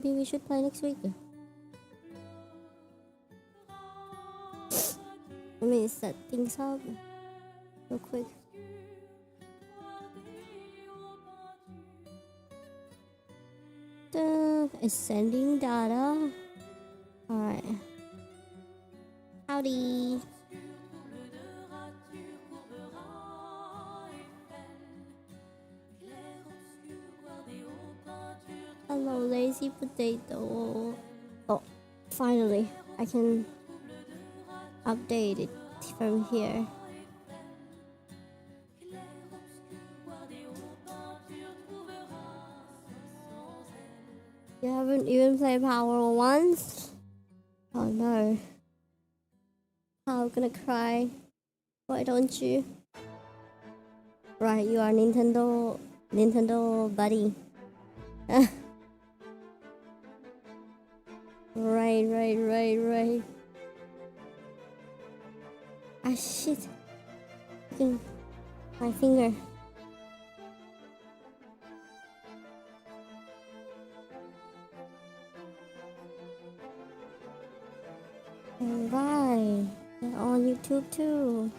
Maybe we should play next week. Let me set things up real quick. It's sending data. Alright. Howdy. Hello, lazy potato. Oh, finally, I can update it from here. You haven't even played Power once? Oh no. I'm gonna cry. Why don't you? Right, you are Nintendo buddy. Right. Ah shit. My finger. Alright. They're on YouTube too.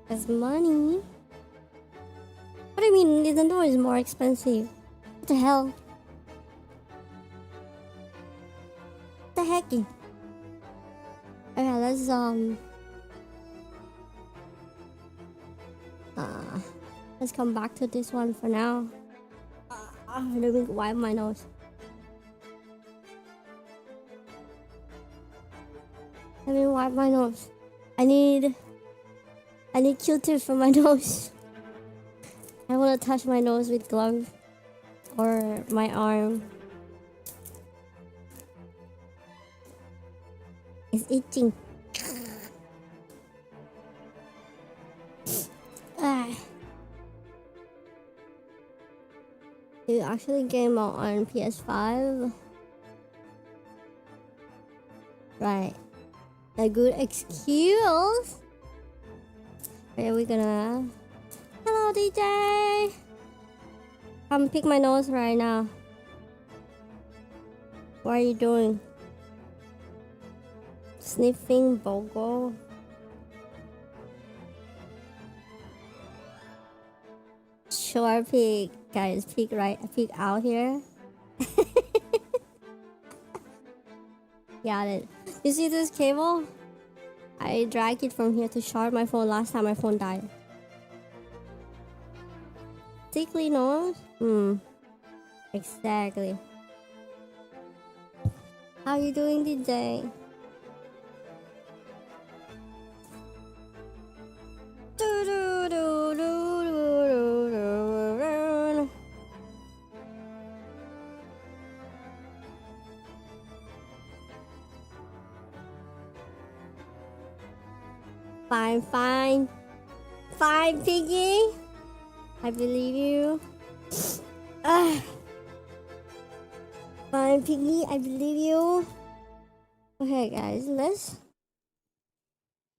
That's money. What do you mean Nintendo is more expensive? What the hell? What the heck? Okay, let's come back to this one for now. Let me wipe my nose. Let me wipe my nose. I need Q-tips for my nose. I want to touch my nose with gloves or my arm. It's itching. It actually came out on PS5. Right. A good excuse. Okay, we're gonna... Hello, DJ! Come pick my nose right now. What are you doing? Sniffing Bogo? Sure, pick. Guys, pick out here. Got it. You see this cable? I dragged it from here to charge my phone last time my phone died. Tickly nose? Exactly. How you doing today? Fine, Piggy. I believe you. Fine, Piggy. I believe you. Okay, guys,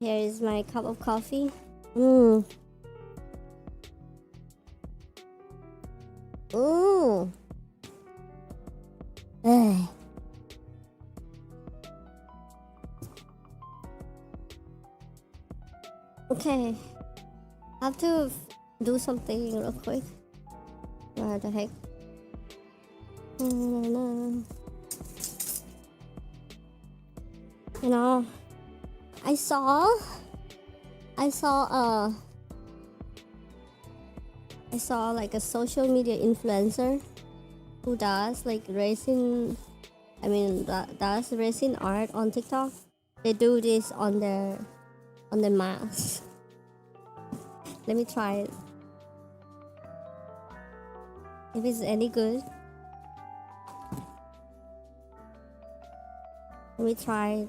Here is my cup of coffee. Ooh. Okay. I have to do something real quick. What the heck? You know, I saw like a social media influencer who does like resin art on TikTok. They do this on their mask. Let me try it. If it's any good. Let me try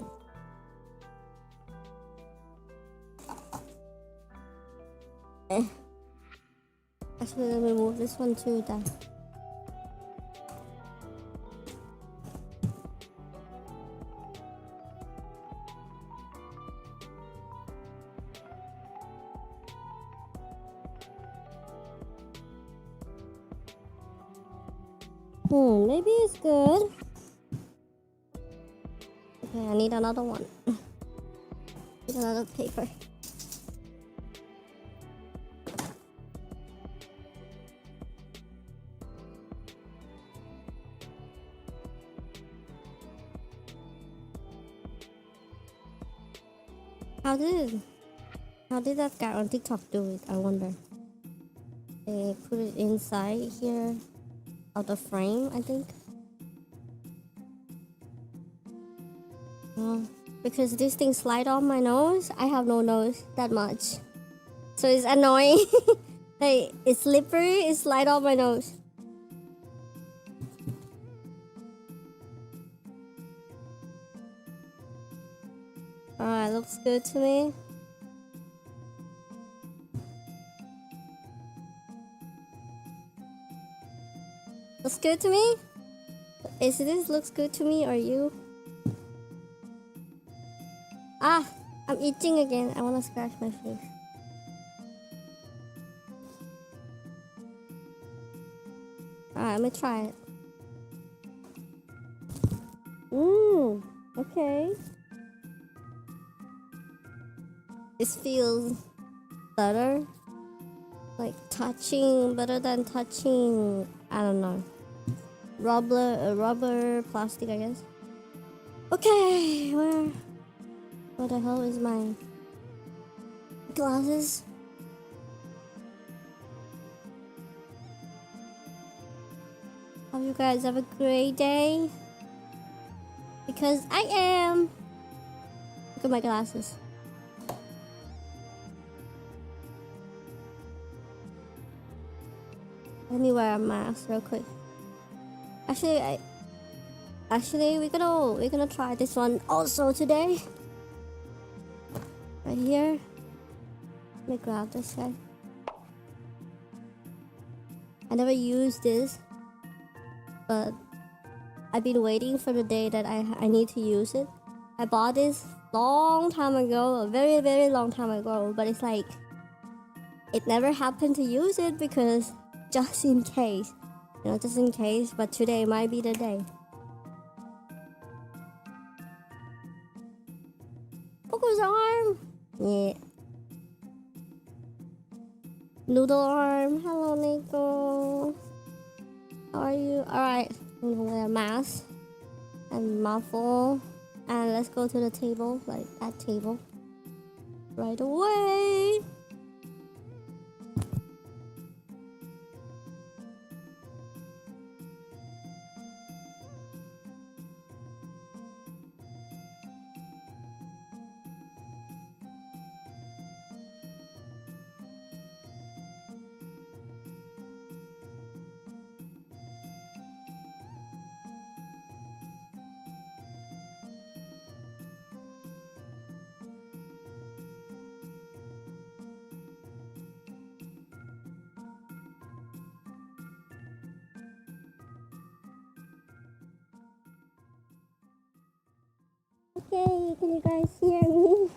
it. Actually, let me move this one too then. Maybe it's good. Okay, I need another one. Need another paper. How did that guy on TikTok do it? I wonder. They put it inside here of the frame, I think. Well, because this thing slide on my nose, I have no nose that much. So it's annoying. Hey, it's slippery, it slide on my nose. Alright, looks good to me. Looks good to me? Is this looks good to me or you? Ah, I'm itching again. I wanna scratch my face. Alright, let me try it. Okay. This feels better. Like touching, better than touching, I don't know. Rubber, plastic, I guess. Okay, where the hell is my glasses? Hope you guys have a great day. Because I am. Look at my glasses. Let me wear a mask real quick. Actually, we're gonna try this one also today. Right here. Let me grab this guy. I never used this, but I've been waiting for the day that I need to use it. I bought this long time ago, a very, very long time ago, but it's like it never happened to use it because just in case, just in case, but today might be the day. Pokko's arm! Yeah. Noodle arm. Hello, Nico. How are you? Alright, I'm gonna wear a mask and muffle. And let's go to the table, like that table. Right away! Okay, can you guys hear me?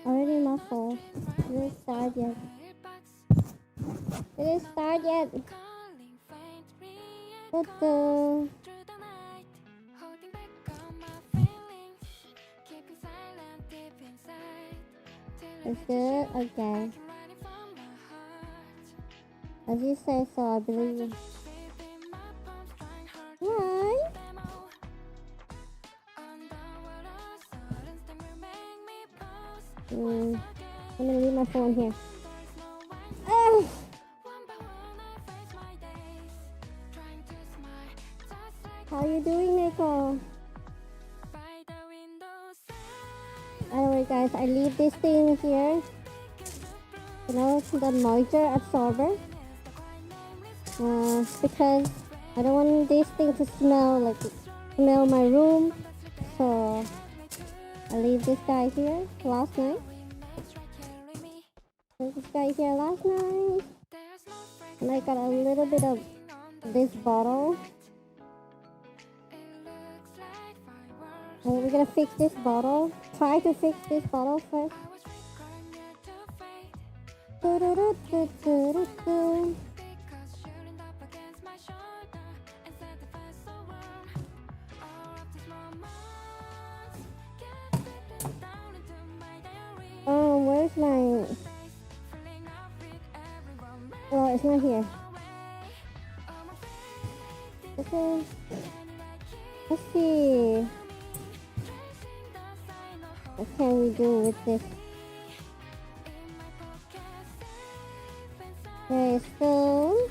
Already muffled. Didn't start yet. Didn't start yet. What the? It's good? Okay. As you say so, I believe you. Right? I'm gonna leave my phone here. How you doing, Nico? Anyway, guys, I leave this thing here. The moisture absorber. Because I don't want this thing to smell my room. So I leave this guy here last night. This guy here last night. And I got a little bit of this bottle. And we're gonna fix this bottle. Try to fix this bottle first. where's my... Oh, it's not here. Okay. Let's see. What can we do with this? Okay, so...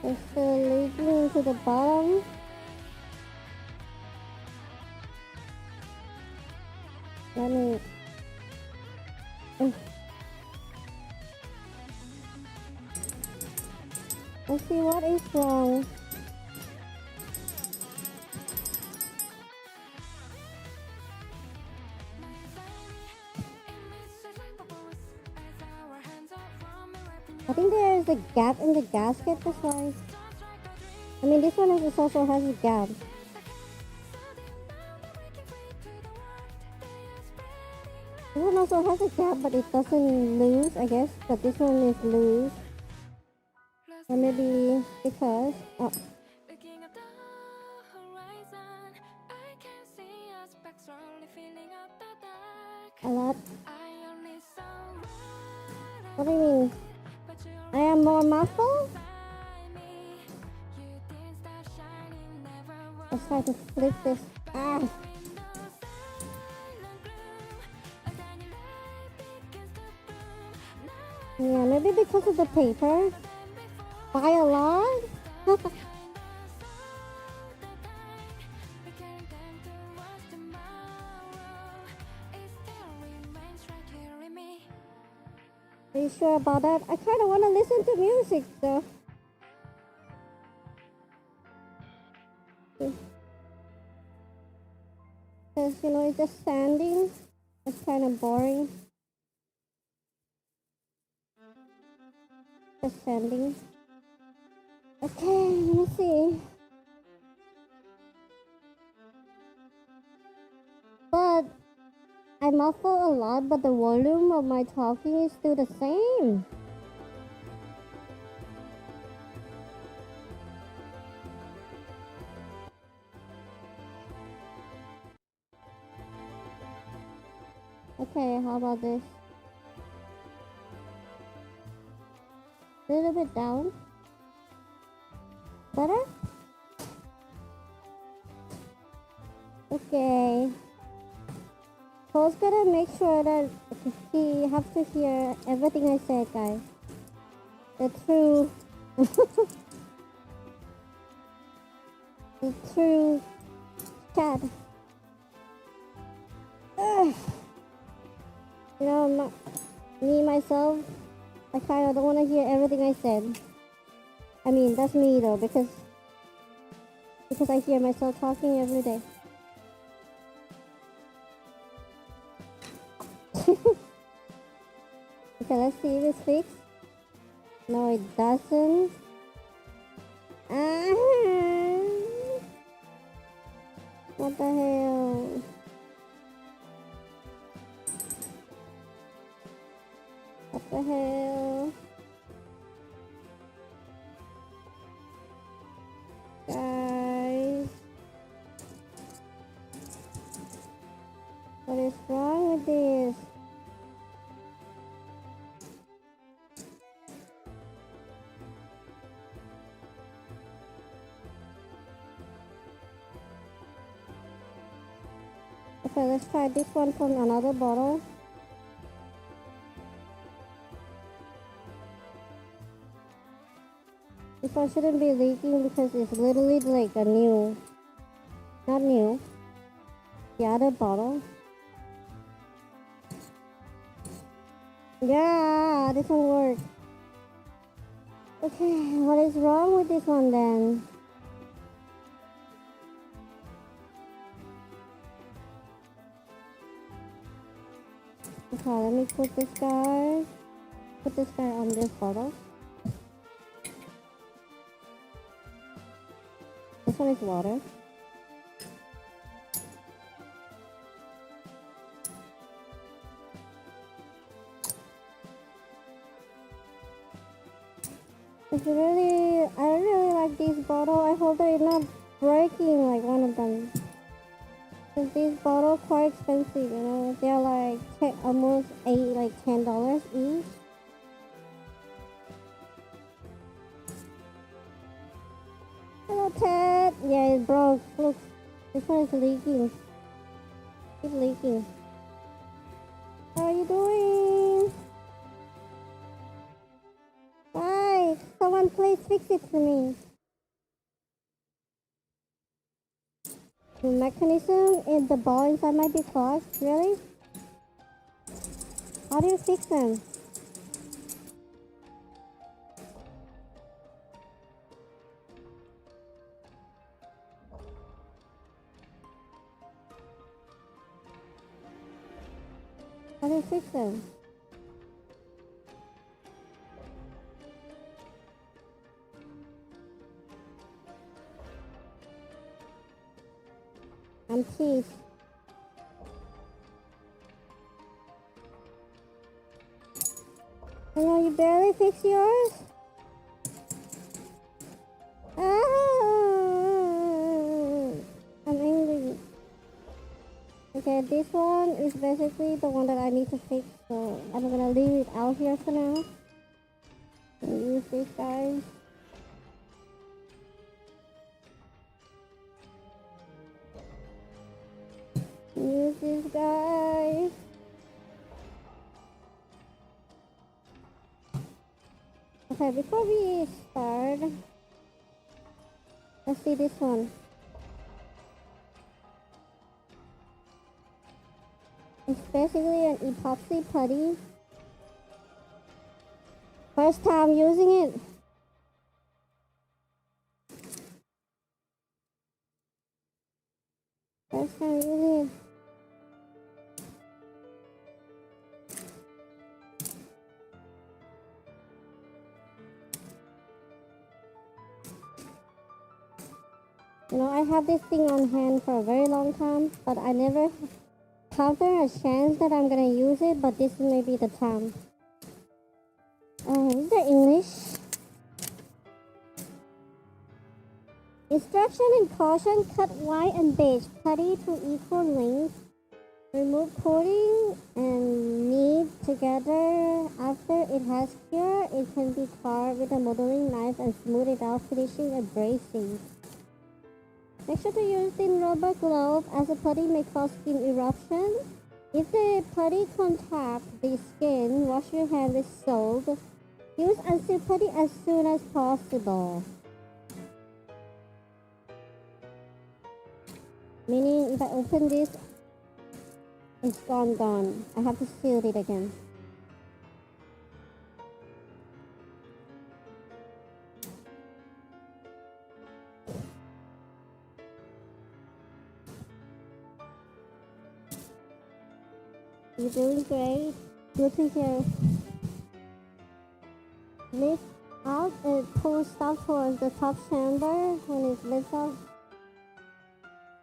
It's still leading to the bottom. Let me... Let's see what is wrong. I think there is a gap in the gasket, that's why. I mean, this one also has a gap. This one also has a gap, but it doesn't loose, I guess. But this one is loose. Or maybe because... Oh. A lot. What do you mean? I am more muffled? Let's try to flip this. Ah! Yeah, maybe because of the paper. Buy a lot? Are you sure about that? I kind of want to listen to music though. Because, you know, it's just standing. It's kind of boring. Just standing. Okay, let me see. But I muffle a lot, but the volume of my talking is still the same. Okay, how about this? A little bit down. Better? Okay. Paul's gotta make sure that he has to hear everything I said, guys. The true... the true chat. Ugh. You know, me, myself, I kind of don't want to hear everything I said. I mean, that's me though, because I hear myself talking every day. Okay, let's see if it's fixed. No, it doesn't. What the hell? What the hell? Guys. What is wrong with this? Okay, let's try this one from another bottle. This one shouldn't be leaking because it's literally like a new, not new, the other bottle. Yeah, this one worked. Okay, what is wrong with this one then? Okay, let me put this guy on this bottle. This one is water. I really like this bottle. I hope they're not breaking like one of them. 'Cause these bottles quite expensive, you know. They're like almost $10 each. Hello, Ted. Yeah, it broke. Look, this one is leaking. It's leaking. How are you doing? Why? Someone please fix it for me. The mechanism in the ball inside might be clogged. Really? How do you fix them? How do you fix them? I'm pissed. You know, you barely fix yours? I'm angry. Okay, this one is basically the one that I need to fix, so I'm gonna leave it out here for now. Use this, guys. Use this, guys. Okay, before we start, let's see this one. It's basically an epoxy putty. First time using it. First time using it. You know, I have this thing on hand for a very long time, but I never counter a chance that I'm gonna use it, but this may be the time. Is there English? Instruction and caution: cut white and beige putty to equal lengths. Remove coating and knead together. After it has cured, it can be carved with a modeling knife and smooth it out, finishing abrasive. Make sure to use thin rubber glove as the putty may cause skin eruption. If the putty contacts the skin, wash your hand with soap. Use unsealed putty as soon as possible. Meaning if I open this, it's gone. I have to seal it again. You're doing great. Good to hear. Lift out and pull stuff towards the top chamber. When it lifts up,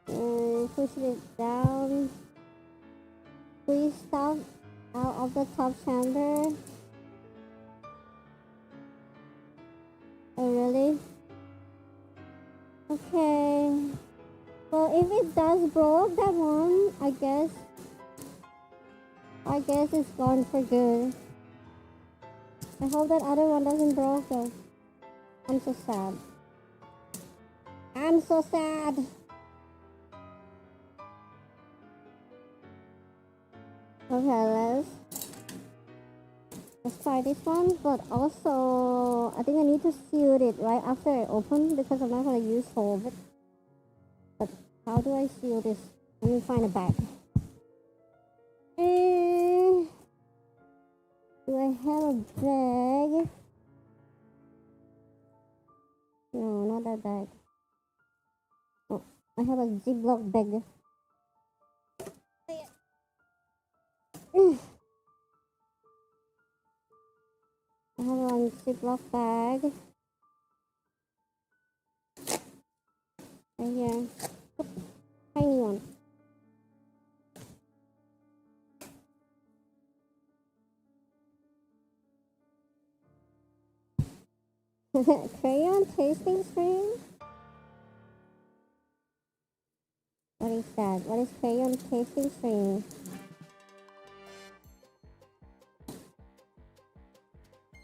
and push it down. Squeeze stuff out of the top chamber. Oh, really? Okay. Well, if it does broke that one, I guess it's gone for good. I hope that other one doesn't broke though. I'm so sad. I'm so sad. Okay, let's try this one, but also I think I need to seal it right after I open because I'm not gonna use whole of it. But how do I seal this? Let me find a bag. Do I have a bag? No, not that bag. Oh, I have a Ziploc bag. I have one Ziploc bag. Right here. Tiny one. Crayon tasting screen? What are is that? What is crayon tasting string?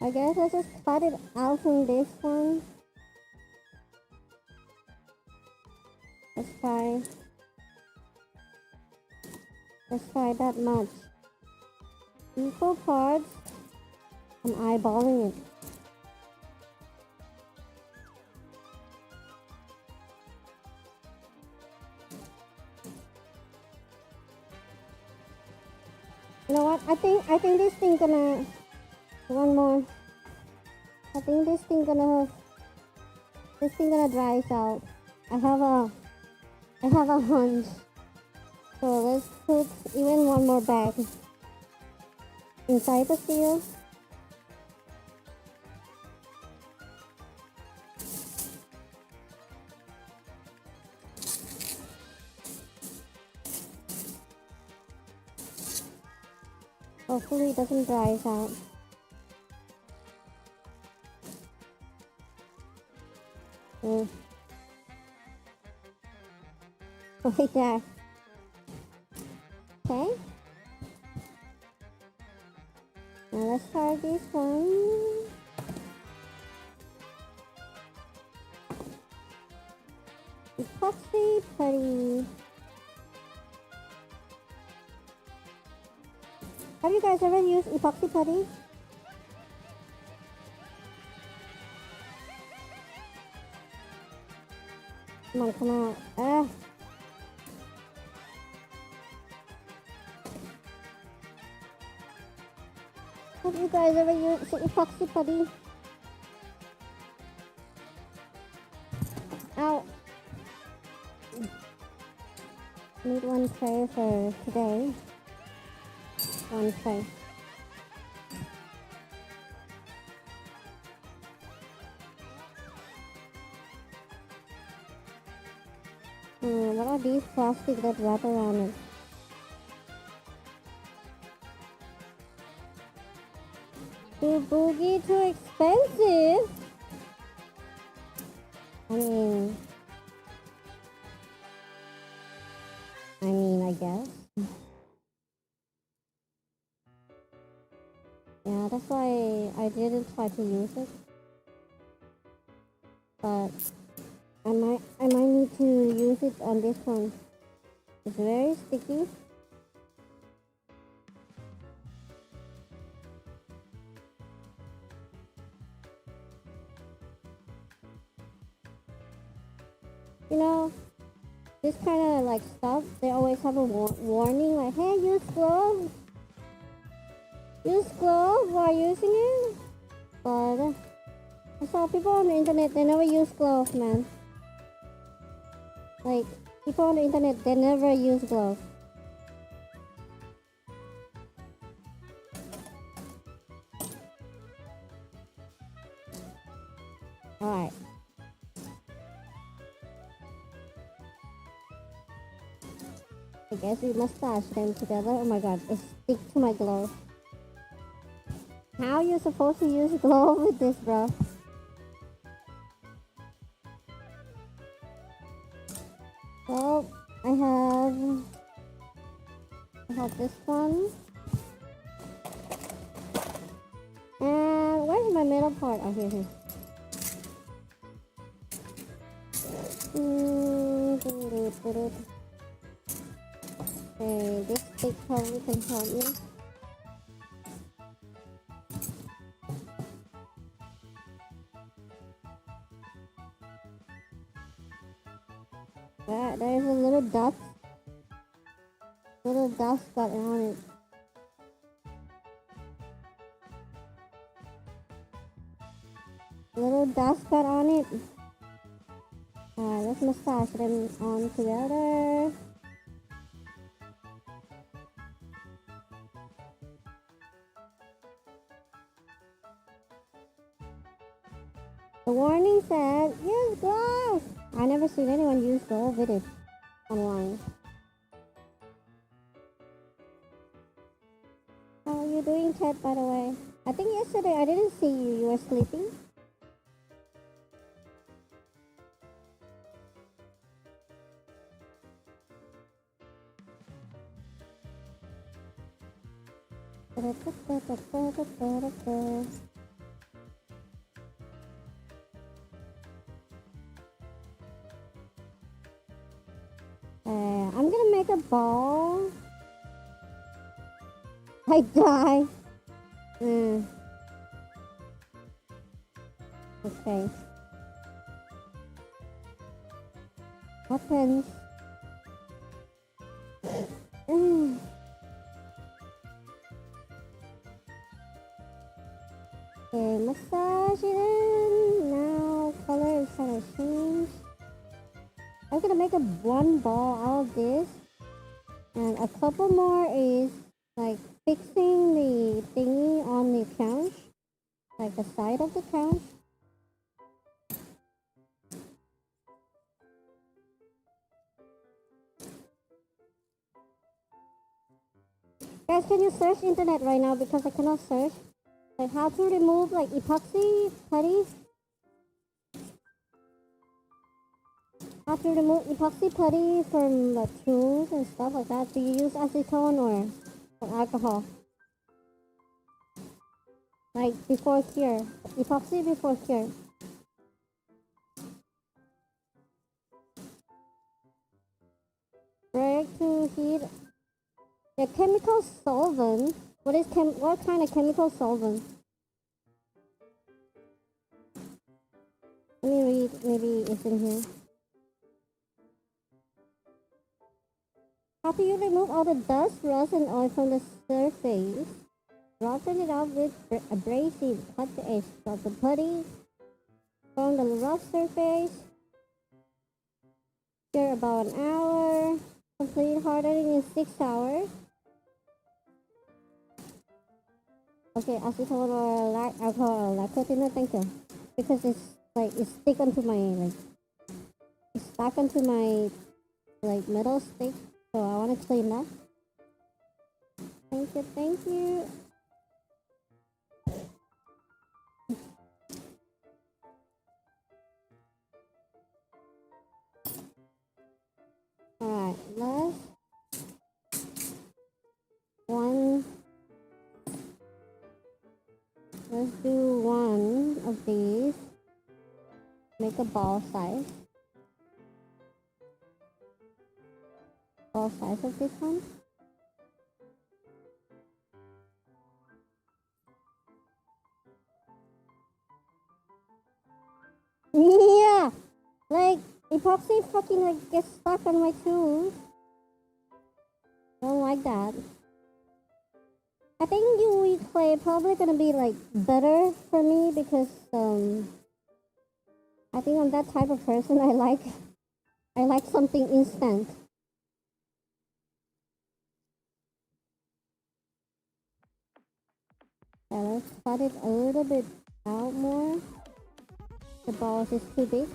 I guess let's just cut it out from this one. Let's try that much. Equal parts. I'm eyeballing it. You know what? I think this thing gonna one more. I think this thing gonna dries out. I have a hunch. So let's put even one more bag inside the seal. Hopefully it doesn't dry out. Like that. Okay. Now let's try this one. Epoxy putty. Have you guys ever used epoxy putty? Come out. Have you guys ever used epoxy putty? Ow. Need one tray for today. One tray. What are these plastic that wrap around it? Too boogie, too expensive? I guess. Yeah, that's why I didn't try to use it. But I might need to use it on this one. It's very sticky. You know, this kind of like stuff, they always have a warning like, hey, use gloves. Use gloves while using it. But I saw people on the internet, they never use gloves, man. Like, people on the internet, they never use gloves. Alright. I guess we must massage them together. Oh my god, it sticks to my glove. How are you supposed to use glove with this, bro? Well, I have this one. And where's my middle part? Oh, here. Okay, this stick probably can help me. There's a little dust got on it. Little dust got on it. Alright, let's massage them on together. The warning said, use gloves! I never seen anyone use gloves with it online. How are you doing, Ted, by the way? I think yesterday I didn't see you. You were sleeping. I'm gonna make a ball. I die. Okay. Happens. Okay, massage it in. Now color is kind of changed. I'm gonna make one ball out of this, and a couple more is like fixing the thingy on the couch, like the side of the couch. Guys, can you search internet right now because I cannot search? Like how to remove like epoxy putty? How to remove epoxy putty from the tools and stuff like that? Do you use acetone or alcohol? Like before cure. Epoxy before cure. Break to heat. The chemical solvent. What kind of chemical solvent? Let me read. Maybe it's in here. After you remove all the dust, rust, and oil from the surface, roughen it up with abrasive. Cut the edge of the putty from the rough surface. Cure about an hour. Complete hardening in 6 hours. Okay, acetone or alcohol or lacquer thinner, thank you. Because it's stick onto my it's stuck onto my metal stick, so I want to clean that. Thank you, thank you. Alright, let's do one of these. Make a ball size. Ball size of this one. Yeah! Like, epoxy fucking gets stuck on my tools. Don't like that. I think UV clay probably gonna be better for me because I think I'm that type of person. I like something instant. Yeah, let's cut it a little bit out more. The balls is too big.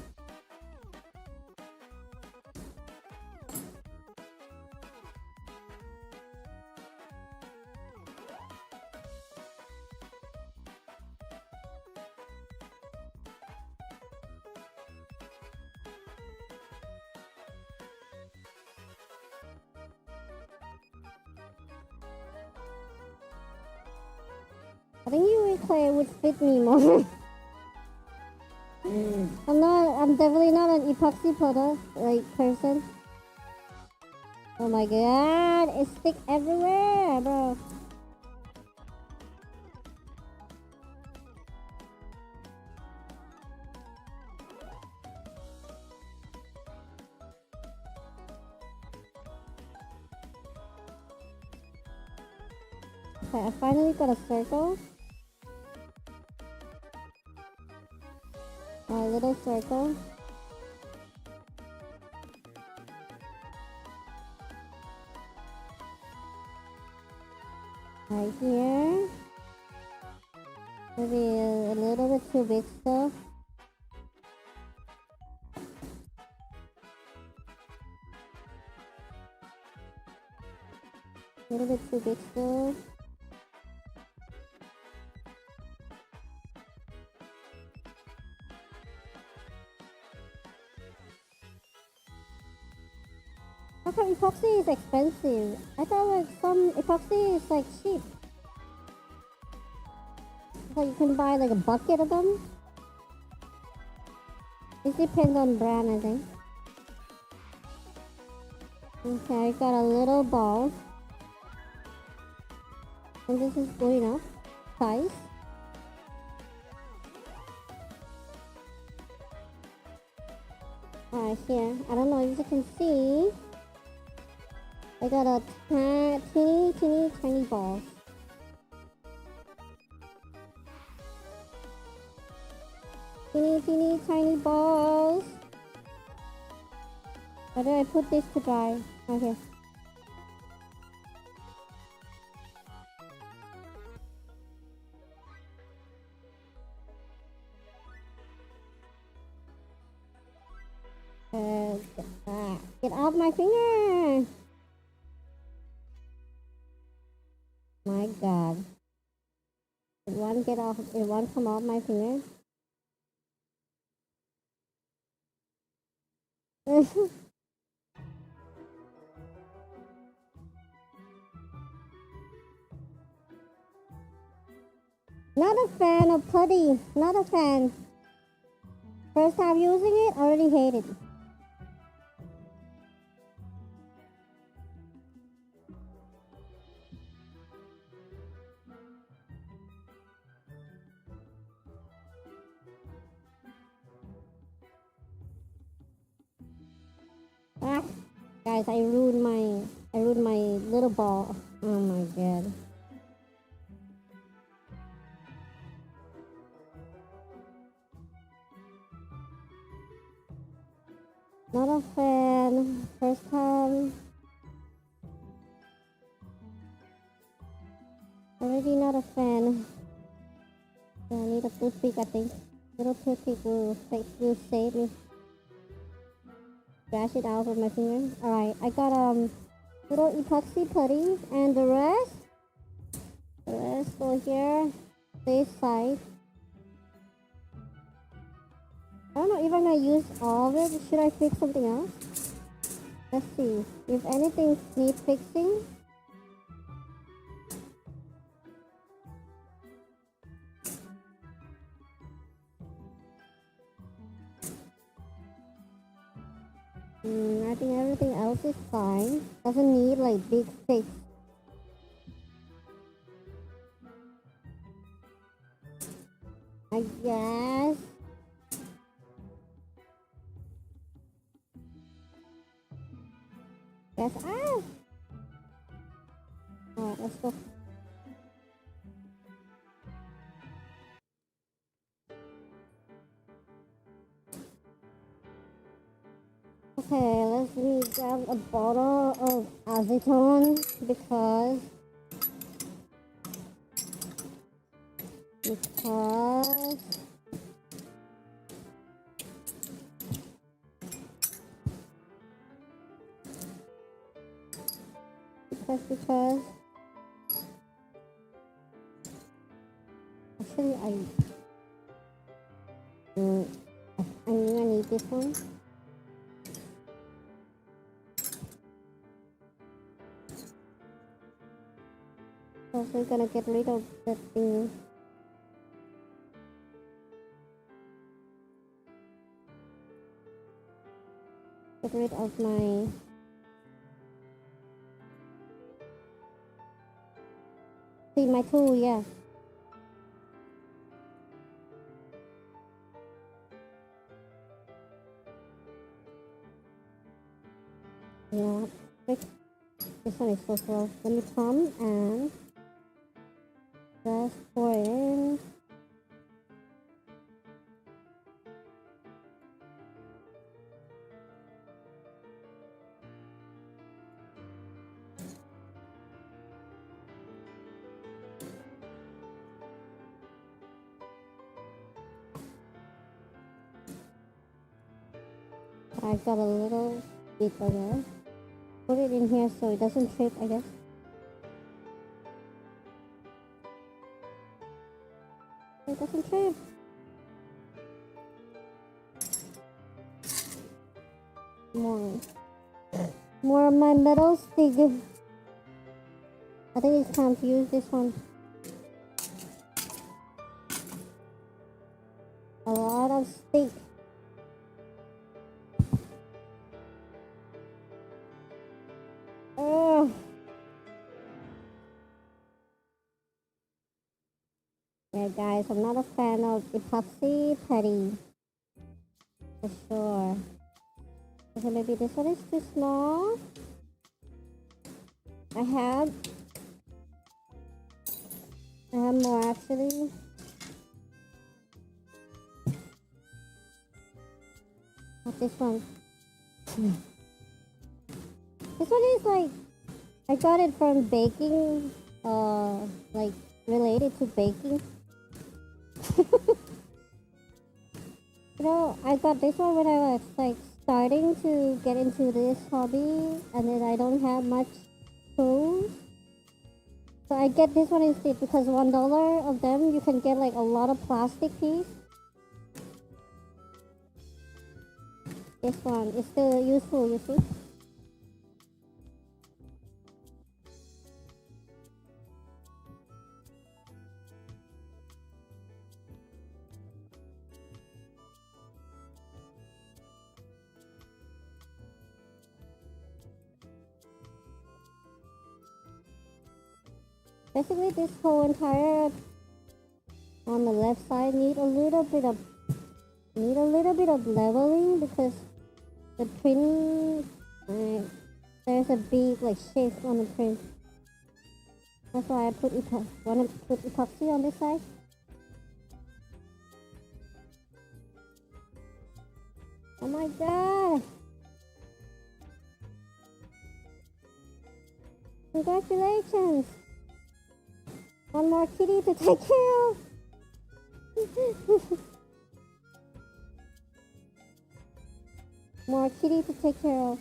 I think UV clay would fit me more. I'm definitely not an epoxy product person. Oh my god, it stick everywhere, bro. Okay, I finally got a circle. A little circle. Right here. Maybe a little bit too big still. A little bit too big still. How come epoxy is expensive? I thought some epoxy is cheap. So you can buy like a bucket of them. It depends on brand, I think. Okay, I got a little ball. And this is good enough size. Alright, here. I don't know if you can see. I got a teeny tiny ball. Teeny tiny balls. Where do I put this to dry? Okay. Get off my finger! My God. Did one get off? Did one come off my finger? Not a fan of putty. Not a fan. First time using it, already hate it. Ah, guys, I ruined my little ball. Oh my God. Not a fan. First time. Already not a fan. I need a toothpick, I think. Little toothpick will save me. Scratch it out with my finger. Alright, I got little epoxy putty and the rest go here. This side. I don't know if I'm gonna use all of it. Should I fix something else? Let's see. If anything needs fixing. I think everything else is fine. Doesn't need like big fix. I guess. Alright, let's go. Okay, let me grab a bottle of acetone because actually I'm gonna need this one. So we're gonna get rid of that thing. Get rid of my my tool, yeah. Yeah, this one is so slow. Let me come and just pour it in. I got a little bit of it. Put it in here so it doesn't trip, I guess. It doesn't trip. More of my metal stick. I think it's time to use this one. on steak. Oh. Yeah, guys, I'm not a fan of epoxy patty. For sure. Okay, maybe this one is too small. I have more actually. Not this one. This one is like, I got it from baking, like related to baking. You know, I got this one when I was like starting to get into this hobby, and then I don't have much tools. So I get this one instead because $1 of them you can get like a lot of plastic piece. This one is still useful, you see. Basically, this whole entire on the left side need a little bit of leveling because the print, there's a big like shift on the print. That's why I want to put epoxy on this side. Oh my god! Congratulations! One more kitty to take care of. More kitty to take care of.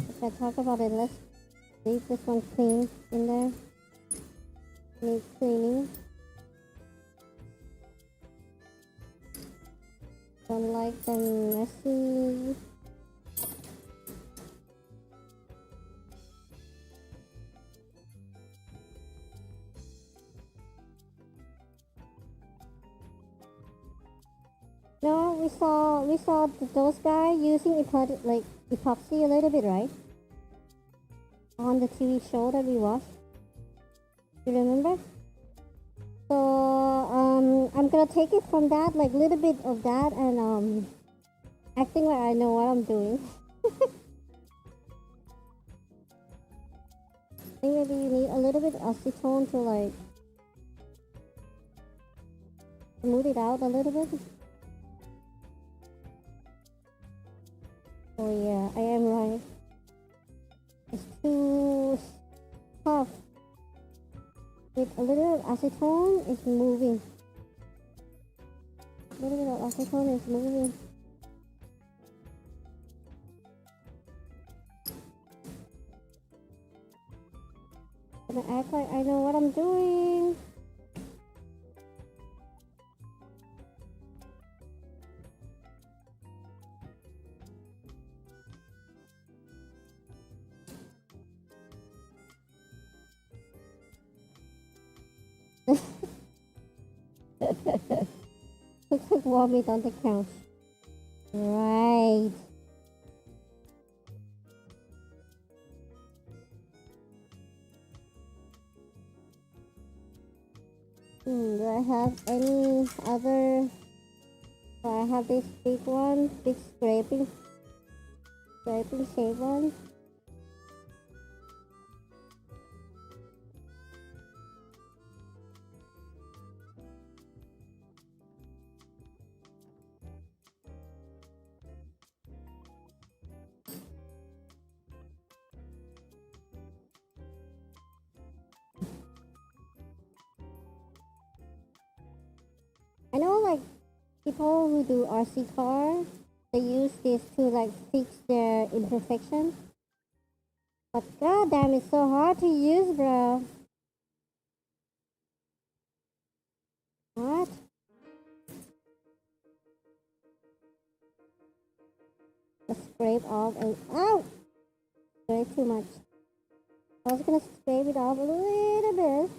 If I talk about it, let's leave this one clean in there. Need cleaning. Don't like them messy. No, we saw those guys using epoxy a little bit, right? On the TV show that we watched. You remember? So I'm gonna take it from that, like little bit of that, and acting like I know what I'm doing. I think maybe you need a little bit of acetone to like smooth it out a little bit. Oh yeah, I am right. It's too tough. With a little acetone, it's moving. A little bit of acetone is moving. I'm gonna act like I know what I'm doing. Looks like vomit on the couch. Right. Do I have any other? Oh, I have this big one, big scraping shape one. I know like people who do RC car, they use this to like fix their imperfection. But goddamn, it's so hard to use, bro. What? Just scrape off and ow! Way too much. I was gonna scrape it off a little bit.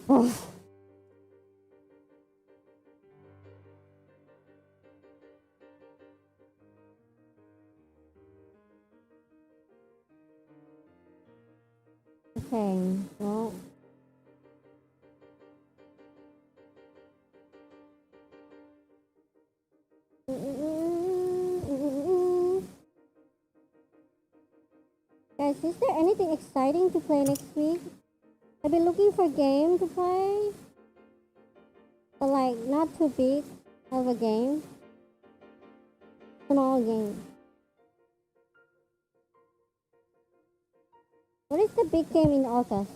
Oh. Okay, well. Guys, is there anything exciting to play next week? I've been looking for a game to play. But like, not too big of a game. Small game. What is the big game in August?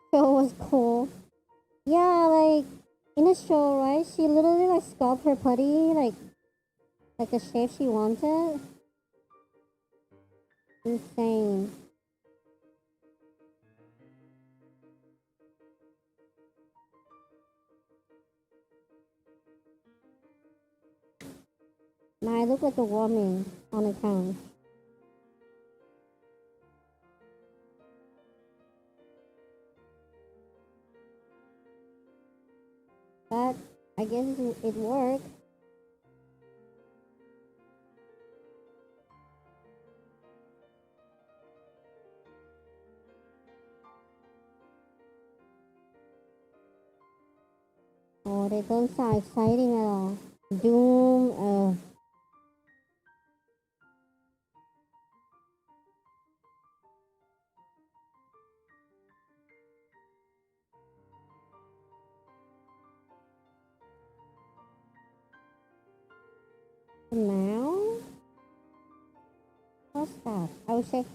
Show was cool. Yeah, like in the show, right? She literally like sculpt her putty like the shape she wanted. Insane. Now I look like a woman on the couch. But I guess it worked. Oh, they don't sound exciting at all. Doom, now? What's that? I would say.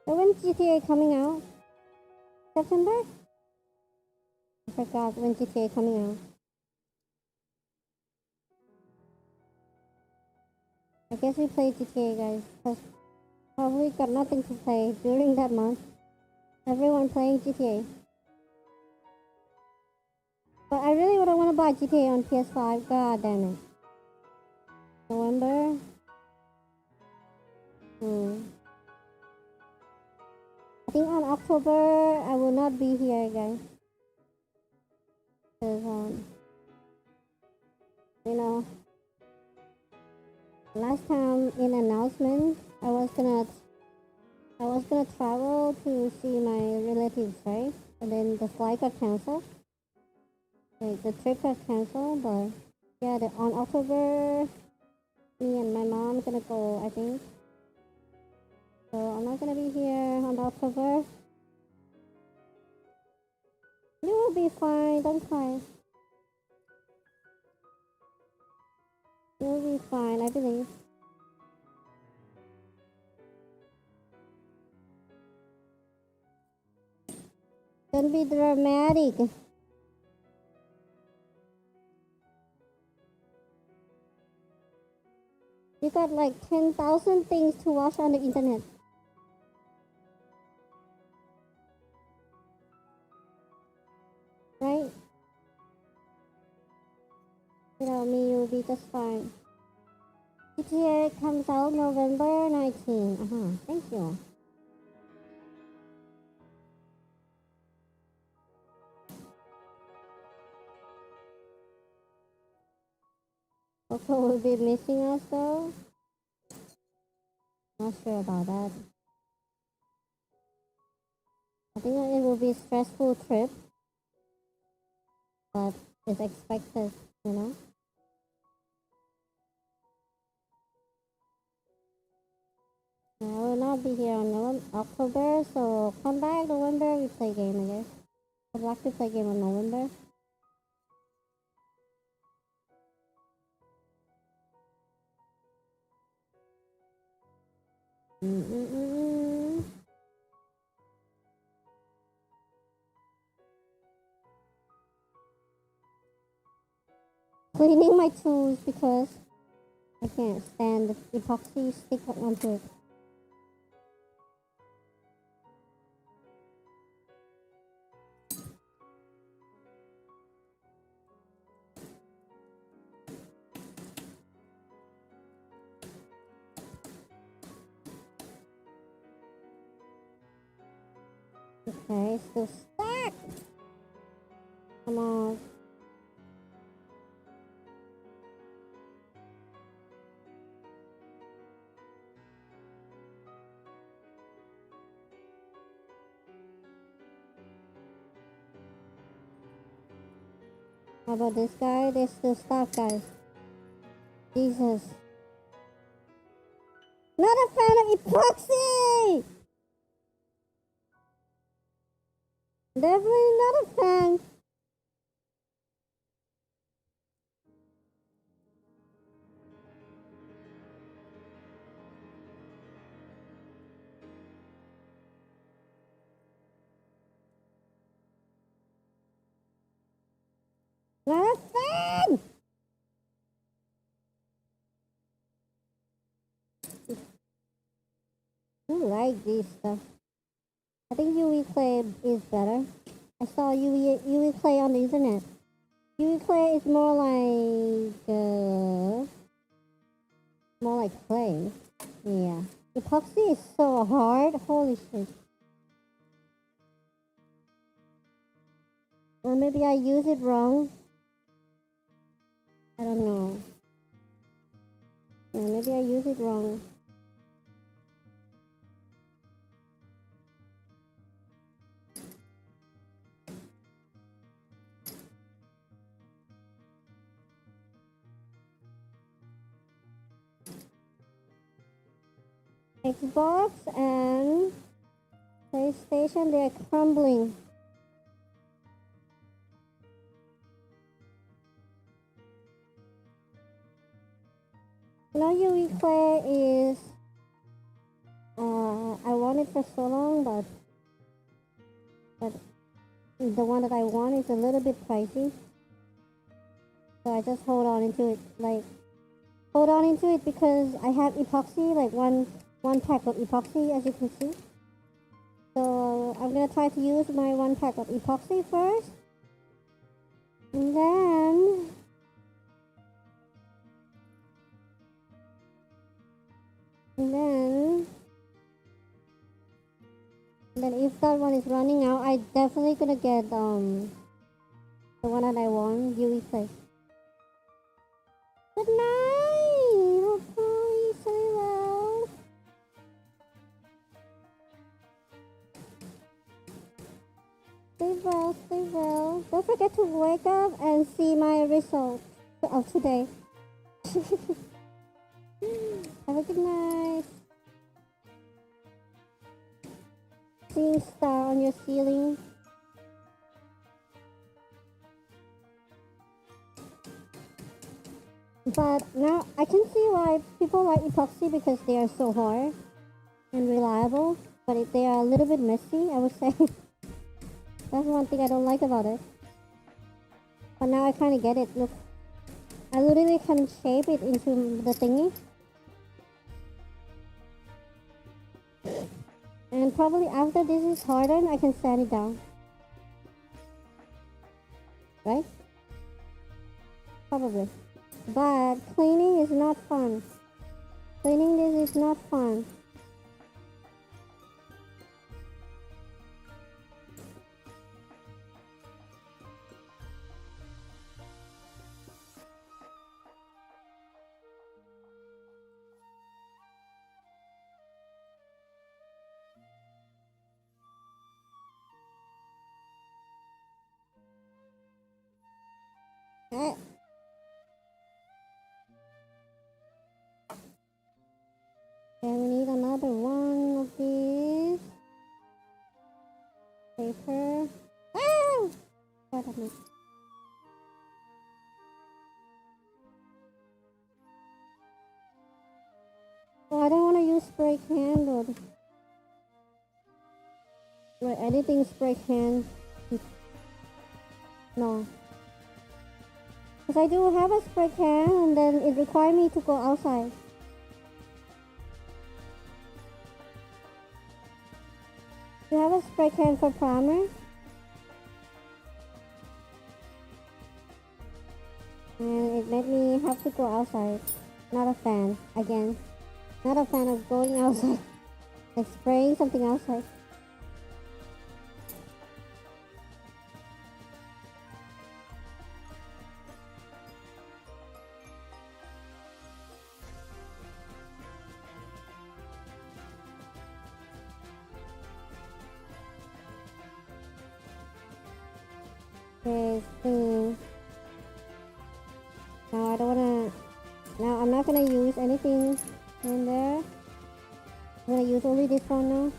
So when's GTA coming out? September? I forgot when GTA coming out. I guess we play GTA, guys. Cause probably got nothing to play during that month. Everyone playing GTA. But I really don't want to buy GTA on PS5. God damn it. November? I think on October I will not be here, guys. Cause you know, last time in announcement I was gonna travel to see my relatives, right? And then the flight got canceled. Like the trip got canceled, but yeah, on October, me and my mom gonna go, I think. So I'm not gonna be here on October. You will be fine, don't cry. You will be fine, I believe. Don't be dramatic. You got like 10,000 things to watch on the internet. Right? Without me, you'll be just fine. GTA comes out November 19. Thank you. Pokko will be missing us though. Not sure about that. I think it will be a stressful trip, but it's expected, you know. I will not be here on October, so come back November, we play game, I guess. I'd like to play game on November. cleaning my tools because I can't stand the epoxy stick onto it. Okay, still stuck. Come on. How about this guy? There's still stuck, guys. Jesus. Not a fan of epoxy! Definitely not a fan. Not a fan! I like this stuff. I think UV clay is better. I saw UV clay on the internet. UV clay is more like clay. Yeah. Epoxy is so hard. Holy shit. Or maybe I use it wrong. I don't know. Yeah, maybe I use it wrong. Xbox and PlayStation, they're crumbling. You know, UV clay is, I want it for so long, but the one that I want is a little bit pricey. So I just hold on into it, because I have epoxy, like one pack of epoxy, as you can see. So I'm gonna try to use my one pack of epoxy first, and then if that one is running out, I definitely gonna get the one that I want, UV clay. Good night. Hope you stay well. Stay well, stay well. Don't forget to wake up and see my result of today. Have a good night. Seeing star on your ceiling. But now I can see why people like epoxy, because they are so hard and reliable. But they are a little bit messy, I would say. That's one thing I don't like about it. But now I kind of get it. Look, I literally can shape it into the thingy. And probably after this is hardened, I can sand it down. Right? Probably. But cleaning is not fun. Cleaning this is not fun. Okay, we need another one of these. Paper. Ah! Pardon me. Oh, I don't want to use spray can, but we're editing spray can. No. Because I do have a spray can and then it requires me to go outside. Do you have a spray can for primer? And it made me have to go outside. Not a fan, again. Not a fan of going outside. Like spraying something outside. Okay, clean. Now I don't wanna. Now I'm not gonna use anything in there. I'm gonna use only this one now.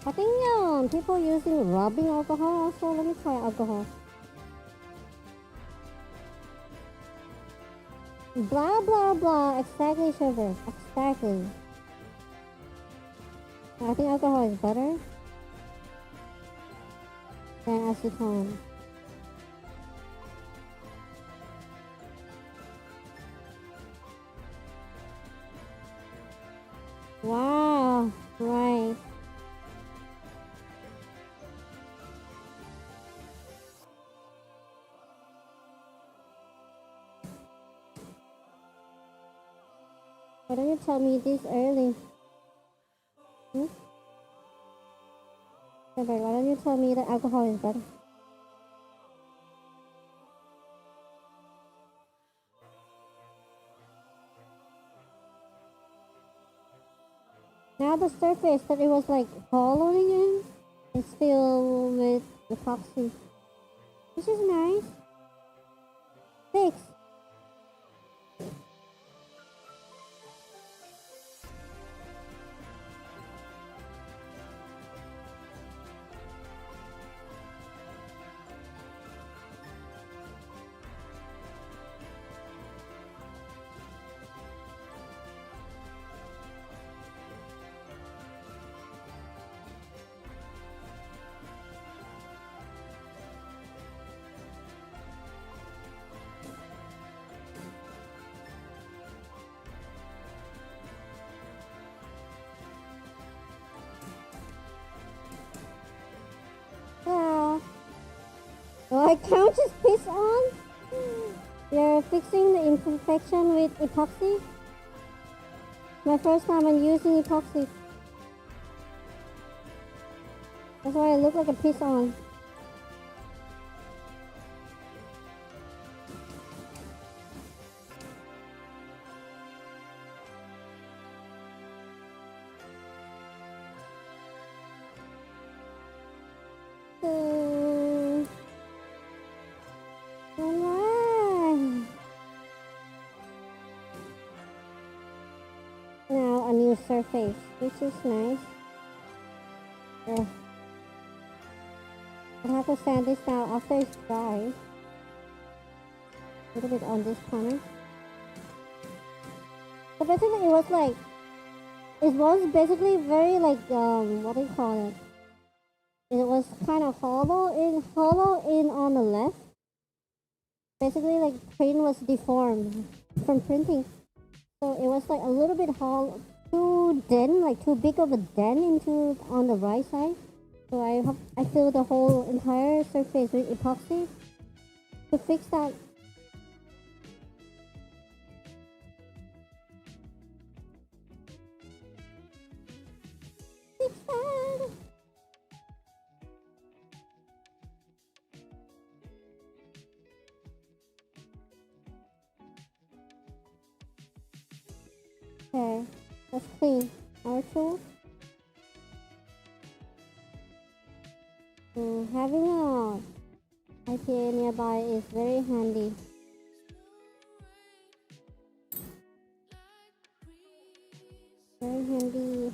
I think people using rubbing alcohol also. Let me try alcohol. Blah blah blah. Exactly, sugar. Exactly. I think alcohol is better than acetone. Wow. Right. Why don't you tell me this early? Why don't you tell me that alcohol is better? Now the surface that it was like hollowing in is filled with epoxy. This is nice. Fix. Yeah. Oh, I can't just piss on? You're fixing the imperfection with epoxy? My first time I'm using epoxy. That's why I look like a piss on. Alright. Now a new surface, which is nice. I have to sand this down after it's dry. A little bit on this corner. So basically it was basically very like, what do you call it? It was kind of hollow in on the left. Basically like print was deformed from printing. So it was like a little bit hollow, too big of a dent into on the right side. So I filled the whole entire surface with epoxy to fix that. Fix that. Okay, let's clean our tool. Having a IPA nearby is very handy. Very handy.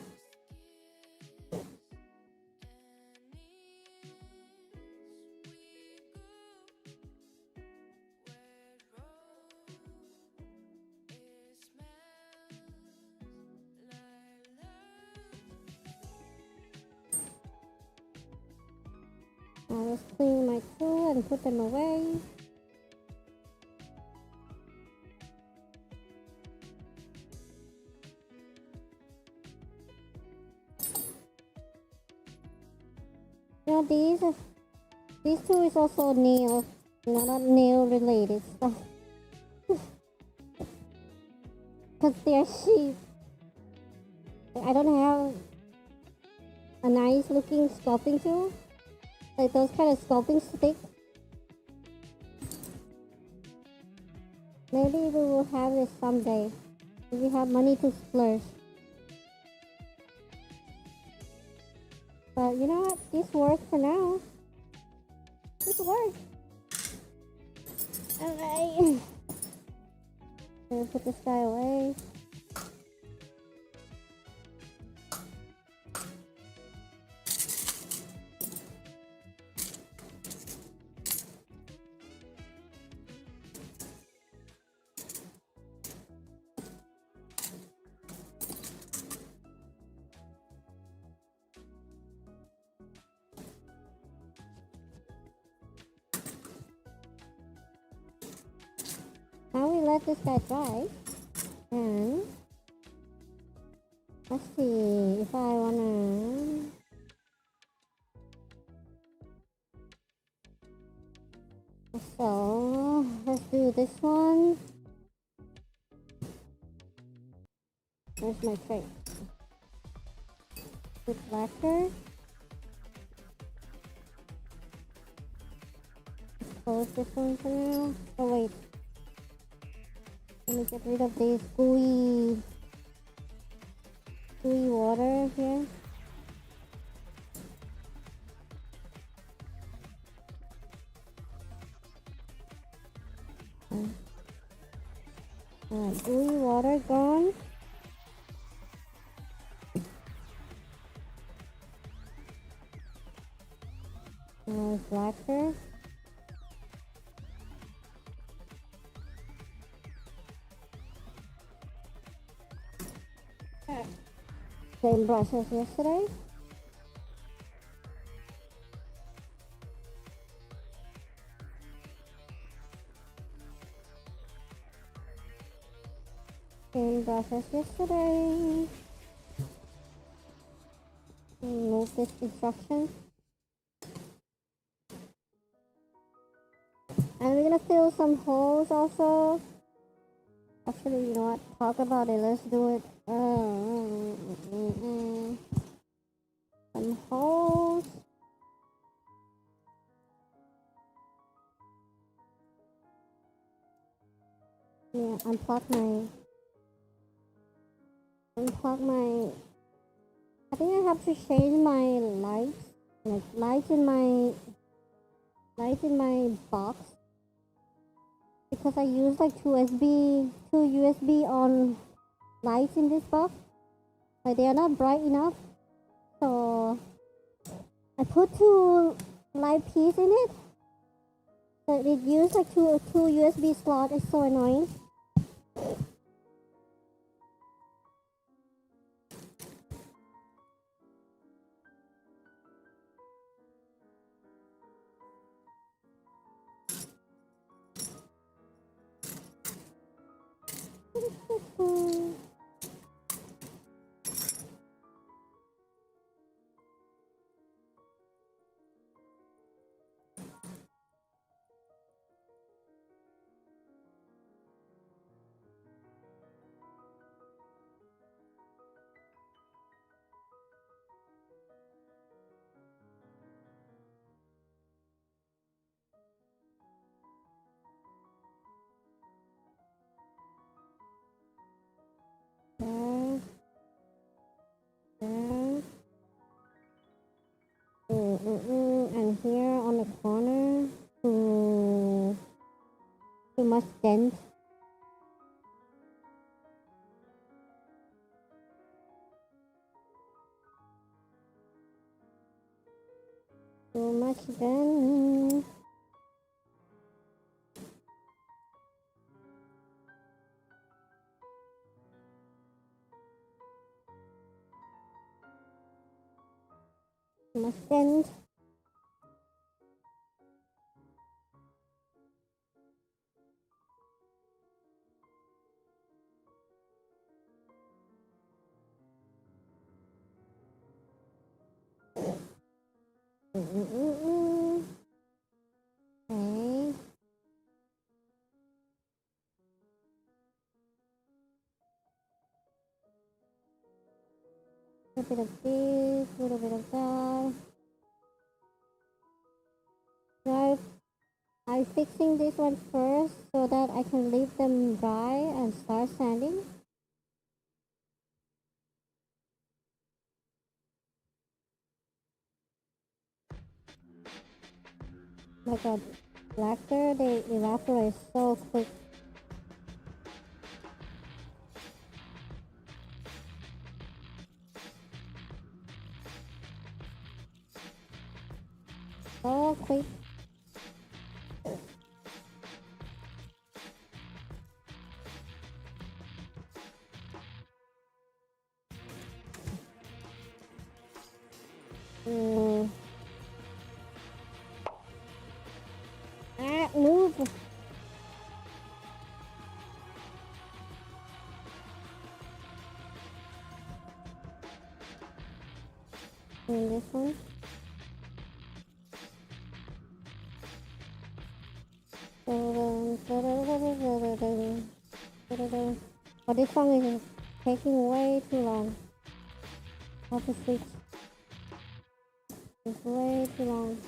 I'll just clean my tool and put them away. You know, these two is also nail, not nail related stuff. Because they're cheap. I don't have a nice looking sculpting tool. Like those kind of sculpting sticks. Maybe we will have this someday. If we have money to splurge. But you know what? This works for now. This works. Alright. Gonna put this guy away. Now we let this guy dry. And let's see if I wanna. So let's do this one. Where's my tray? Put lacquer. Close this one for now. Oh wait. Let me get rid of this gooey water here. Alright, gooey water gone. Now it's lacquer. Same brush as yesterday. Same brush as yesterday. Remove this instruction. And we're gonna fill some holes also. Actually, you know what? Talk about it. Let's do it. Some holes. Yeah, unplug my. I think I have to change my lights. Like lights in my box. Because I use like two USB on lights in this box. Like they are not bright enough. So I put two light pieces in it. So it used like two USB slots. It's so annoying. There. And here on the corner, too much dent. Too much dent. Too much dent. Okay. A bit of this, a little bit of that. Now I'm fixing this one first so that I can leave them dry and start sanding. My god, lacquer, they evaporate so quick. So quick. Move. And this one. But this song is taking way too long. I have to switch. It's way too long.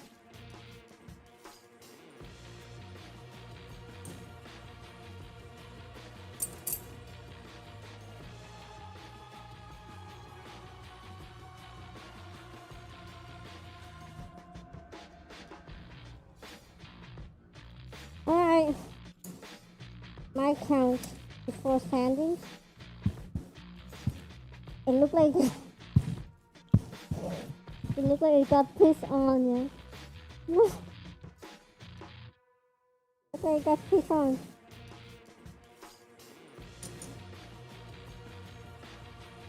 Alright. My count before sanding. It looked like it got piss on, yeah. Look like it got piss on.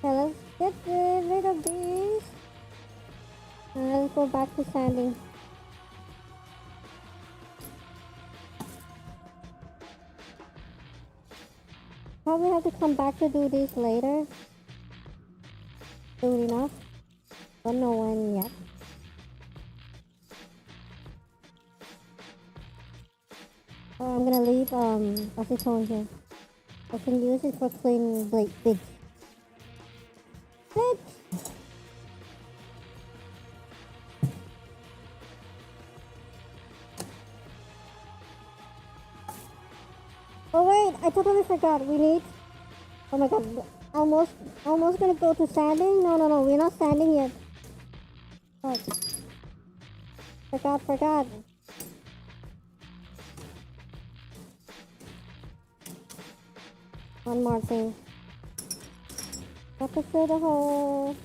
Okay, let's get rid of these. And let's go back to sanding. Probably have to come back to do this later. Soon enough. Don't know when yet. Oh, I'm gonna leave acetone here. I can use it for cleaning bits. Oh wait, I totally forgot. We need. Oh my god, almost gonna go to sanding. No, we're not sanding yet. Oh, forgot. One more thing. Have to fill the hole.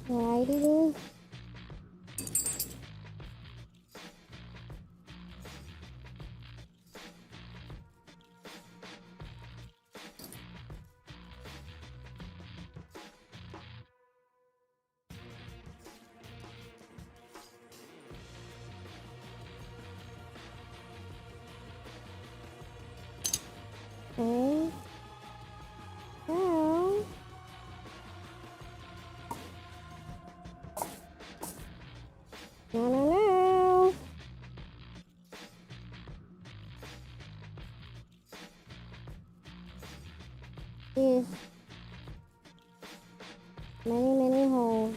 Alrighty. Okay. Now. No. Yes. Many holes.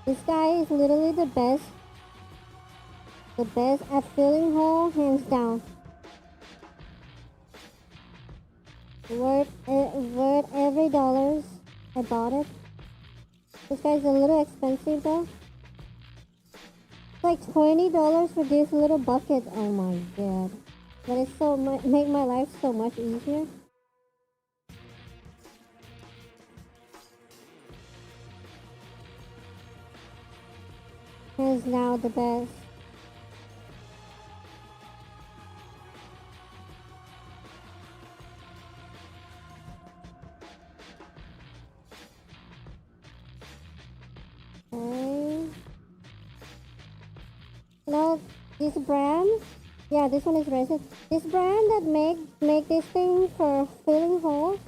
This guy is literally the best. The best at filling hole, hands down. Worth every dollar I bought it. This guy's a little expensive though. It's like $20 for this little bucket. Oh my god. But it's so make my life so much easier. Hands down the best. Okay. No, this brand, yeah, this one is resin. This brand that make this thing for filling holes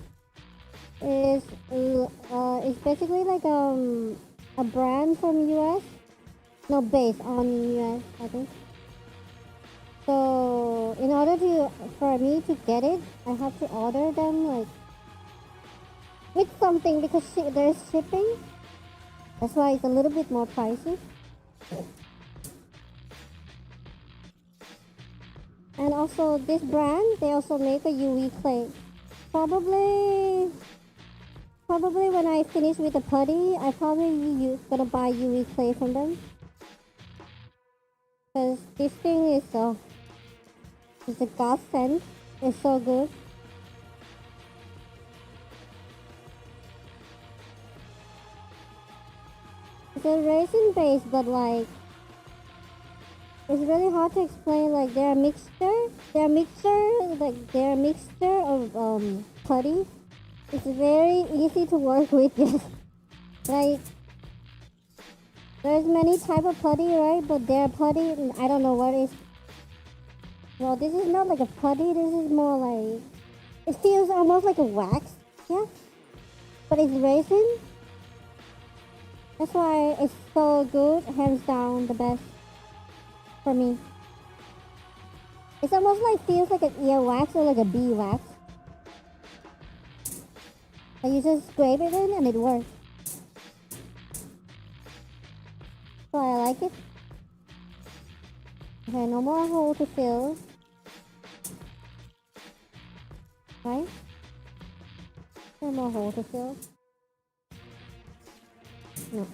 is basically like a brand from US. No, based on US, I think. So in order for me to get it, I have to order them like with something because there's shipping. That's why it's a little bit more pricey. And also this brand, they also make a UV clay. Probably when I finish with the putty, I probably gonna buy UV clay from them. Cause this thing is it's a godsend. It's so good. It's a resin base, but like it's really hard to explain. Like they're a mixture of putty. It's very easy to work with. Like there's many type of putty, right? But their putty, I don't know what is. Well, this is not like a putty. This is more like it feels almost like a wax. Yeah, but it's resin. That's why it's so good. Hands down, the best for me. It's almost like feels like an ear wax or like a bee wax. And you just scrape it in and it works. So I like it. Okay, no more hole to fill. Right? No more hole to fill. No.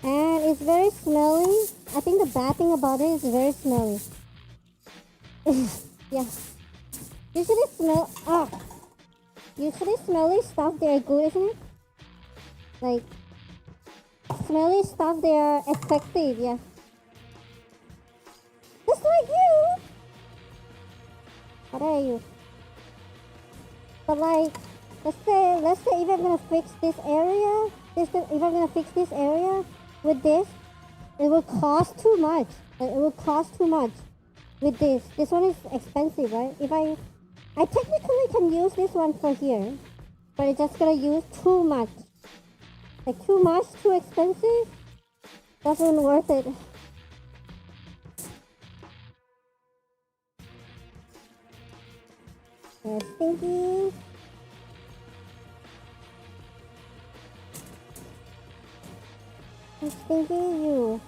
And it's very smelly. I think the bad thing about it is very smelly. Yeah. Usually smelly stuff, they're good, isn't it? Like, smelly stuff, they are effective, yeah. Just like you! How dare you? But like, let's say if I'm gonna fix this area, with this, it will cost too much. Like, it will cost too much with this. This one is expensive, right? If I technically can use this one for here, but it's just gonna use too much. Like too much, too expensive, doesn't worth it. Yeah, stinky. Stinky you.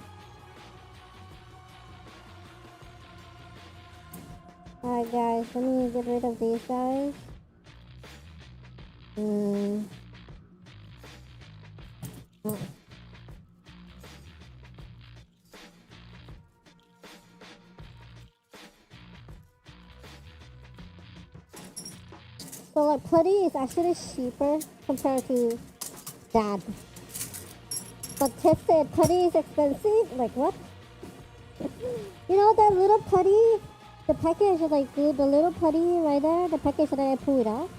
Alright guys, let me get rid of these guys. Oh. So like putty is actually cheaper compared to that. But Tiff said putty is expensive? Like what? You know that little putty? The package, like the little putty right there, the package that I pulled out.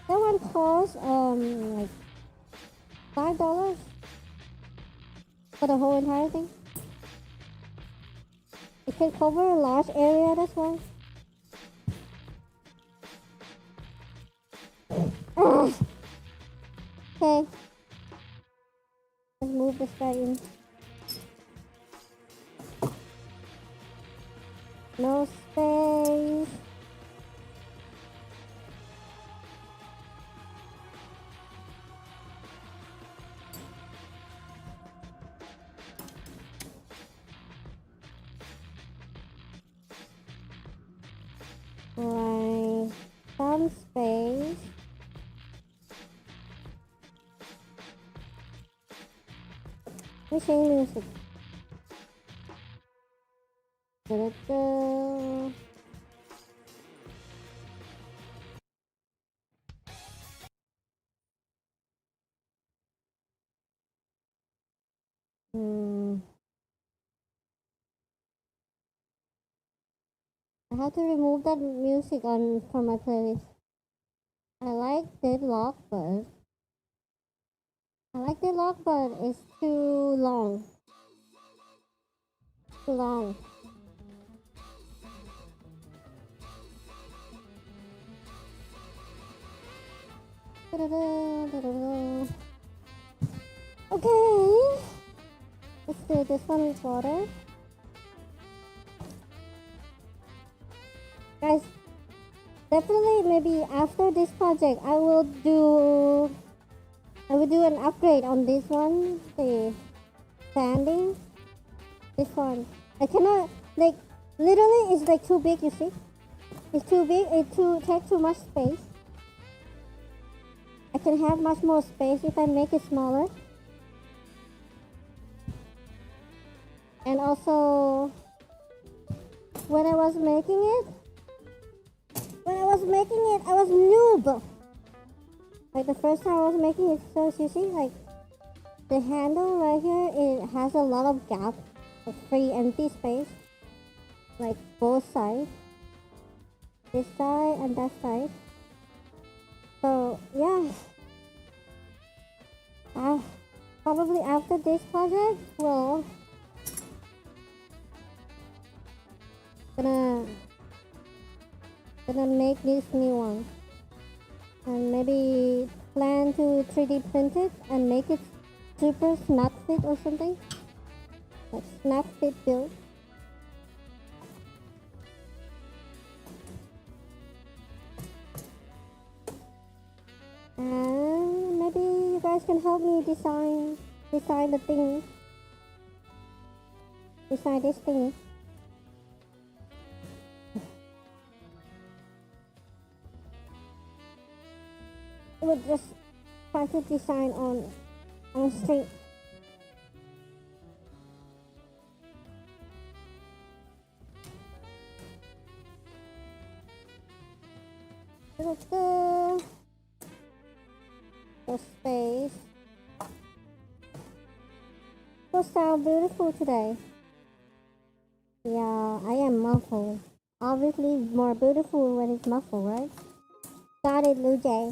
That one costs like $5 for the whole entire thing. It can cover a large area, that's why. Okay. Let's move this guy in. No space. Right. Some space. Let me change music. Da-da-da. I have to remove that music on from my playlist. I like Deadlock, but it's too long. Too long. Da-da-da, da-da-da. Okay. Let's do this one with water. Guys, definitely maybe after this project I will do an upgrade on this one. The sanding. This one. I cannot like literally it's like too big, you see? It's too big, takes too much space. I can have much more space if I make it smaller. And also when I was making it, I was noob. Like the first time I was making it, so you see, like the handle right here, it has a lot of gap, of free empty space, like both sides, this side and that side. So yeah, probably after this project, well, gonna make this new one and maybe plan to 3D print it and make it super snap fit or something, like snap fit build. And maybe you guys can help me design the thing, design this thing. I would just try to design on street. The space will sound beautiful today. Yeah, I am muffled. Obviously more beautiful when it's muffled, right? Got it, Lou J.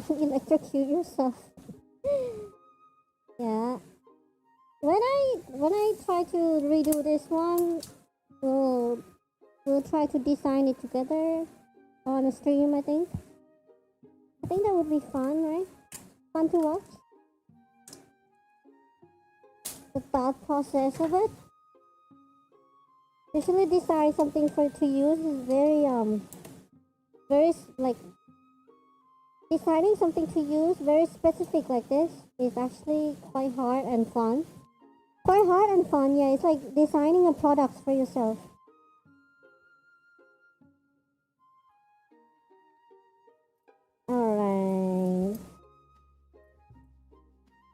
Electrocute yourself. Yeah. When I try to redo this one, we'll try to design it together on a stream. I think that would be fun, right? Fun to watch. The thought process of it. Usually design something for to use is very like designing something to use very specific like this is actually quite hard and fun. Quite hard and fun, yeah. It's like designing a product for yourself. Alright.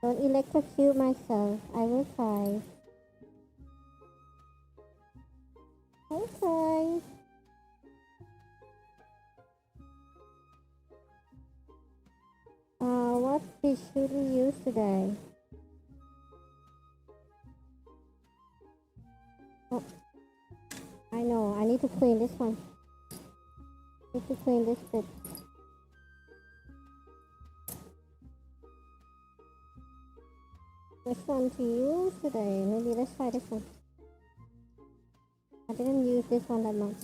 Don't electrocute myself. I will try. I'll try. What fish should we use today? Oh, I know. I need to clean this one. Need to clean this bit. Which one to use today? Maybe let's try this one. I didn't use this one that much.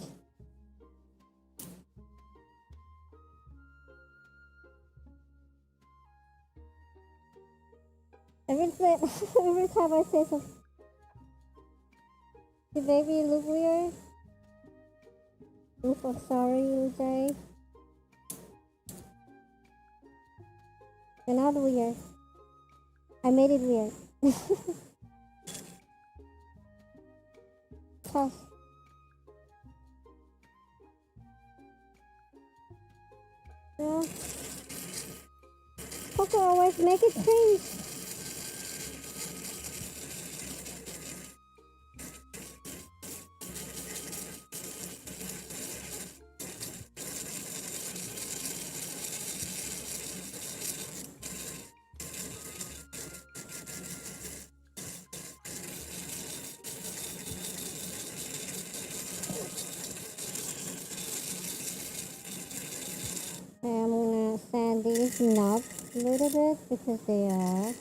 Every time I say something, the baby look weird. Oof, I'm sorry, UJ. You're not weird. I made it weird. Tough. Yeah. Pokko always make it change. these knobs a little bit because they are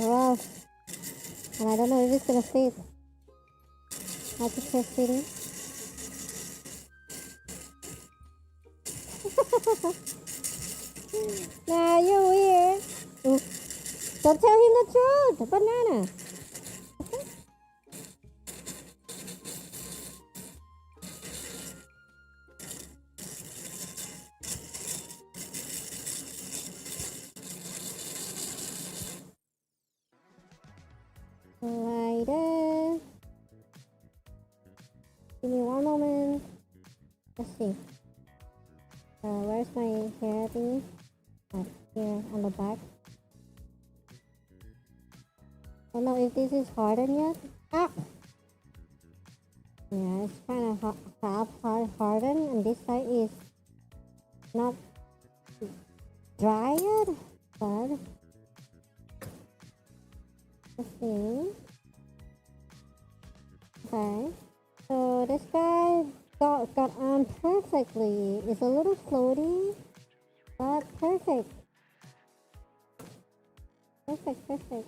rough, and I don't know if it's gonna fit. I have to test it. Nah, you're weird. Don't tell him the truth, banana. Like that. Give me one moment. Let's see. Where's my hair thingy? Here on the back. I don't know if this is hardened yet. Ah! Yeah, it's kind of half hardened, and this side is not dry yet, but let's see. Okay, so this guy got on perfectly. It's a little floaty, but perfect. Perfect. Perfect.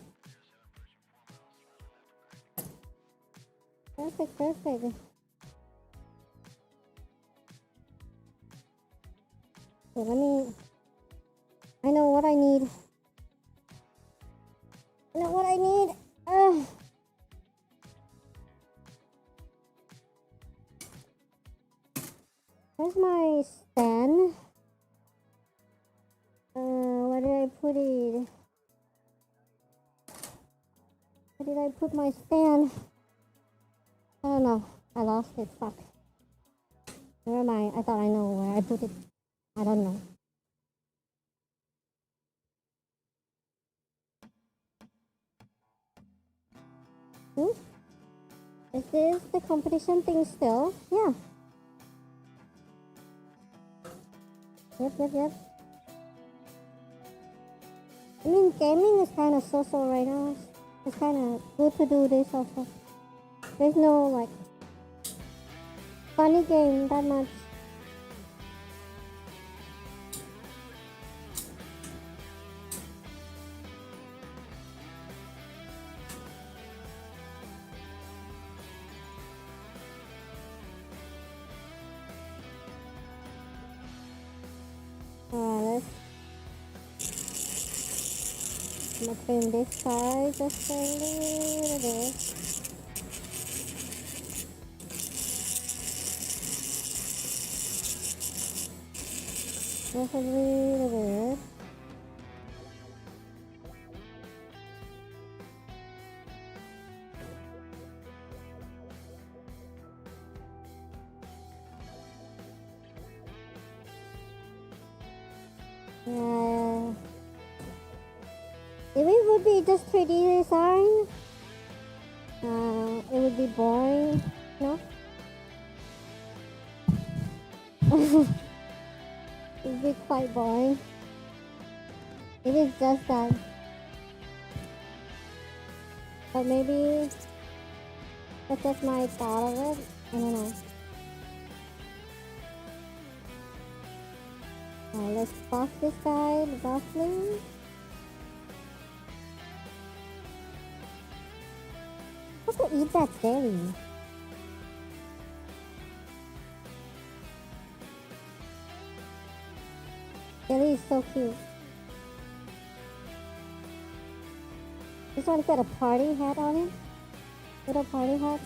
So I know what I need. Where's my stand? Where did I put it? Where did I put my stand? I don't know. I lost it. Fuck. Where am I? I thought I know where I put it. I don't know. Is this the competition thing still? Yeah. Yep. I mean, gaming is kind of social right now. It's kind of good to do this also. There's no, like, funny game that much. I'm gonna trim this side just a little bit. Just a little bit. If it would be just 3D design, it would be boring, no? It would be quite boring. It is just that. But maybe that's just my thought of it. I don't know. Let's buff this guy roughly. What's gonna eat that jelly? Jelly is so cute. This one's got a party hat on it. Little party hat.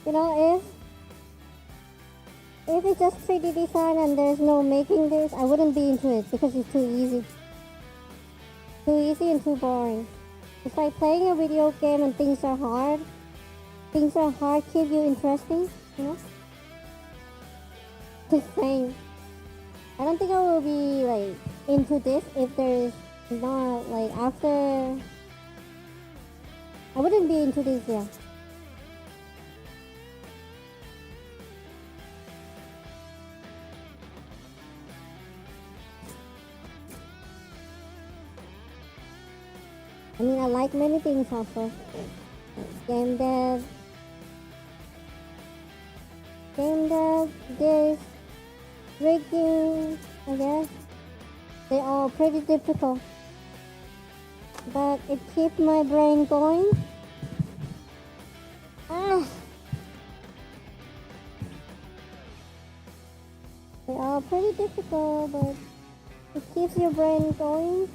You know, if it's just 3D design and there's no making this, I wouldn't be into it because it's too easy. Too easy and too boring. It's like playing a video game and things are hard. things are hard keep you interesting, you know? The same. I don't think I will be like into this if there's not like after. I wouldn't be into this yet. I mean, I like many things also. Game dev, this, rigging, I guess. They're all pretty difficult. But it keeps my brain going. Ah! They're all pretty difficult, but it keeps your brain going.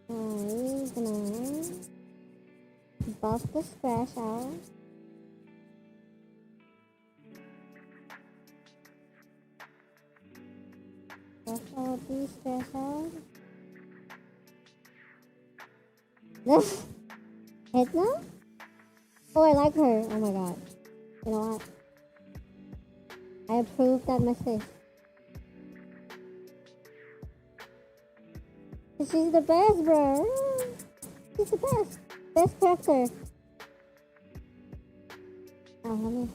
I'm gonna buff the scratch out. Buff all these scratch out. Edna? Oh, I like her. Oh my god. You know what? I approve that message. She's the best, bro. She's the best. Best character. Oh, let me.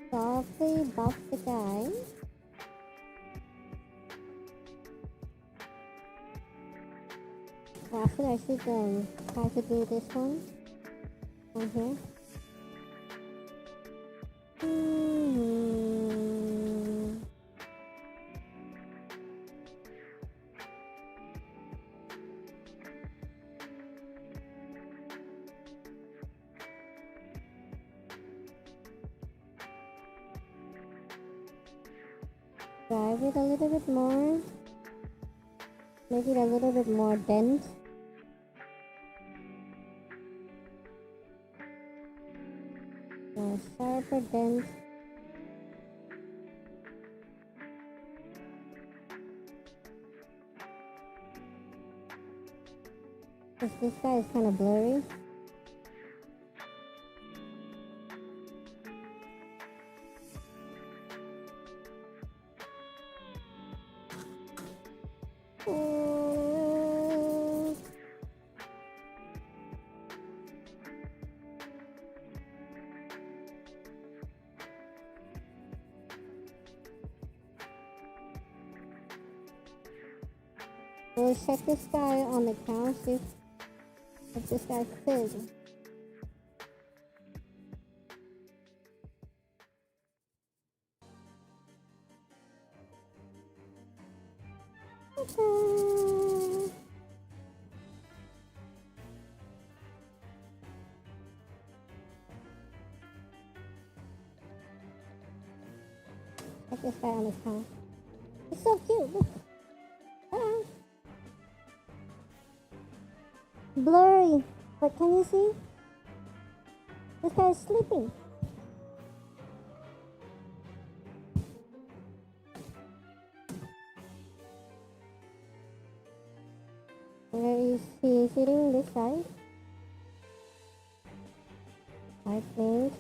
Softly buff the guy. Well, actually, I should try to do this one here. Drive it a little bit more. Make it a little bit more dense. More sharper dense. Because this guy is kind of blurry. We'll check this guy on the count, see if this guy fits. Check this guy on the count. He's so cute, look. Ah. Blurry, but can you see? This guy is sleeping. Where is he sitting? This side? I think.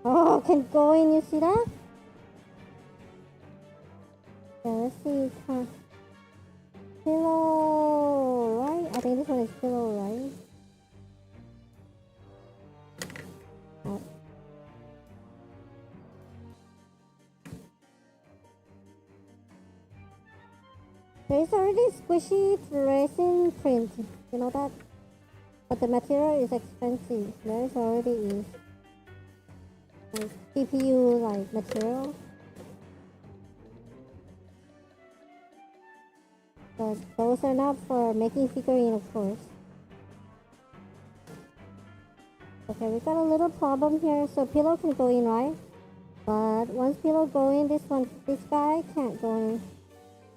Oh, can go in, you see that? Yeah, let's see. Pillow, right? I think this one is pillow, right? Oh. There's already squishy resin print, you know that? But the material is expensive. There already is. like CPU like material. But those are not for making figurine, of course. Okay, we got a little problem here. So pillow can go in, right? But once pillow go in, this guy can't go in.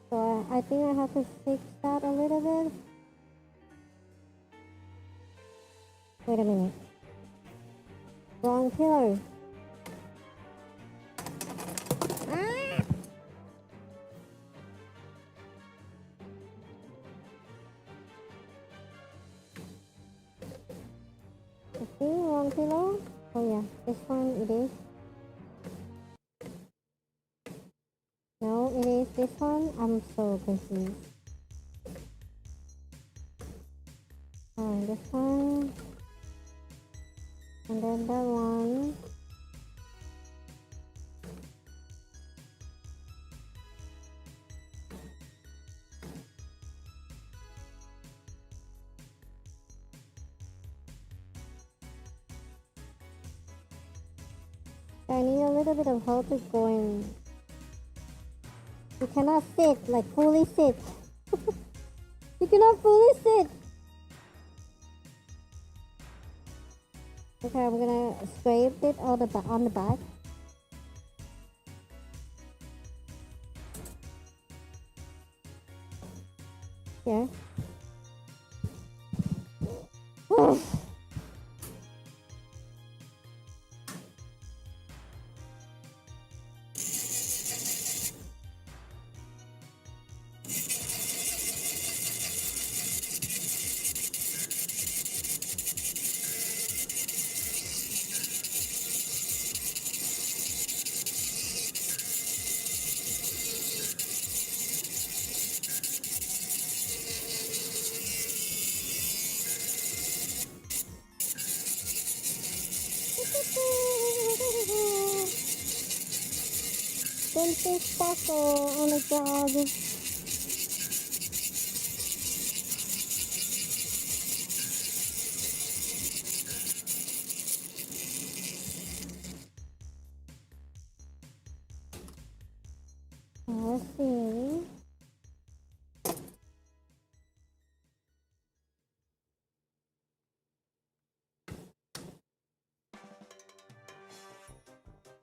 So I think I have to fix that a little bit. Wait a minute. Wrong pillar. Ah! Okay, wrong pillow. Oh yeah, this one it is. No, it is this one. I'm so confused. This one. And then that one. I need a little bit of help with going. You cannot sit, like fully sit. You cannot fully sit. Okay, I'm gonna scrape it on the back. Here. Princess Taco on the job. Let's see.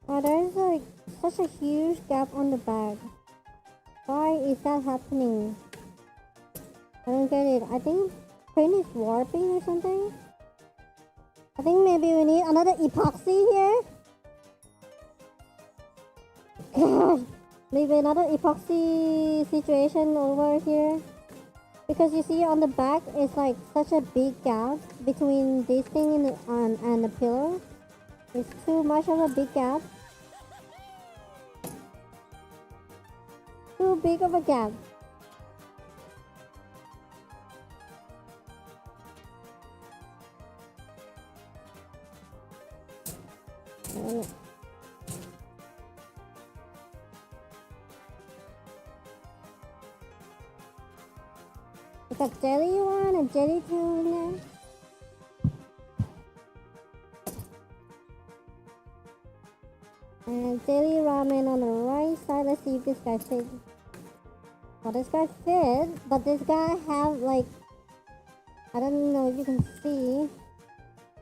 Oh, there's like such a huge gap on the back. Why is that happening? I don't get it. I think print is warping or something. I think maybe we need another epoxy here. God, maybe another epoxy situation over here. Because you see on the back, it's like such a big gap between this thing and the pillow. It's too much of a big gap. Too big of a gap. We got jelly 1 and jelly 2 in there. And jelly ramen on the right side. Let's see if this guy fits. Well, this guy fit, but this guy have like, I don't know if you can see.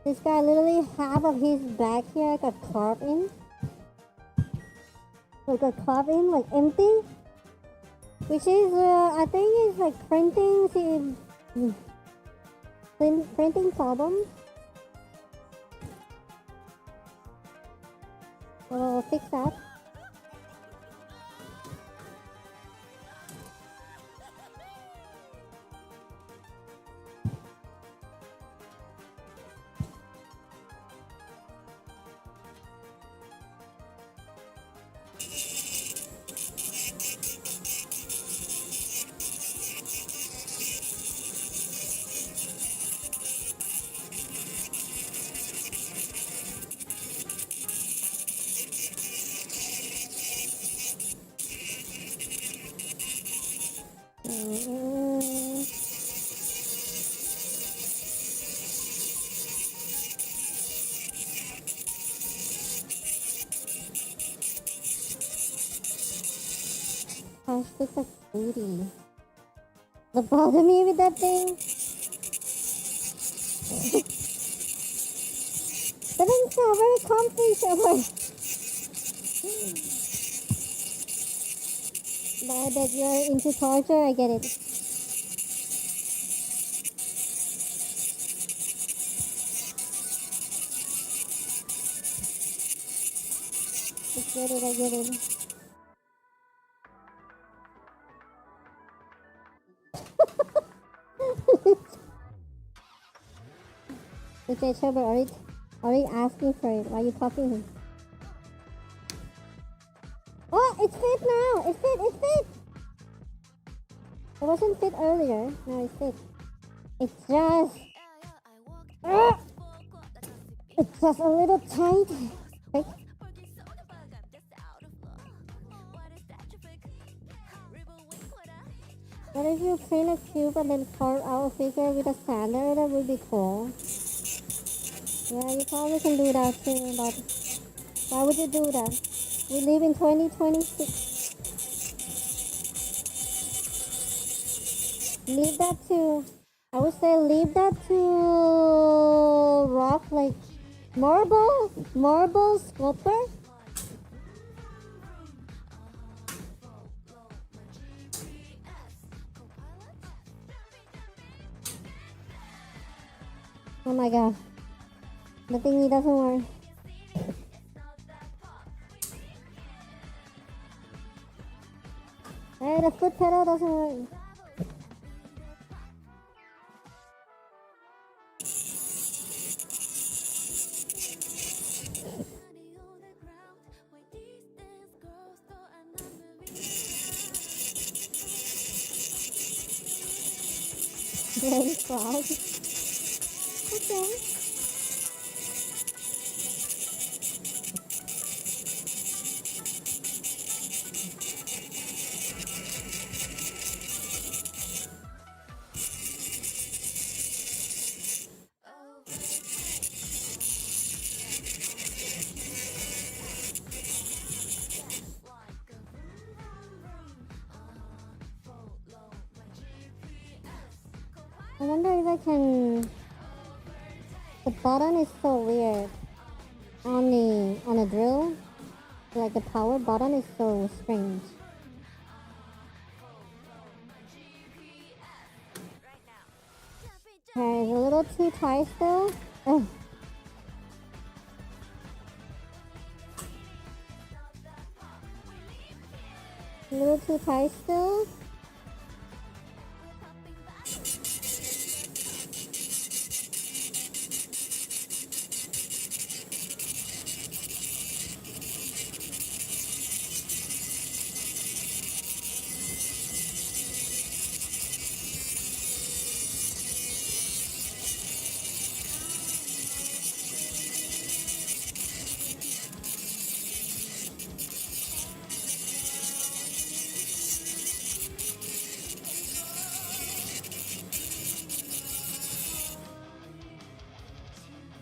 This guy literally half of his back here got carved in. Like got carved in, like empty. Which is, I think it's like printing problem. So we'll fix that. looks like booty. Don't bother me with that thing. That thing's not very comfy, Shepherd. Now that you're into torture, I get it. I get it. Okay, Shepherd, are you asking for it? Why are you copying him? Oh, it's fit now! It's fit! It wasn't fit earlier. No, it's fit. It's just... it's just a little tight. Like, what if you print a cube and then carve out a figure with a sander? That would be cool. Yeah, you probably can do that too, but why would you do that? We live in 2026. Leave that to, I would say leave that to rock, like marble sculptor. Oh my god. The thingy doesn't work. Hey, the foot pedal doesn't work. Very frog. Okay. I wonder if I can... The button is so weird. On the drill, like the power button is so strange. Okay, it's a little too tight still. Ugh. A little too tight still.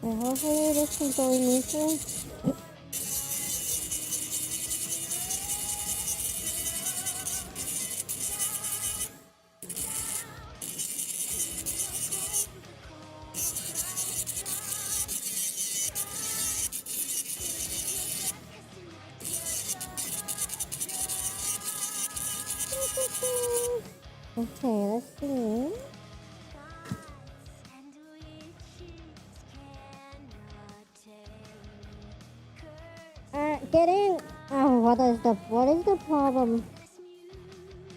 Hopefully this is going easy. Okay, let's see. Get in! Oh, what is the problem?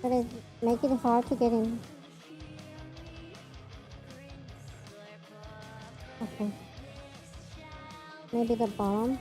That is making it hard to get in. Okay. Maybe the bottom.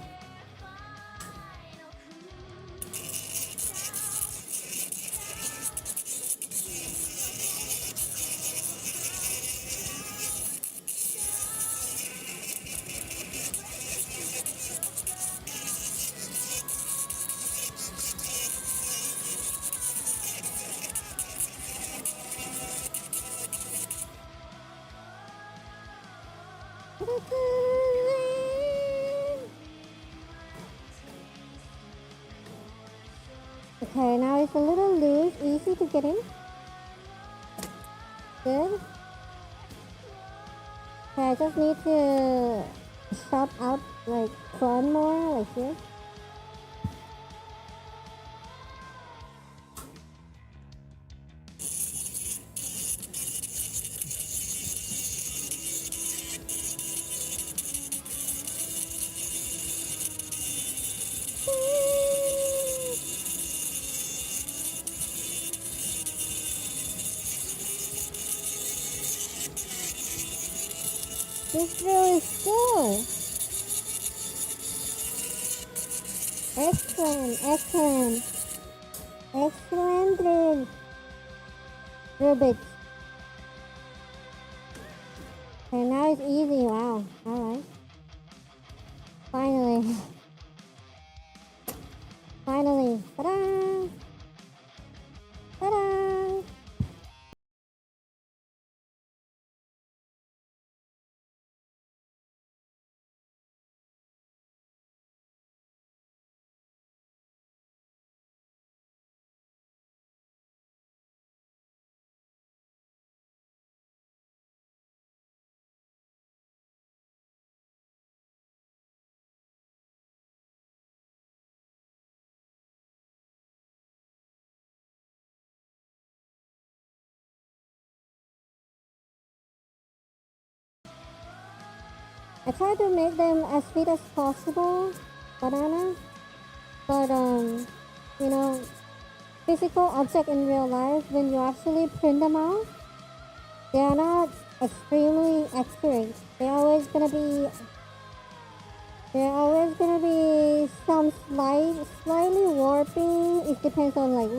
it in? Good. Okay, I just need to chop out like front more, like here. This drill is good. Excellent, excellent. Excellent drill. Drill bits. Okay, now it's easy. Wow. Alright. Finally. Finally. Ta-da! Ta-da! I try to make them as sweet as possible, banana, but you know, physical object in real life, when you actually print them out, they are not extremely accurate. There always gonna be some slightly warping. It depends on like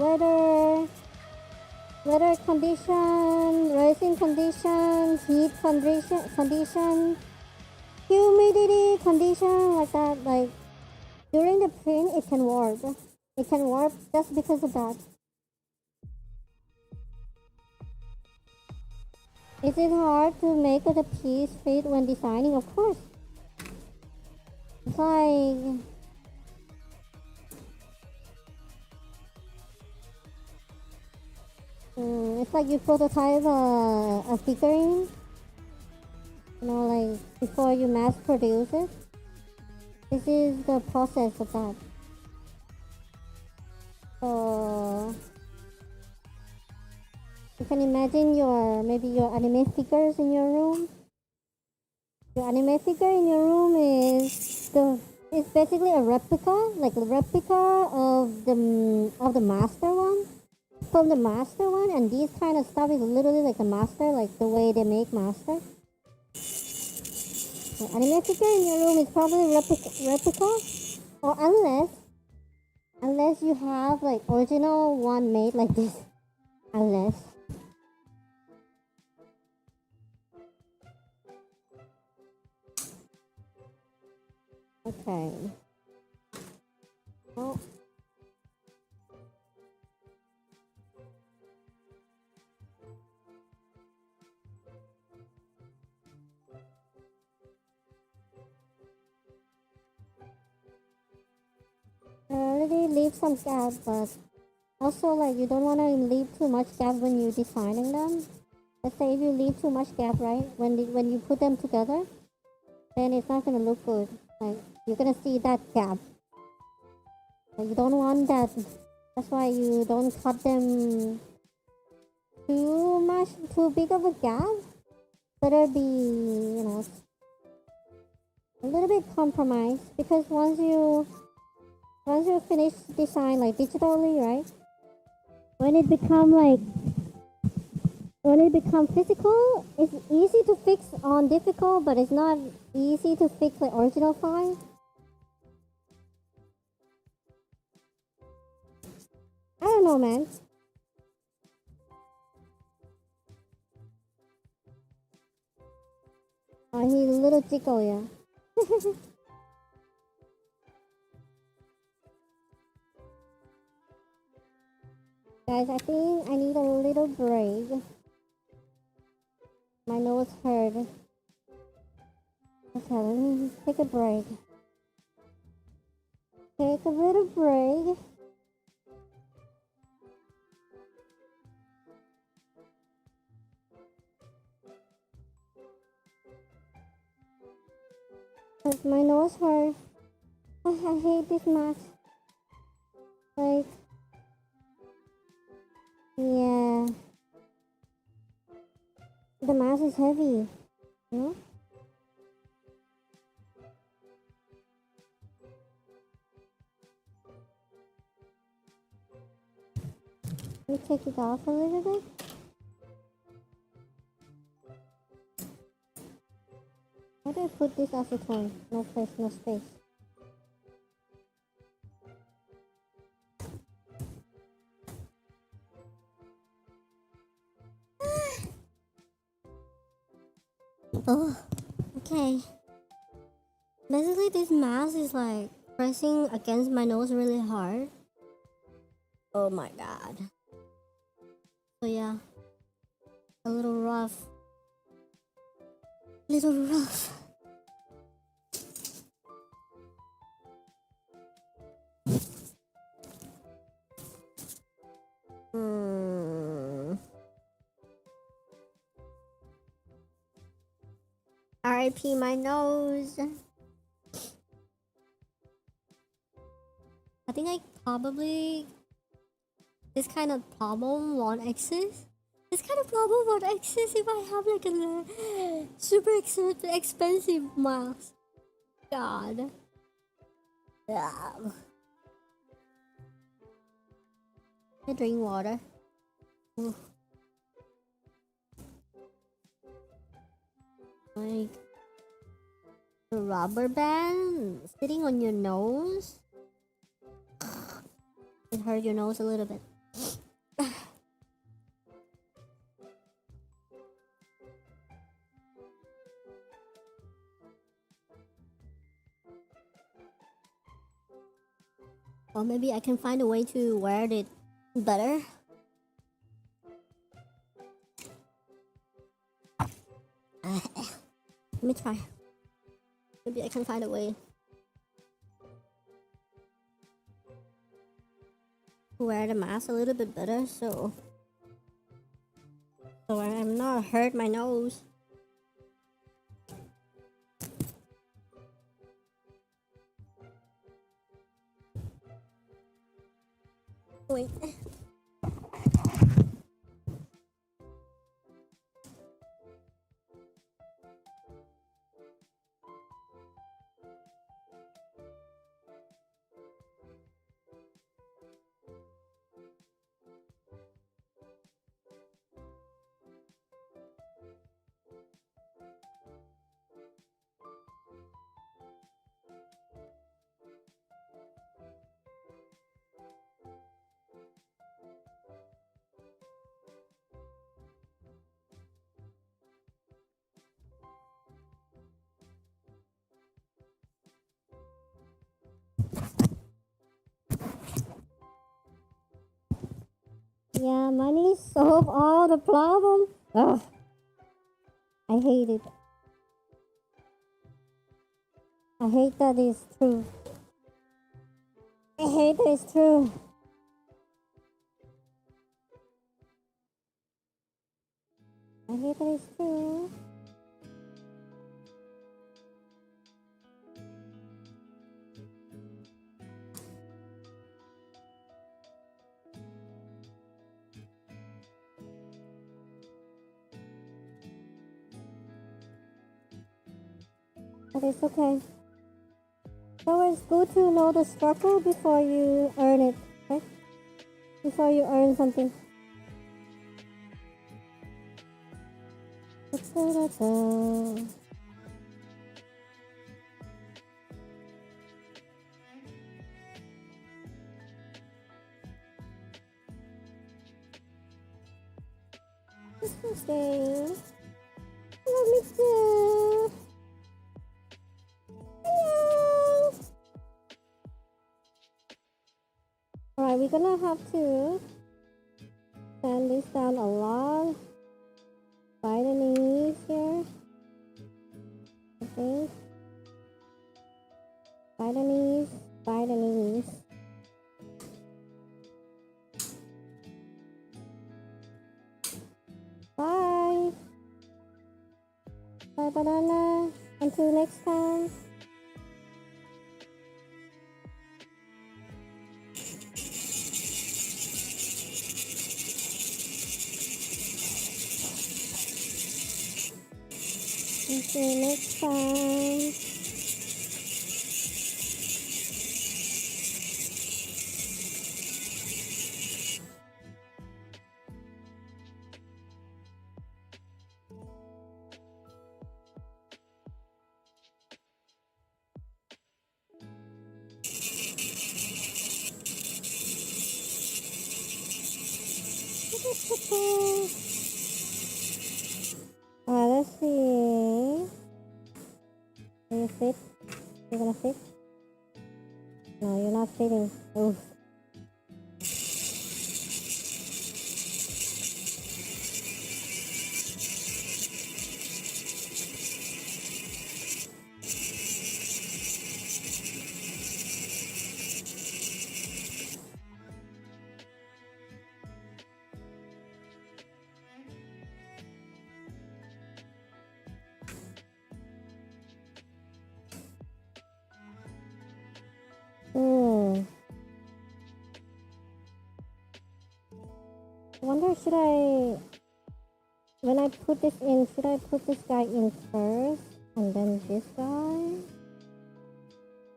weather condition, resin conditions, heat condition, humidity condition, like that. Like during the print, it can warp. It can warp just because of that. Is it hard to make the piece fit when designing? Of course. It's like it's like you prototype a figurine, you know, like before you mass produce it. This is the process of that. So you can imagine maybe your anime figures in your room. Your anime figure in your room is basically a replica, like a replica of the master one. From the master one, and these kind of stuff is literally like the master, like the way they make master. The anime figure in your room is probably replica, or unless you have like original one made like this, unless. Okay. Oh. Already leave some gap, but also like you don't want to leave too much gap when you're designing them. Let's say if you leave too much gap, right? When you put them together, then it's not gonna look good. Like you're gonna see that gap. Like, you don't want that. That's why you don't cut them too big of a gap. Better be, you know, a little bit compromised, because once you finish design like digitally, right? When it become physical, it's easy to fix on difficult, but it's not easy to fix like original file. I don't know, man. Oh, he's a little tickle, yeah. Guys, I think I need a little break. My nose hurt. Okay, let me take a break. Take a little break. God, my nose hurts. I hate this mask. Like, yeah. The mask is heavy, you know? Let me take it off a little bit. How do I put this acetone? No place, no space. Oh, okay. Basically, this mask is like pressing against my nose really hard. Oh my god. So yeah, a little rough. Little rough. RIP my nose. I think I probably this kind of problem won't exist. This kind of problem won't exist if I have like a super expensive mask. God. Yeah. I drink water. Ooh. Like the rubber band sitting on your nose. It hurt your nose a little bit. Or maybe I can find a way to wear it better. Let me try. Maybe I can find a way to wear the mask a little bit better so I'm not hurt my nose. Wait. Yeah, money solve all the problem. Ugh. I hate it. I hate that it's true. I hate that it's true. I hate that it's true. But it's okay. So it's good to know the struggle before you earn it, okay? Before you earn something. Da-da-da. Okay. Let me do. Hello. Alright, we're gonna have to sand this down a lot by the knees here. I think. By the knees, by the knees. Bye. Bye, banana. Until next time. See you next time. Let's see. Are you fit? You gonna fit? No, you're not fitting. Oof. I wonder, when I put this in, should I put this guy in first and then this guy?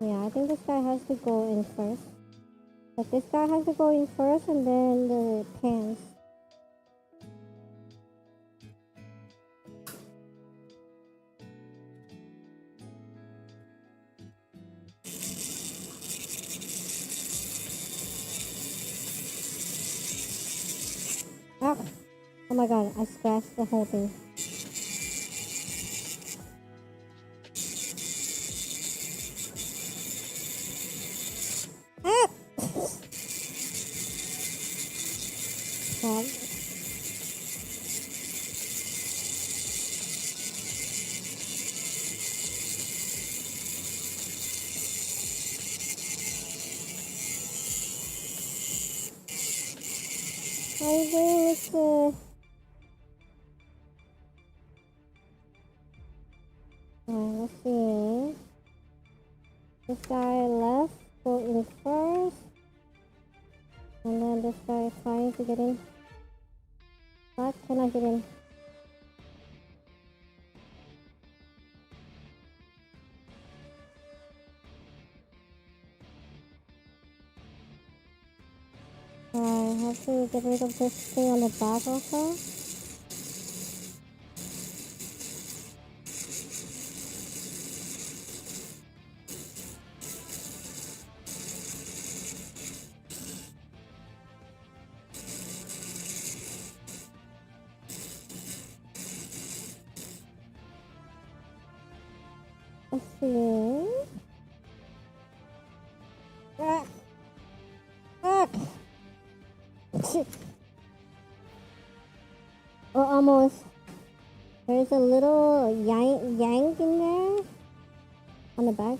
Yeah, I think this guy has to go in first. But this guy has to go in first and then the pants. Ah! Oh my god, I scratched the whole thing. Ah! God. How you doing, Mr. Let's see. This guy left, go in first. And then this guy is trying to get in. What? Can I get in? I have to get rid of this thing on the back also. Let's see. Ah! Ah! Shit. Oh, almost. There's a little yank in there on the back.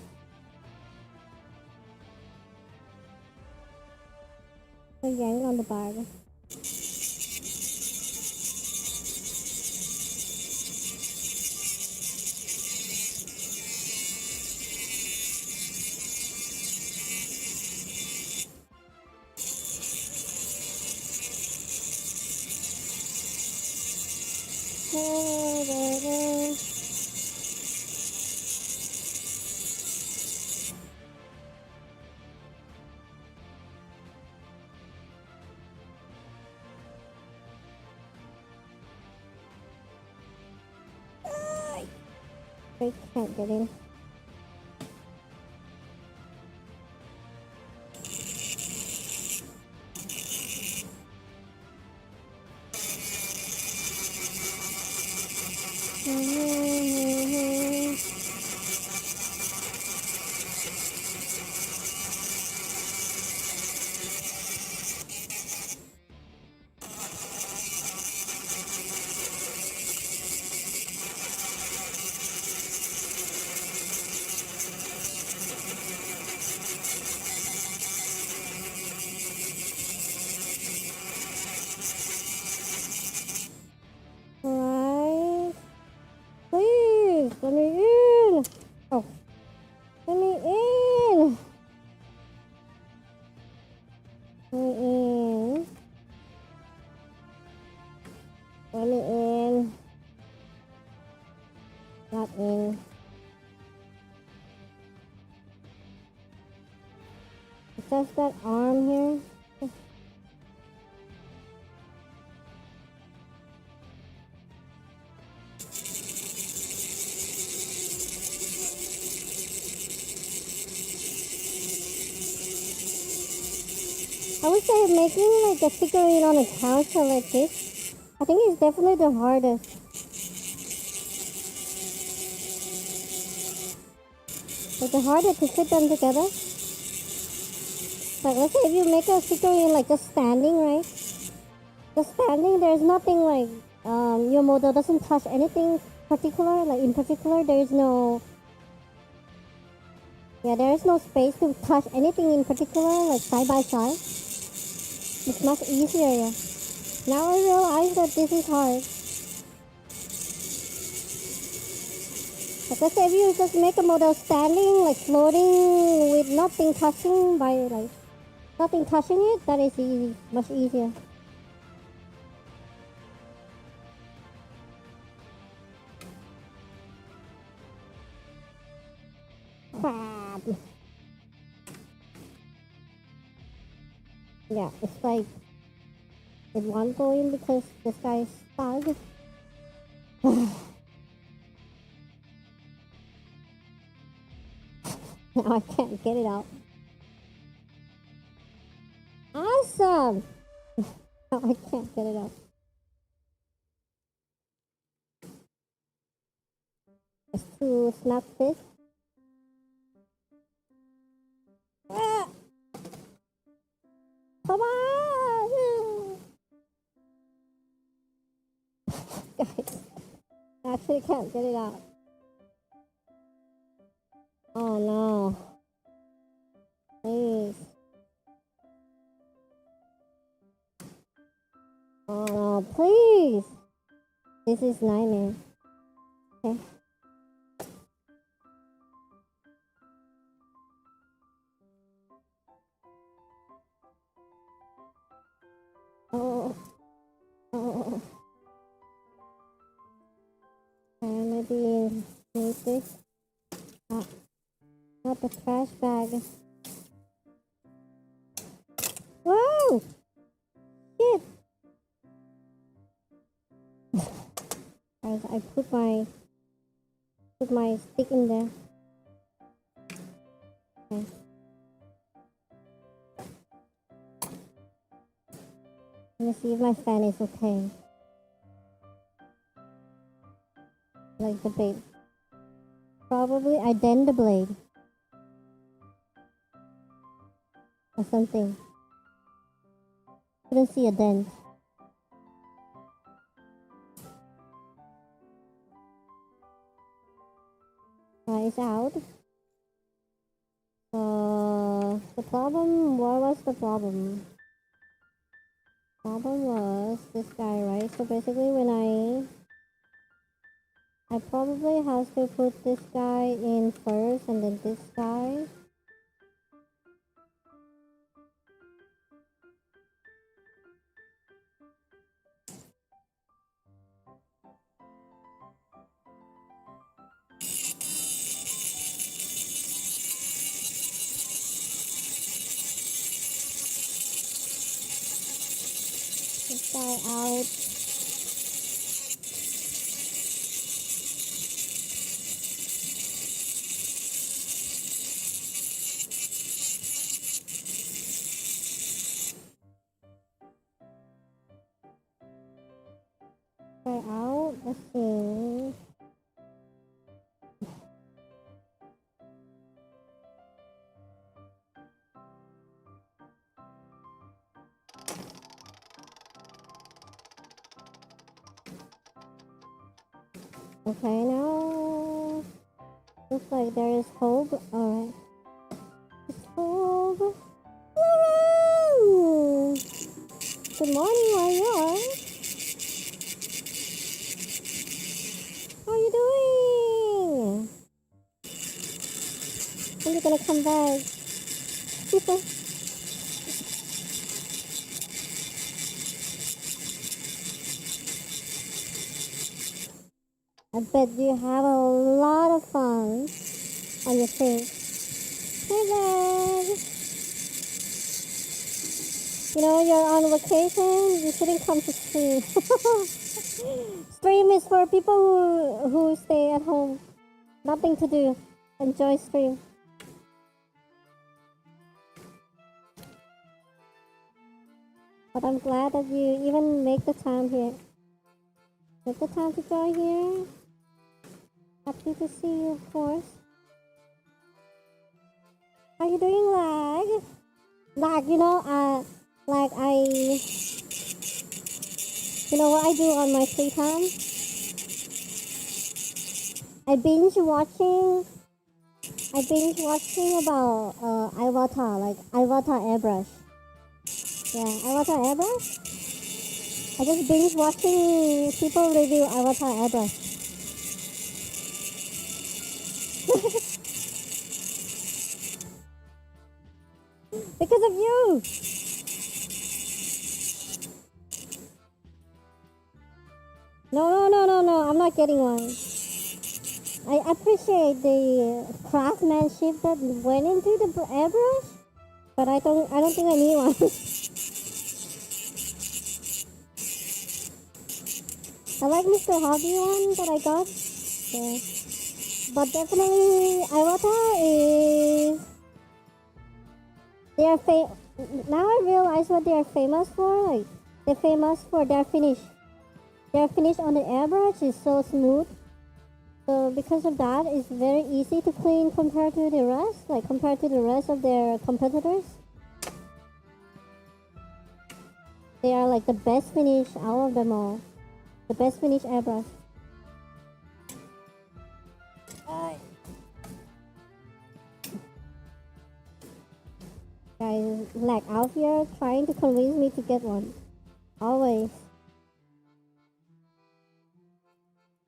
A yank on the back. They can't get in. Right. Please, let me in. Oh, let me in. Let me in. Let me in. not in. It's just that arm here. I would say making like a figurine on a counter like this, I think it's definitely the hardest. Like the harder to fit them together. Like let's say if you make a figurine like just standing, right? Just standing, there's nothing like your model doesn't touch anything particular. Like in particular, there is no space to touch anything in particular, like side by side. It's much easier, yeah. Now I realize that this is hard. But let's say if you just make a model standing, like floating with nothing touching it, that is easy, much easier. Crab. Yeah, it's like it won't go in because this guy is stuck. Now I can't get it out. Awesome! Now I can't get it out. It's too snap fit. Ah! Come on! Guys, I actually can't get it out. Oh no. Please. Oh no, please. This is nightmare. Okay. Oh. Oh. And maybe need this. Not the trash bag. Whoa! Shit! Guys, I put my stick in there. Okay. Let me see if my fan is okay. Like the blade. Probably I dent the blade. Or something. Couldn't see a dent. It's out. The problem, what was the problem? Problem was this guy, right? So basically when I probably have to put this guy in first and then this guy. This guy out. Out. Let's see. Okay, now looks like there is hope. Alright. There's hope. Woo! Good morning, Warrior. How are you doing? When are you gonna come back? I bet you have a lot of fun on your trip. Hey there! You know, you're on vacation, you shouldn't come to stream. Stream is for people who stay at home. Nothing to do. Enjoy stream. But I'm glad that you even make the time here. Make the time to join here. Happy to see you, of course. How you doing, Lag? Lag, you know, like you know what I do on my free time? I binge watching about Avatar, like Avatar airbrush. Yeah, Avatar airbrush. I just binge watching people review Avatar airbrush. Because of you. No, I'm not getting one. I appreciate the craftsmanship that went into the airbrush, but I don't think I need one. I like Mr. Hobby one that I got. Yeah. But definitely Avatar is now I realize what they are famous for. Like they're famous for their finish. Their finish on the airbrush is so smooth. So because of that, it's very easy to clean compared to the rest, like compared to the rest of their competitors. They are like the best finish out of them all. The best finish airbrush. Guys, like out here trying to convince me to get one. Always.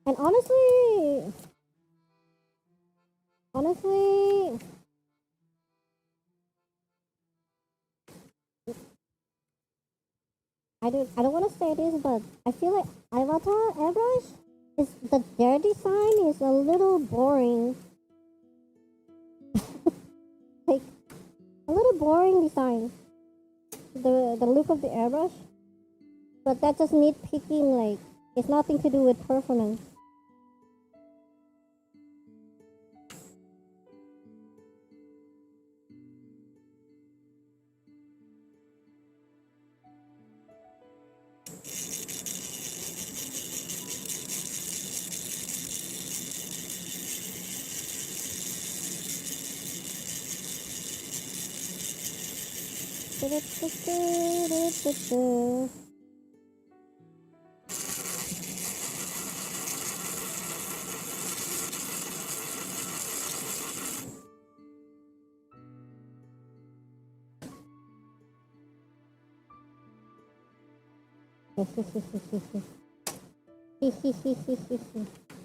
And honestly, I don't want to say this, but I feel like Avatar airbrush their design is a little boring. Like a little boring design. The look of the airbrush, but that's just nitpicking. Like it's nothing to do with performance.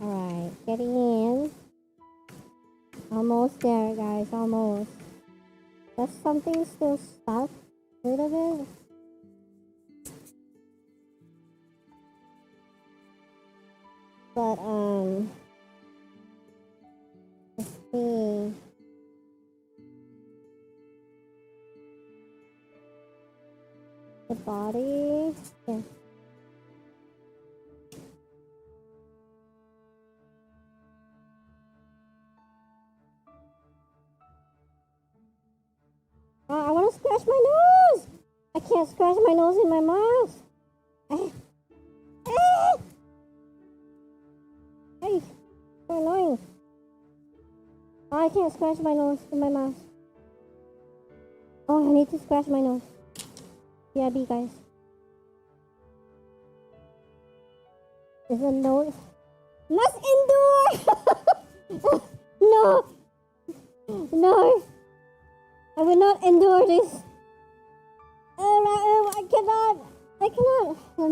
Alright, getting in. Almost there, guys, almost. That's something still stuck a little bit. But, let's see. The body. Yeah. I want to scratch my nose! I can't scratch my nose in my mouth. Hey, so annoying. I can't scratch my nose in my mouth. Oh, I need to scratch my nose. BRB, guys. Is a nose must endure. No, no, I will not endure this. I cannot. Let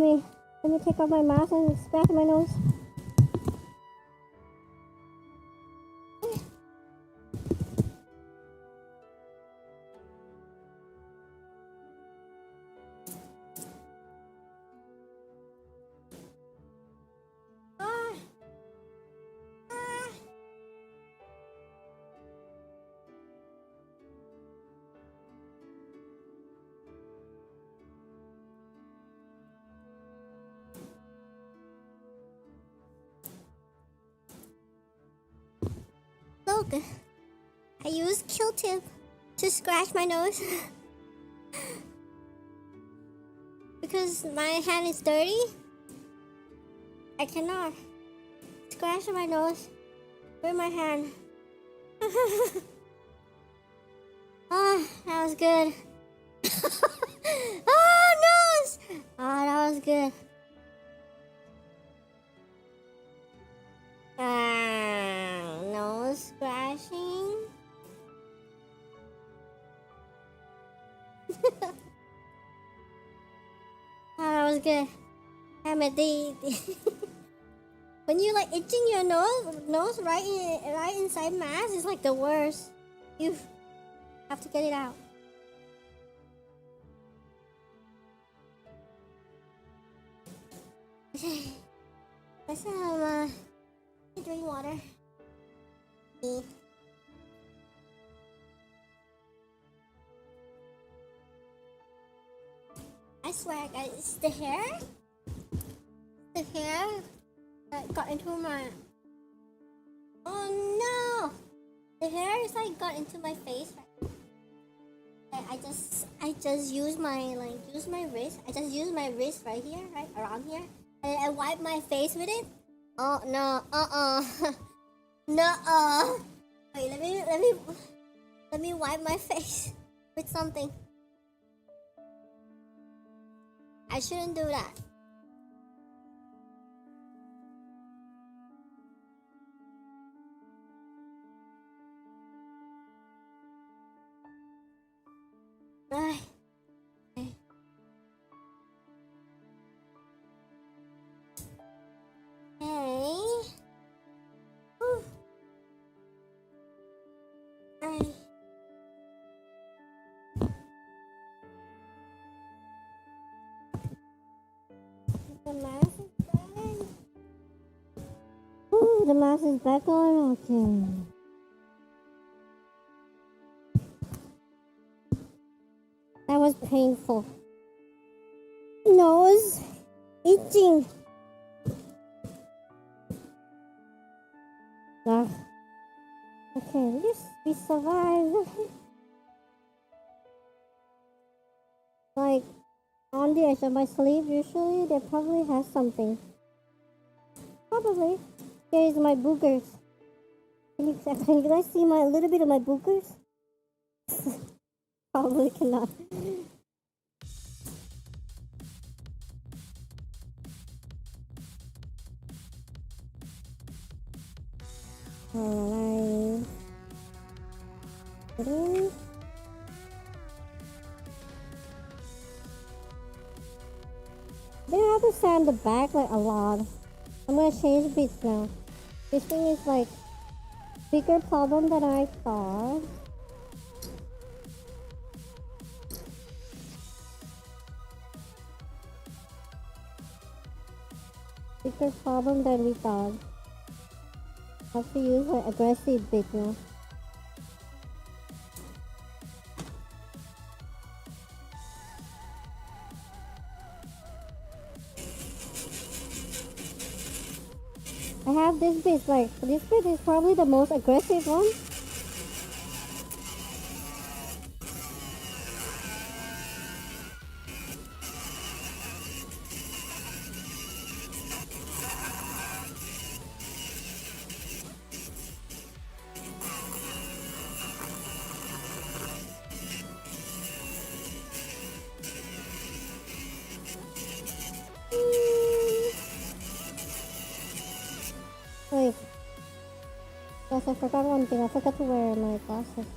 me take off my mask and scratch my nose. I use Q-tip to scratch my nose because my hand is dirty. I cannot scratch my nose with my hand. Ah, that was good. Oh, nose! Ah, that was good. Nose scratching. Oh, that was good. When you like itching your nose right inside mask, it's like the worst. You have to get it out. Okay, let's drink water. I swear, guys, it's the hair. The hair that got into my. Oh no! The hair is like got into my face. I just use my wrist. I just use my wrist right here, right around here, and I wipe my face with it. Oh no! No! Wait, let me wipe my face with something. I shouldn't do that. Okay. The mask is back. Ooh, the mask is back on. Okay. That was painful. Nose itching. Ah. Okay, yes, we survived. Like on the edge of my sleeve, usually they probably has something. Probably. Here is my boogers. Can you guys see my little bit of my boogers? Probably cannot. Alright. They have to sand the back like a lot. I'm gonna change bits now. This thing is like bigger problem than I thought. Bigger problem than we thought. Have to use an aggressive bit now. I have this bit, like, this bit is probably the most aggressive one. Wait. Yes, I forgot one thing. I forgot to wear my glasses.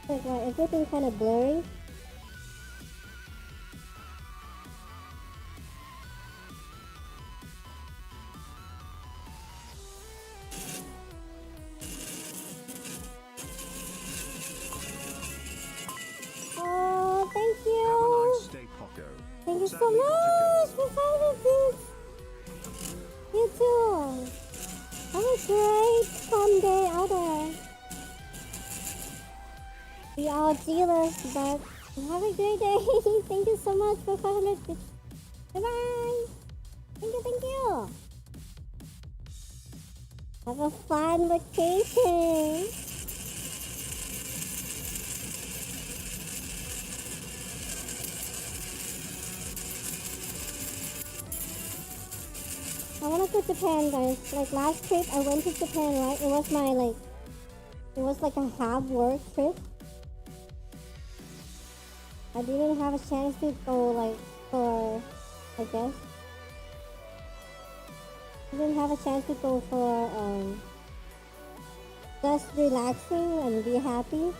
Like, everything kind of blurry. Oh, thank you. Have a nice day, Pokko. Thank you so Sadly, much got for finding things. You too. Have a great fun day out there. We are jealous, but Have a great day. Thank you so much for 500 bits. Bye-bye. Thank you. Have a fun vacation. I wanna go to Japan, guys. Like last trip, I went to Japan, right? It was like a half work trip. I didn't have a chance to go like for, I guess. I didn't have a chance to go for just relaxing and be happy.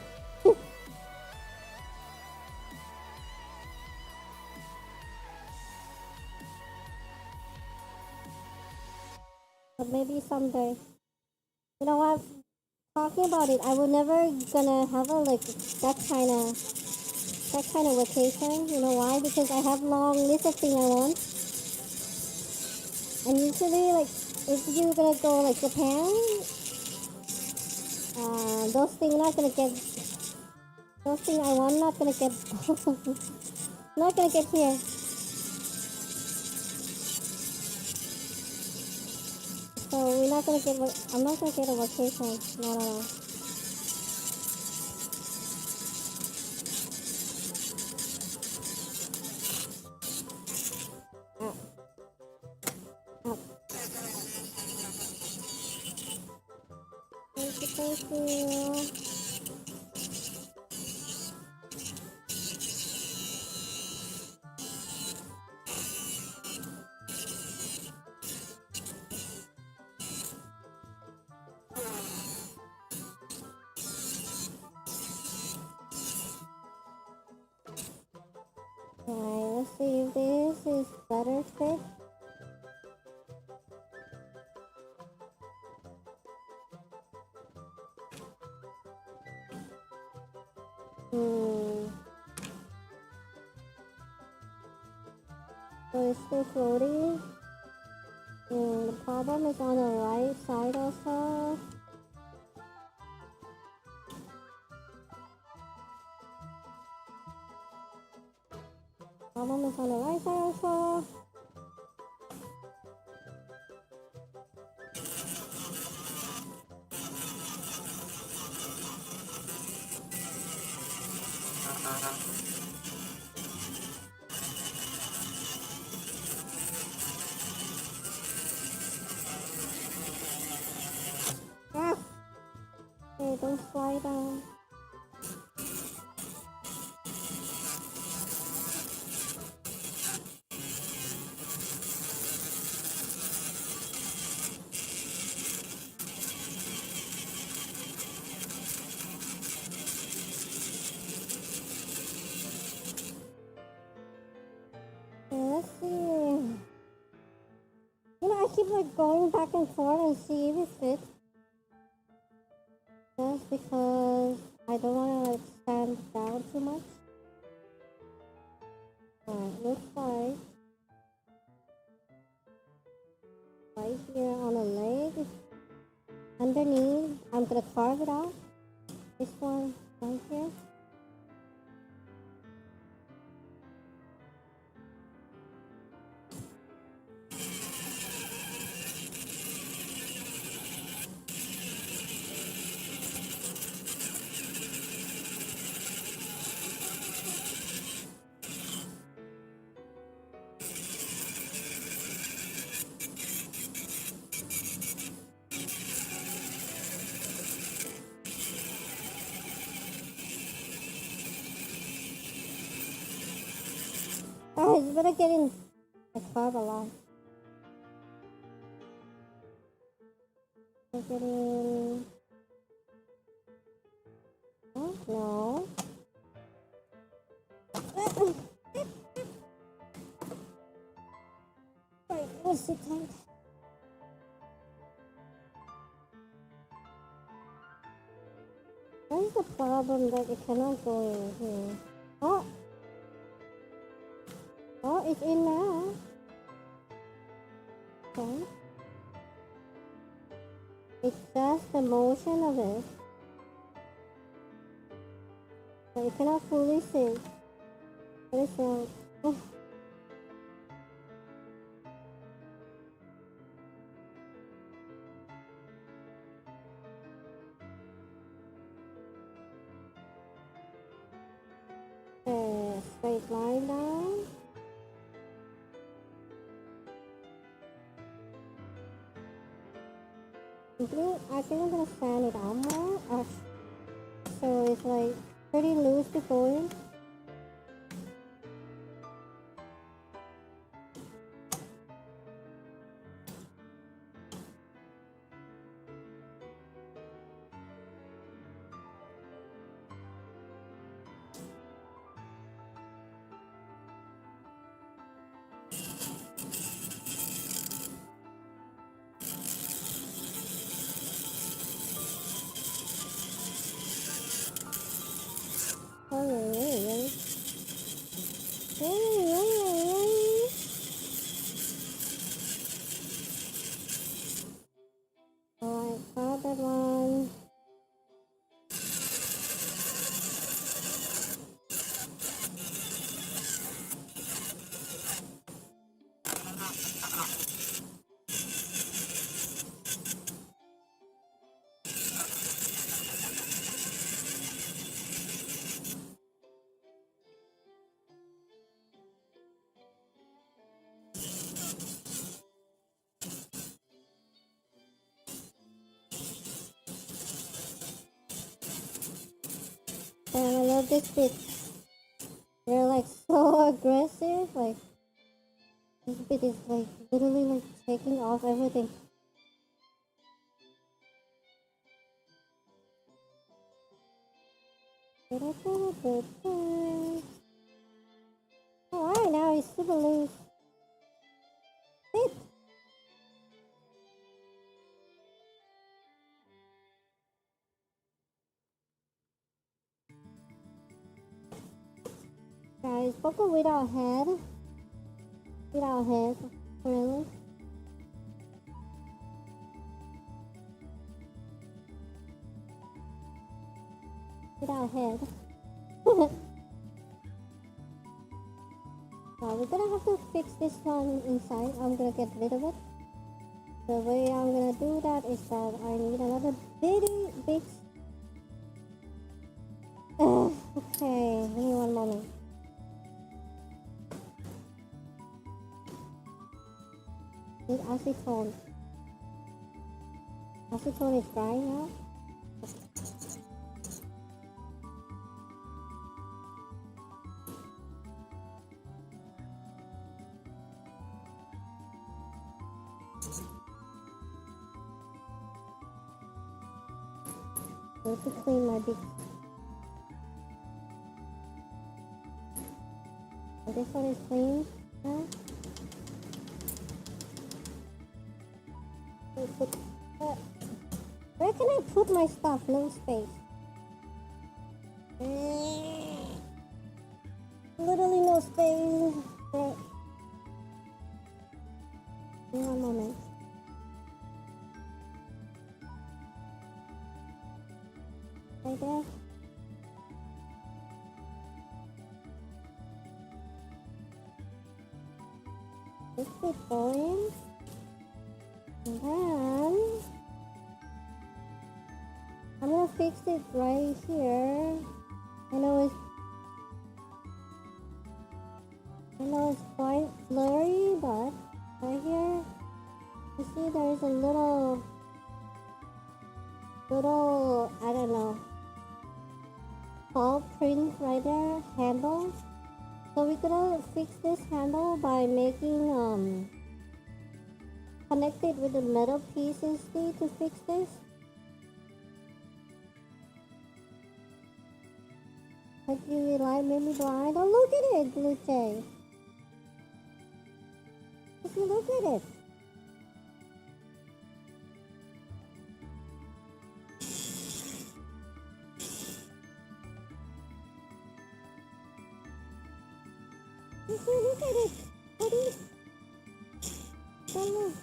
But maybe someday. You know what? Talking about it, I will never gonna have a like that kind of vacation. You know why? Because I have long list of things I want. And usually, like, if you're gonna go like Japan, those things not gonna get, those things I want not gonna get, not gonna get here. So we're not gonna get, I'm not gonna get a vacation. No. Uh, Thank you. Alright, let's see if this is better fit. So it's still floating. The problem is on the right side also. Problem is on the right side also. Ah! Hey, don't slide down. Okay, let's see. You know, I keep like going back and forth and see if it fits. Just because I don't want to like stand down too much. Alright, looks like right here on the leg, underneath, I'm gonna carve it out. This one right here. Guys, you better get in. I carve a lot. Get in. Oh, no. Wait, what's the time? What is the problem that it cannot go in here? Oh! Oh, it's in now. Okay. It's just the motion of it. So you cannot fully see. What is wrong? Oh. Straight line down. I think I'm gonna fan it out more. So it's like pretty loose before. Alright, got that one. And I love this bit. They're like so aggressive. Like this bit is like literally like taking off everything. Alright, now it's super loose. It. Guys, Pokko without head. Without head. Really? Without head. Now we're gonna have to fix this one inside. I'm gonna get rid of it. The way I'm gonna do that is that I need another big okay, give me one moment. Need acetone. Acetone is drying now. I need to clean my big. And this one is clean. Where can I put my stuff? No space. Literally no space. One moment. Right there. Let's keep going. And then I'm gonna fix it right here. I know it's quite blurry, but right here you see there is a little I don't know paw print right there, handle. So we're gonna fix this handle by making connect it with the metal pieces to fix this. Like you like made me blind. Oh, look at it, Luce. Just look at it. Just look at it. What is? Don't look.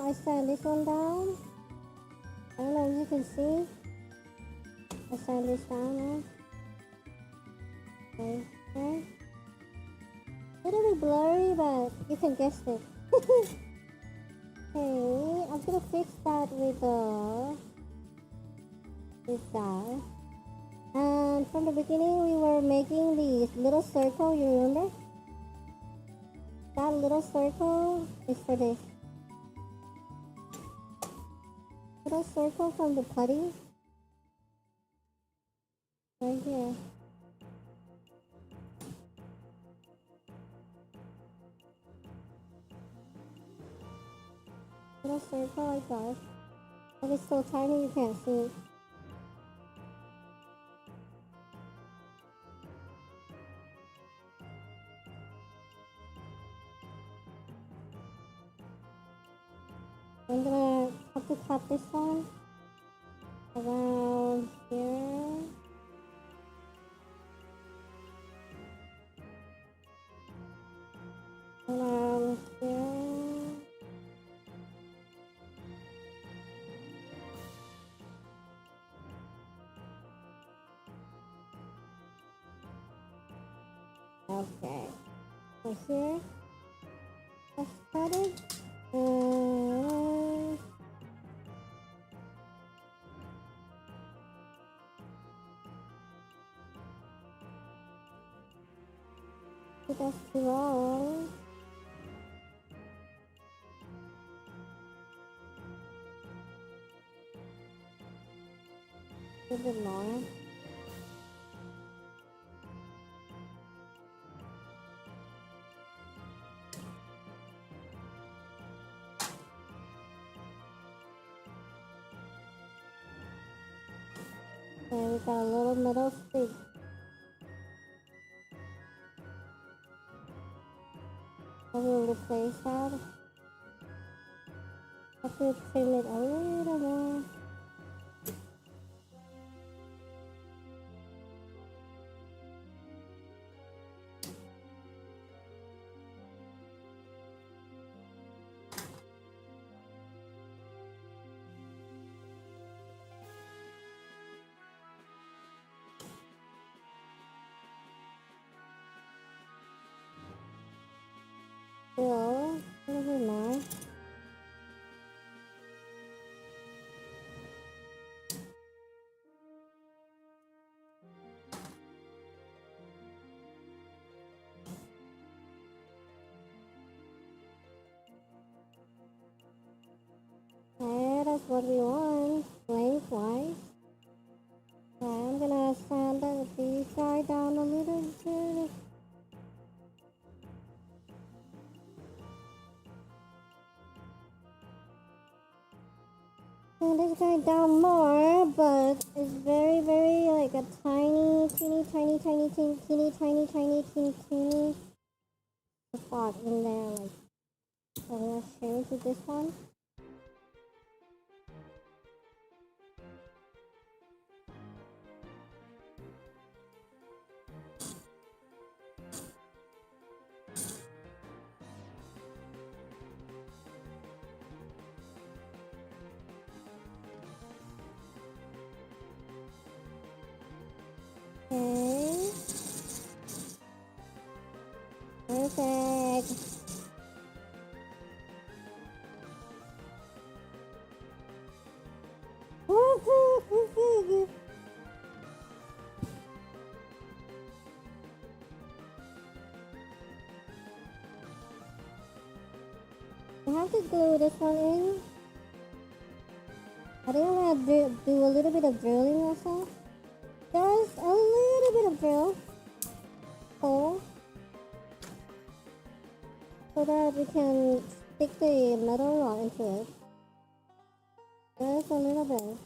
I sand this one down. I don't know if you can see. I sand this down now. Okay. A little bit blurry, but you can guess it. Okay, I'm gonna fix that with that. And from the beginning, we were making these little circle. You remember? That little circle is for this. Little circle from the putty. Right here. Little circle like that. But it's so tiny you can't see it. I'm gonna have to cut this one around here. Around here. Okay. So here, let's cut it. That's too long. A little bit more. Okay, we got a little metal stick. I will replace that. I have to trim it a little more. Still, a little bit more. Okay, that's what we want, lengthwise. Okay, I'm gonna sand the side down a little bit. And this guy down more, but it's very, very like a tiny, teeny spot in there. Like, so I'm gonna change to this one. Okay. Perfect. I have to glue this one in. I think I'm gonna do a little bit of drilling also. Just a little bit of drill hole so that we can stick the metal rod into it. Just a little bit.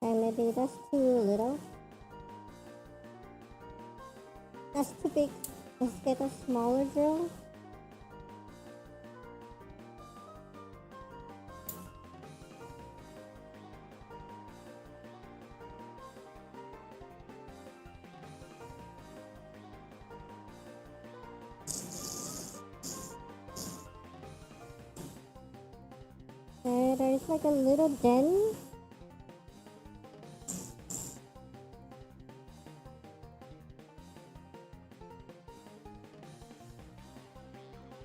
And maybe that's too little. That's too big. Let's get a smaller drill. Okay, there's like a little den.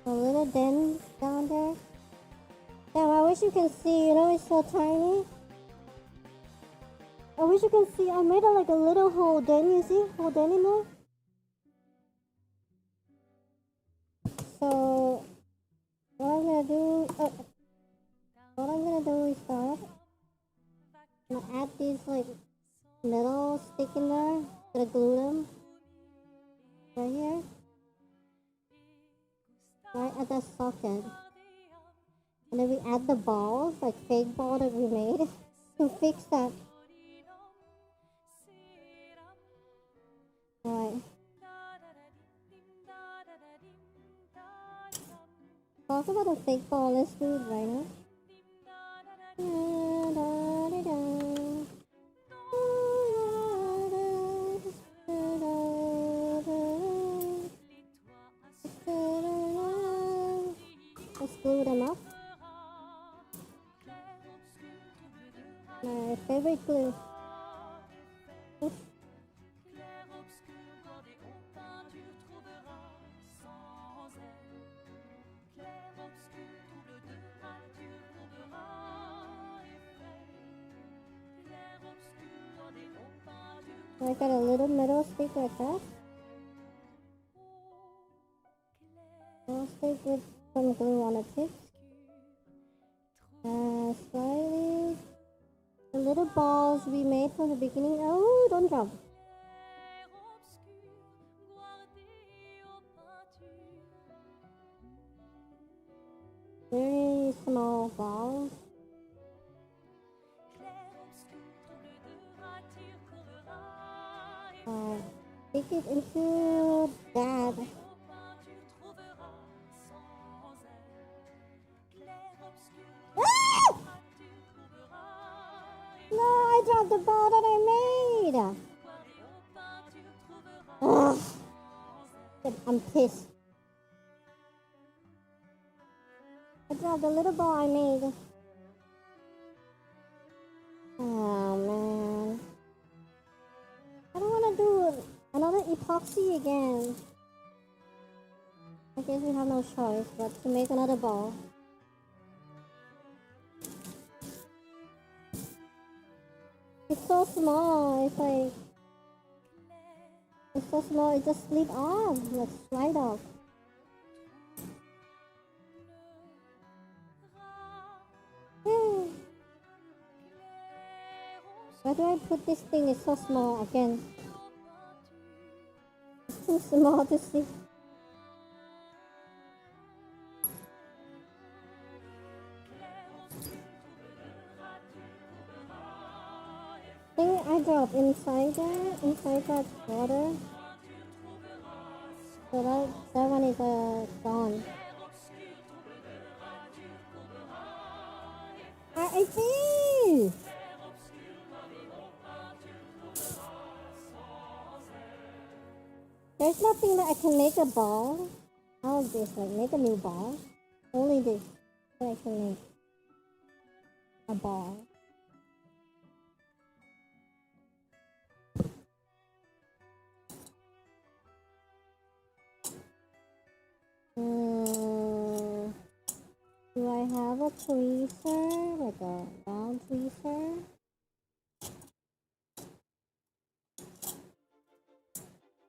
A little den down there. Damn, I wish you can see, you know, it's so tiny. I wish you can see, I made like a little hole den, you see? Hole den in there. So, what I'm gonna do is start. I'm gonna add these like metal stick in there. Gonna glue them right here, right at the socket. And then we add the balls, like fake ball that we made, to fix that. Alright. Talk about the fake ball, let's do it right now. Let's glue them up. My favorite glue. I got a little metal stick like that. Metal stick with some glue on the tip. Slightly. The little balls we made from the beginning. Oh, don't drop. Very small balls. Stick it into that. Ah! No, I dropped the ball that I made. Ugh. I'm pissed. I dropped the little ball I made. Oh man. I don't want to do another epoxy again. I guess we have no choice but to make another ball. It's so small, it's like... It's so small, it just slid off, like slide off. Why do I put this thing? It's so small again. It's too small to see. I think I dropped inside that water. So that one is gone. I see! There's nothing that I can make a ball. How is this? Like make a new ball? Only this that I can make a ball. Do I have a tweezer? Like a round tweezer?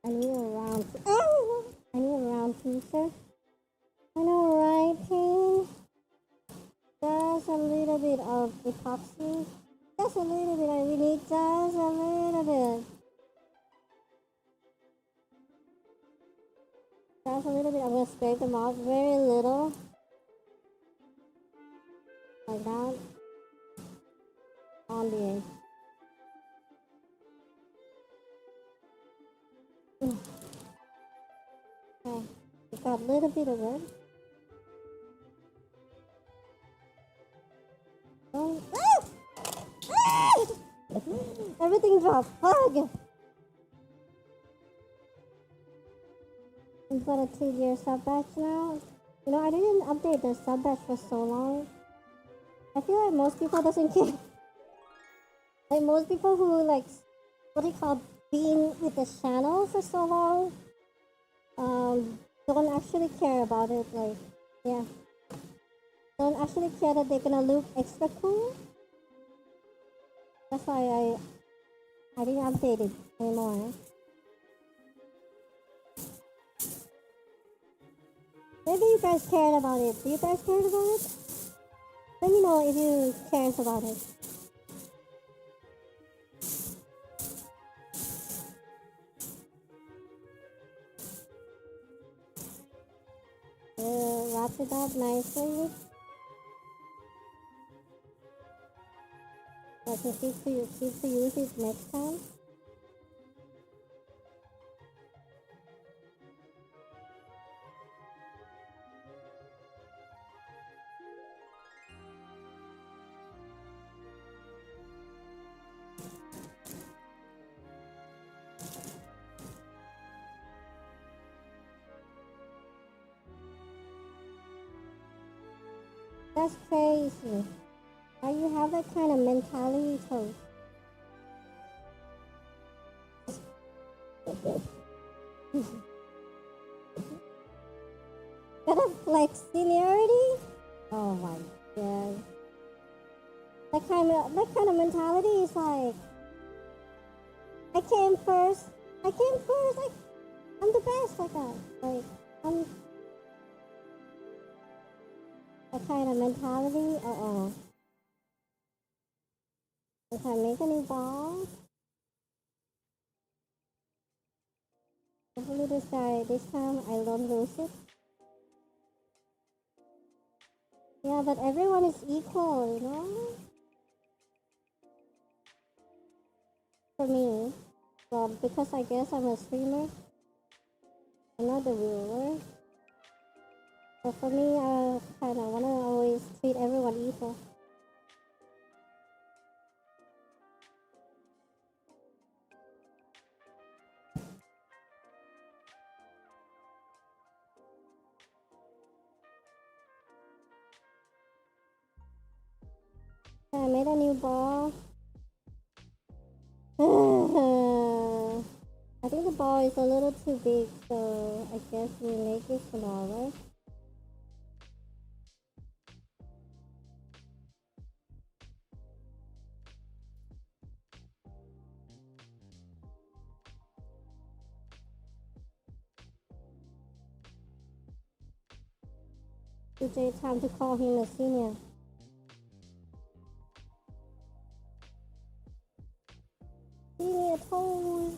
I need a round. Oh! I need a round tweezer. I know, right, team? Just a little bit of epoxy. Just a little bit. We need just a little bit. Just a little bit. I'm gonna scrape them off very little. Like that. On the edge. Okay, we got a little bit of wood. Oh. Ah! Everything dropped. Fug! We've got a 2-year sub batch now. You know, I didn't update the sub batch for so long. I feel like most people doesn't care. Like most people who like, what do you call, being with the channel for so long, don't actually care about it. Like, yeah, don't actually care that they're gonna look extra cool. That's why I didn't update it anymore. Maybe you guys cared about it. Do you guys care about it? Let me know if you cares about it. Wrap it up nicely. I can keep to use it next time. That's crazy. How you have that kind of mentality, Toast? Gotta flex seniority? Oh my god. That kind of mentality is like, I came first. I'm the best like that. Like, I'm that kind of mentality. If I make a new ball, hopefully this time I don't lose it. Yeah, but everyone is equal, you know? For me. Well, because I guess I'm a streamer. I'm not the ruler. But for me, I kinda wanna always treat everyone equal. I made a new ball. I think the ball is a little too big, so I guess we make it smaller. DJ, time to call him a senior. Senior toes.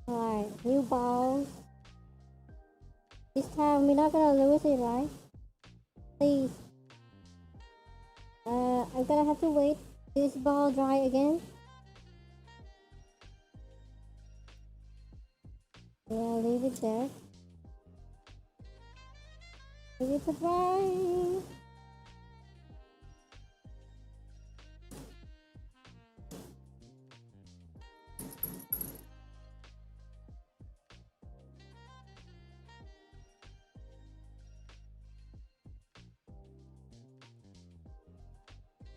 Alright, new balls. This time we're not gonna lose it, right? Please. I'm gonna have to wait this ball dry again. Yeah, leave it there. Leave it to dry.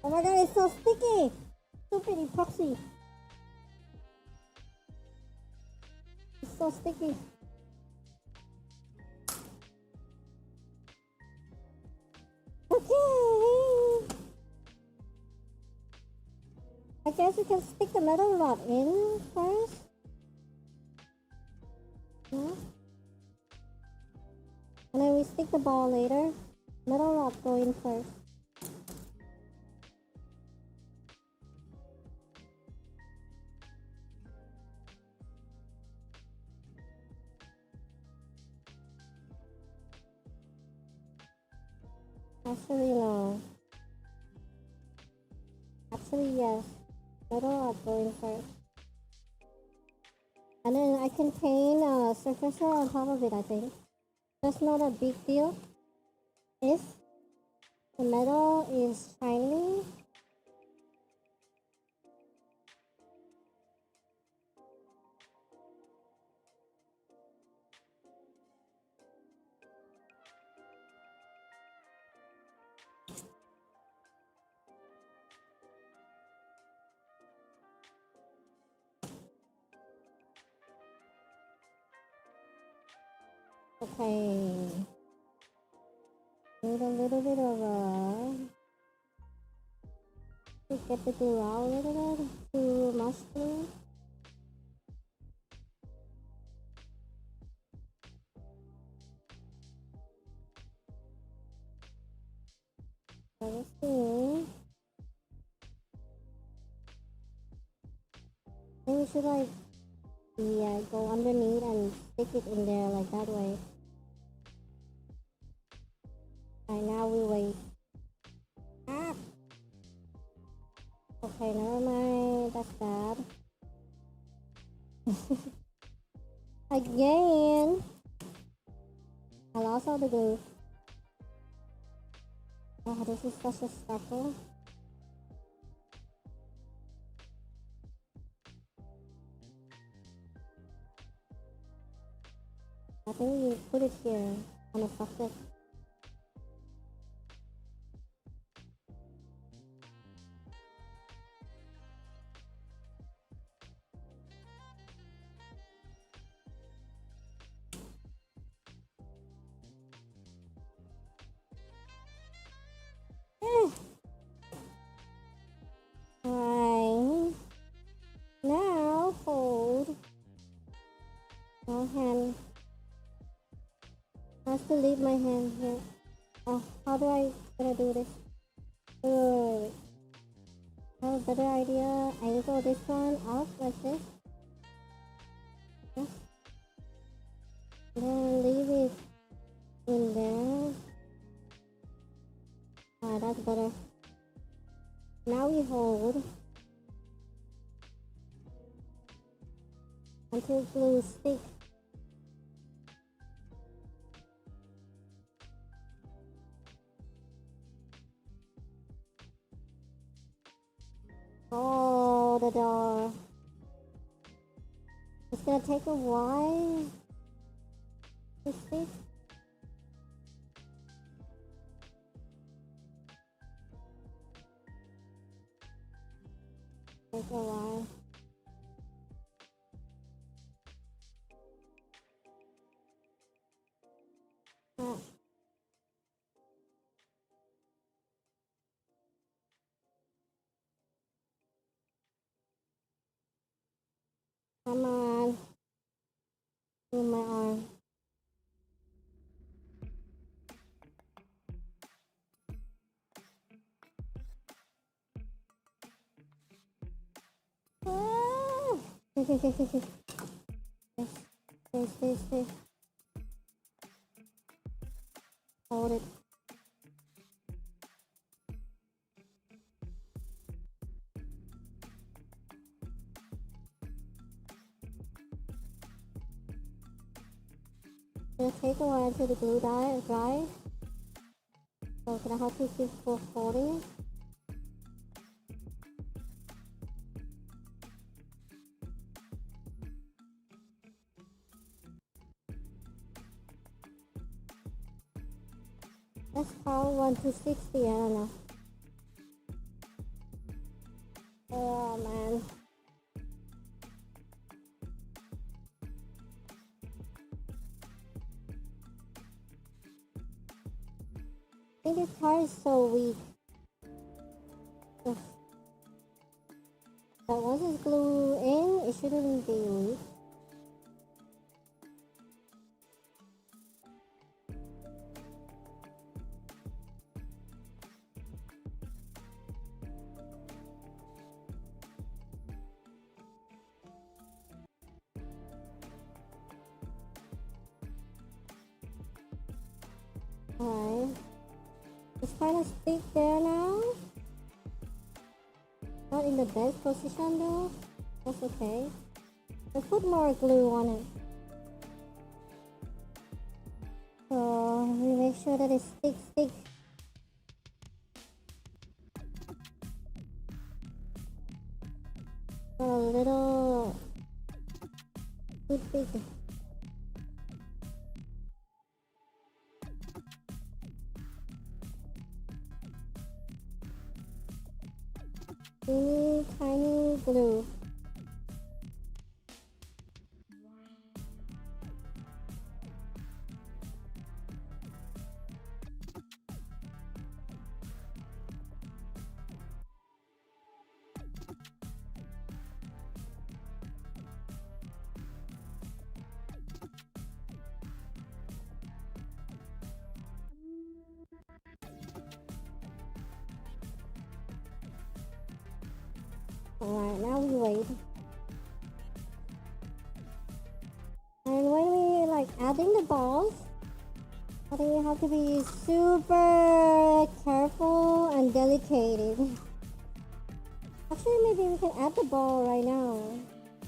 Oh my god, it's so sticky! Stupid epoxy. It's so sticky. Okay! I guess we can stick the metal rod in first. Yeah. And then we stick the ball later. Metal rod go in first. Actually, no. Actually, yes. Metal are going first. And then I can paint a surfacer on top of it, I think. That's not a big deal if the metal is shiny. Okay. Need a little bit of a... to get the glue out a little bit. Too much glue. Let's see. Maybe we should like, yeah, go underneath and stick it in there like that way. Alright, now we wait. Ah! Okay, never mind. That's bad. Again! I lost all the glue. Oh, this is such a sparkle. I think we put it here on the faucet. Alright. Now hold. No hand. I have to leave my hand here. Oh, how do I gonna do this? Wait. I have a better idea. Angle this one up like this. Yes. Then leave it in there. Alright, that's better. Now we hold until glue sticks. Oh, the door. It's gonna take a while to stick. Take a while. Ah. Come on. Move my arm. Ah! Stay. Hold it. It'll take a while until the glue dry. So can I help you keep holding it? Let's call 1 to 60, I don't know. Oh man. I think this car is so weak. Ugh. But once it's glued in, it shouldn't be weak. Alright. It's kind of stick there now. Not in the best position though. That's okay. Let's put more glue on it. So we make sure that it sticks. A little toothpick. Teeny tiny glue. Alright, now we wait. And when we like adding the balls, I think you have to be super careful and delicate. Actually, maybe we can add the ball right now.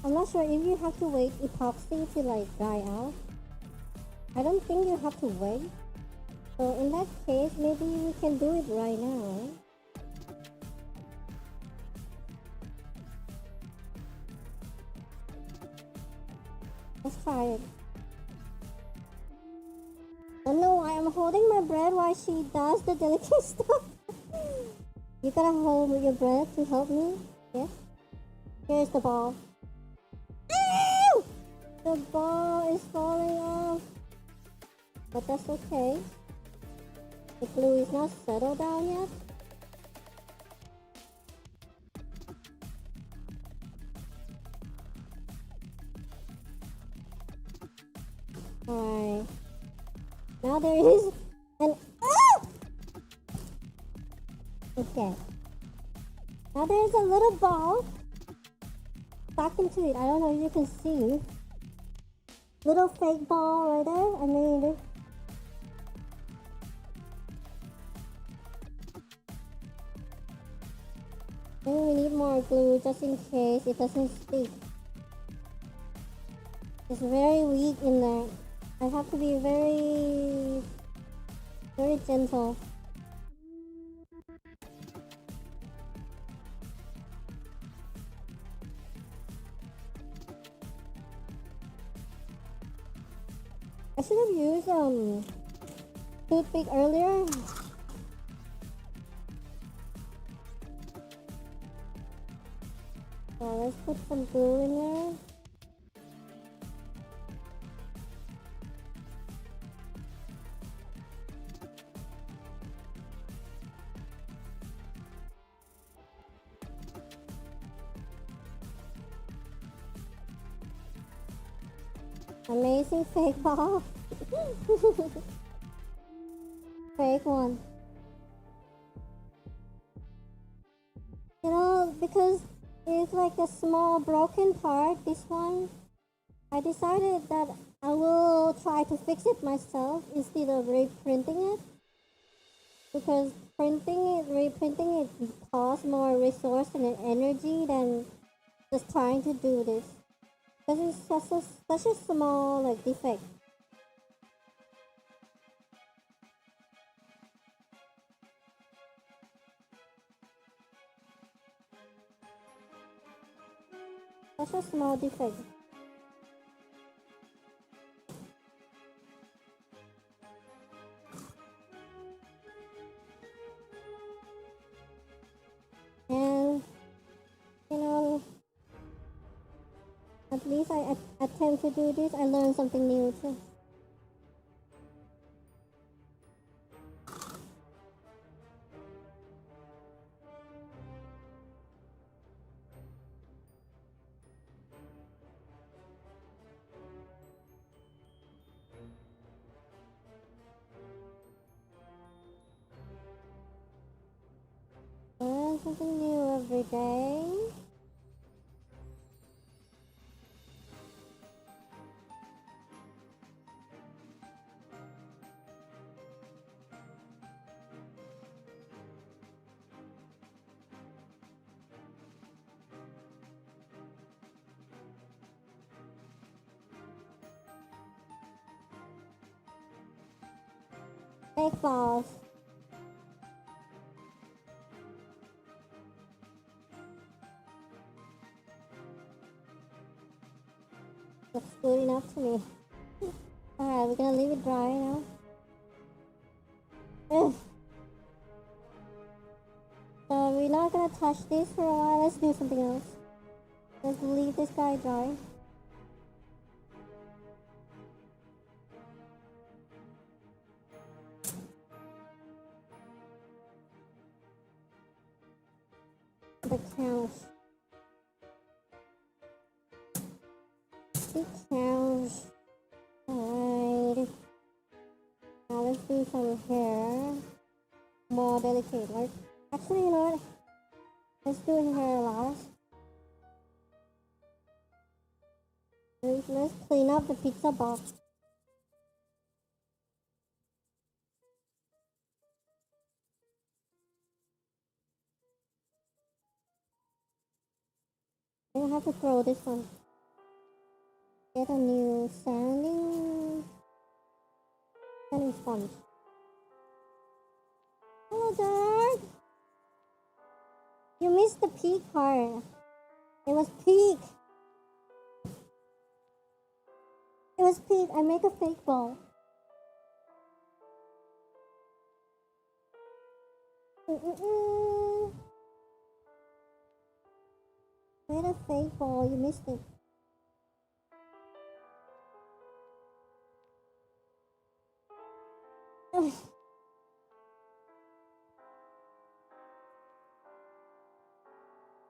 I'm not sure if you have to wait epoxy to like dry out. I don't think you have to wait. So in that case, maybe we can do it right now. Let's try it. Oh no, I am holding my breath while she does the delicate stuff. You gotta hold your breath to help me. Yes. Here's the ball. Ow! The ball is falling off. But that's okay. The glue is not settled down yet. Alright. Now there is an... Ah! Okay. Now there is a little ball stuck into it. I don't know if you can see. Little fake ball right there. I mean... Maybe we need more glue just in case it doesn't stick. It's very weak in there. I have to be very gentle. I should have used toothpick earlier. So let's put some glue in there. Amazing fake ball. Fake one. You know, because it's like a small broken part, this one, I decided that I will try to fix it myself instead of reprinting it. Because reprinting it costs more resource and energy than just trying to do this. Because it's such a small like defect. Such a small defect. And you know, at least I attempt to do this. I learned something new too. Learn something new every day. Fake balls. Looks good enough to me. Alright, we're gonna leave it dry now. Ugh. So we're not gonna touch this for a while. Let's do something else. Let's leave this guy dry. The couch. The couch. Alright. Now let's do some hair. More delicate, right? Actually, you know what? Let's do hair last. Let's clean up the pizza box. I don't have to throw this one. Get a new sanding sponge. Hello, dog. You missed the peak part. It was peak. It was peak. I make a fake ball. Made a fake ball. You missed it.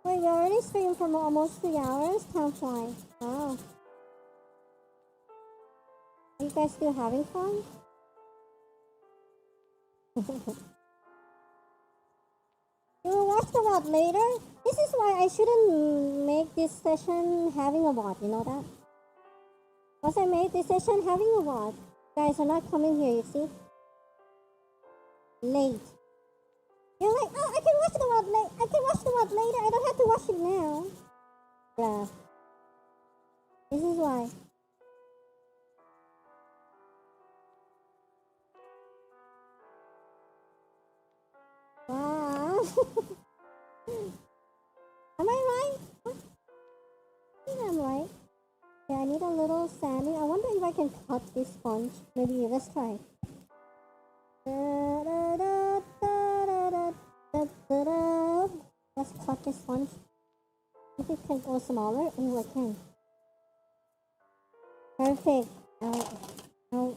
Wait, we already streamed for almost 3 hours? Time flies. Wow. Are you guys still having fun? You will watch the VOD later? This is why I shouldn't make this session having a VOD, you know that? Once I made this session having a VOD, guys are not coming here, you see? Late. You're like, oh, I can watch the VOD later. I can watch the VOD later. I don't have to watch it now. Bruh. This is why. Wow. Am I right? I think I'm right. Yeah, I need a little sanding. I wonder if I can cut this sponge. Maybe, let's try. Let's cut this sponge. If it can go smaller. Oh, I can. Perfect. Oh.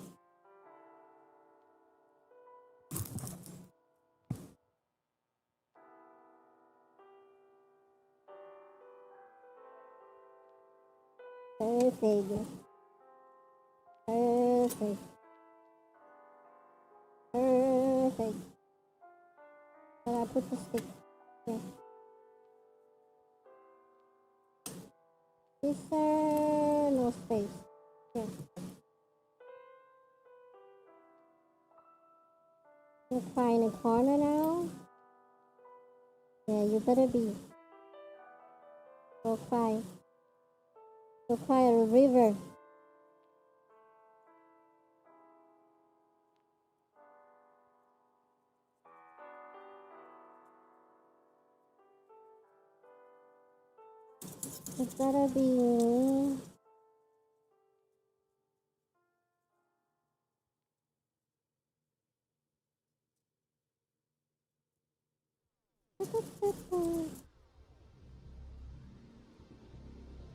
Perfect. Perfect. Perfect. But I put the stick here. This no space. Here. You'll cry in a corner now. Yeah, you better be. Go cry. Go cry a river. It better be.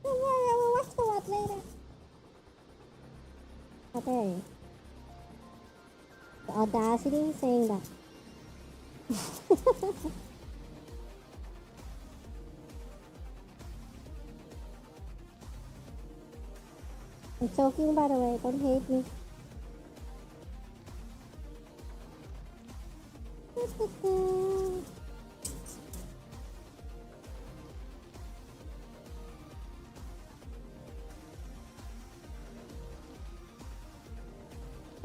Don't worry, I will watch the VOD later. Okay. The audacity saying that. I'm joking, by the way, don't hate me.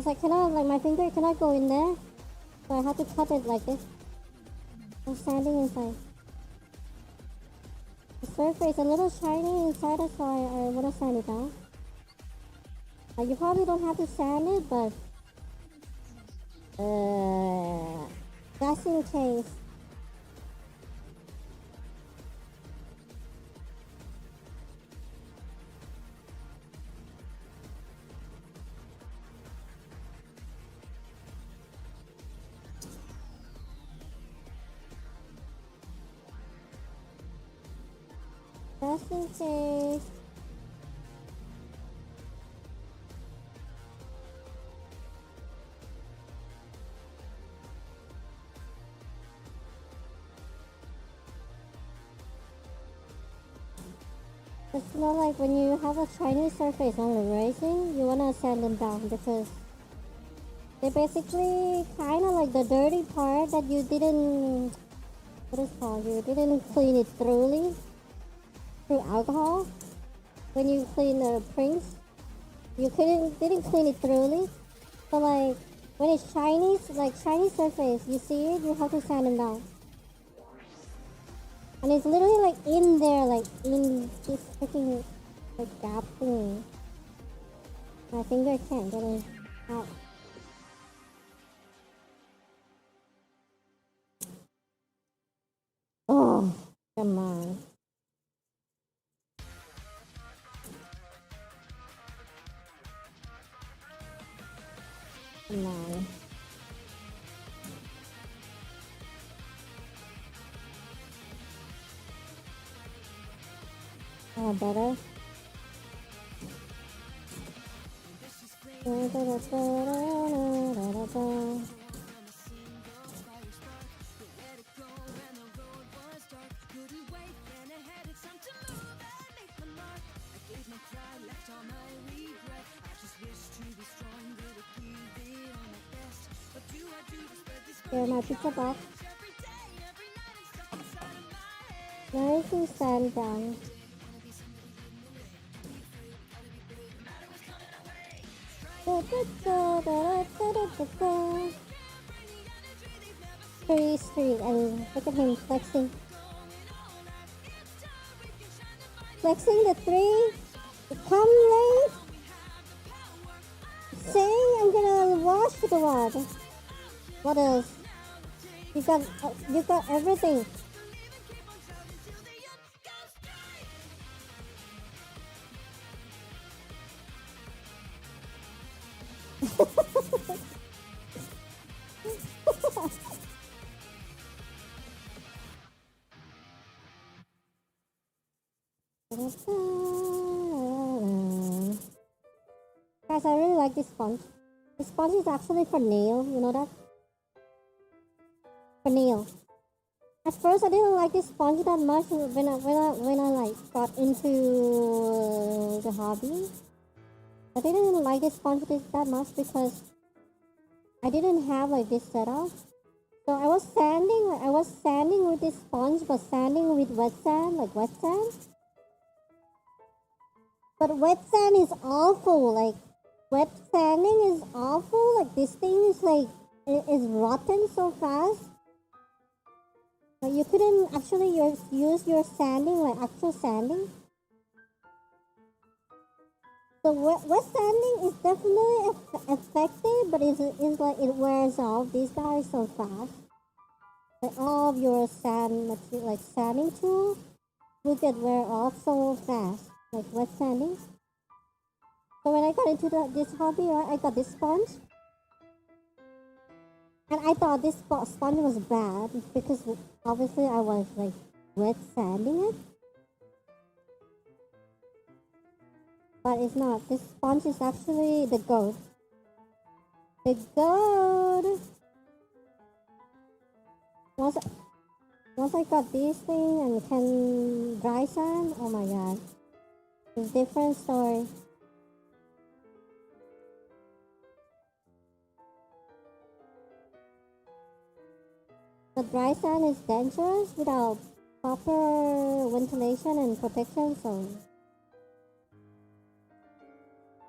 I cannot, like my finger cannot go in there, so I have to cut it like this. I'm standing inside. The surface is a little shiny inside, that's why I want to sand it down. You probably don't have to sand it, but Just in case. Just in case. It's not like when you have a shiny surface on the racing, you wanna sand them down because they basically kind of like the dirty part that you didn't, what is called, you didn't clean it thoroughly through alcohol. When you clean the prints, you didn't clean it thoroughly. So like when it's shiny, like shiny surface, you see it, you have to sand them down. And it's literally like in there, like in this freaking like gap thing. My finger can't get it out. Oh, come on. Come on. Oh, better. Here's my pizza box. Nice and sand down. Pretty street, and look at him flexing. Flexing the three. Come late. Saying I'm gonna wash the rod. What else? You got everything. Guys, I really like this sponge. This sponge is actually for nail, you know that? For nail. At first, I didn't like this sponge that much when I like got into the hobby. I didn't like this sponge that much because I didn't have like this setup. So I was sanding with this sponge, but sanding with wet sand, like wet sand. But wet sand is awful. Like wet sanding is awful. Like this thing is like it is rotten so fast. Like you couldn't actually use your sanding like actual sanding. So wet sanding is definitely effective, but it's like it wears off these guys so fast. Like all of your sand material, like sanding tool, will get wear off so fast. Like wet sanding. So when I got into this hobby, right, I got this sponge. And I thought this sponge was bad because obviously I was like wet sanding it. But it's not. This sponge is actually the goat. The goat! Once I got this thing and can dry sand, oh my god. It's a different story. The dry sand is dangerous without proper ventilation and protection, so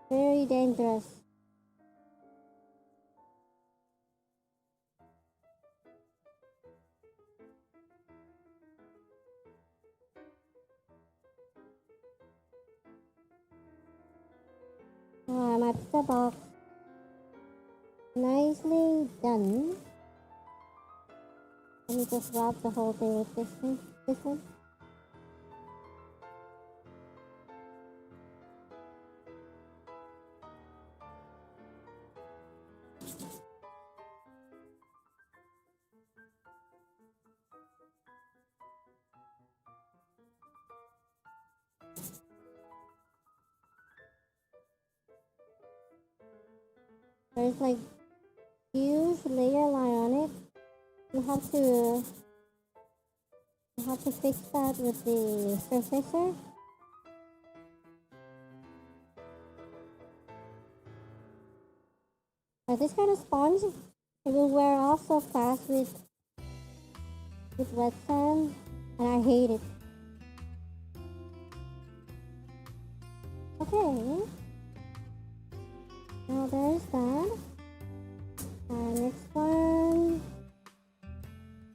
very dangerous. Oh, my pizza box. Nicely done. Let me just wrap the whole thing with this one. This one. There's like huge layer line on it. You have to fix that with the surfacer. But this kind of sponge, it will wear off so fast with wet sand, and I hate it. Okay. Now there's that. Next one.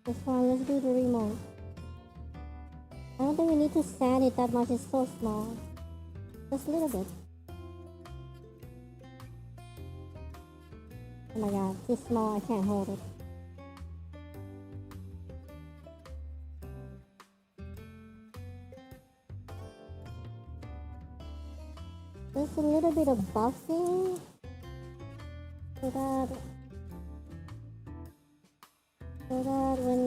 This one, let's do the remote. I don't think we need to sand it that much, it's so small. Just a little bit. Oh my god, it's too small, I can't hold it. Just a little bit of buffing so that when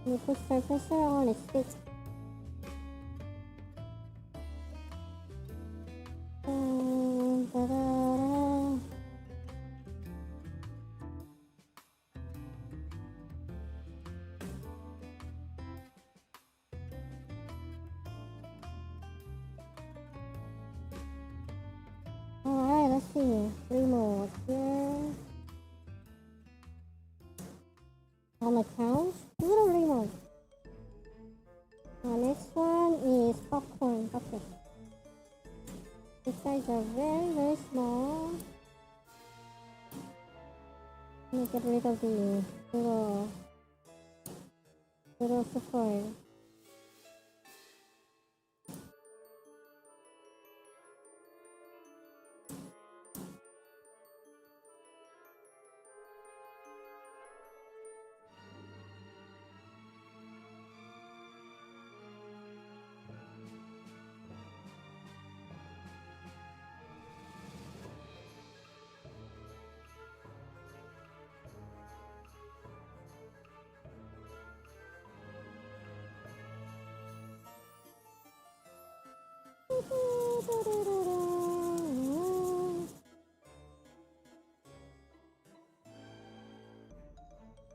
you put surfacer on, it sticks. Alright, let's see. 3 more here. On the couch, little remote. Next one is popcorn bucket. These guys are very, very small. Let me get rid of the little support.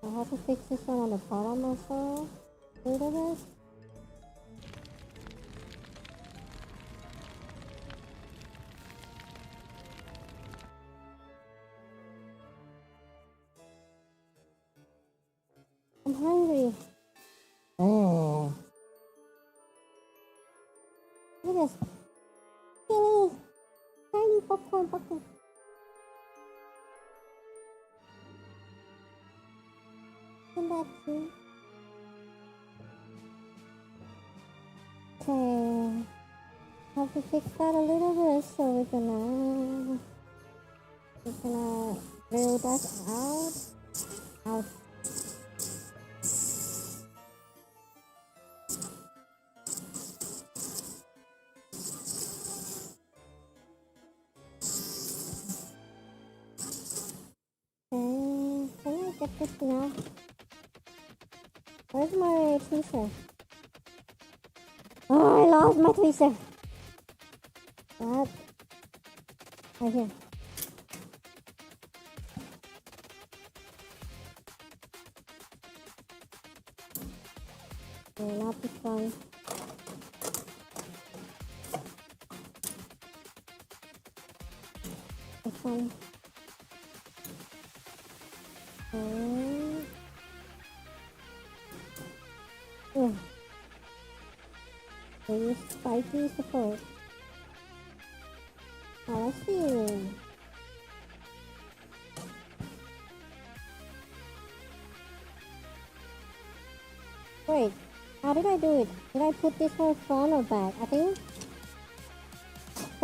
I have to fix this one on the bottom also. A little bit. I'm hungry. Oh. Look at this. Tiny popcorn bucket. Come back to. Okay. Have to fix that a little bit, so we're gonna drill that out. Out. Can I get this thing out? Where's my tweezer? Oh, I lost my tweezer. What? Right here. Okay, not this one. This one. They use spiky support. Now let's see. Wait, how did I do it? Did I put this one front or back? I think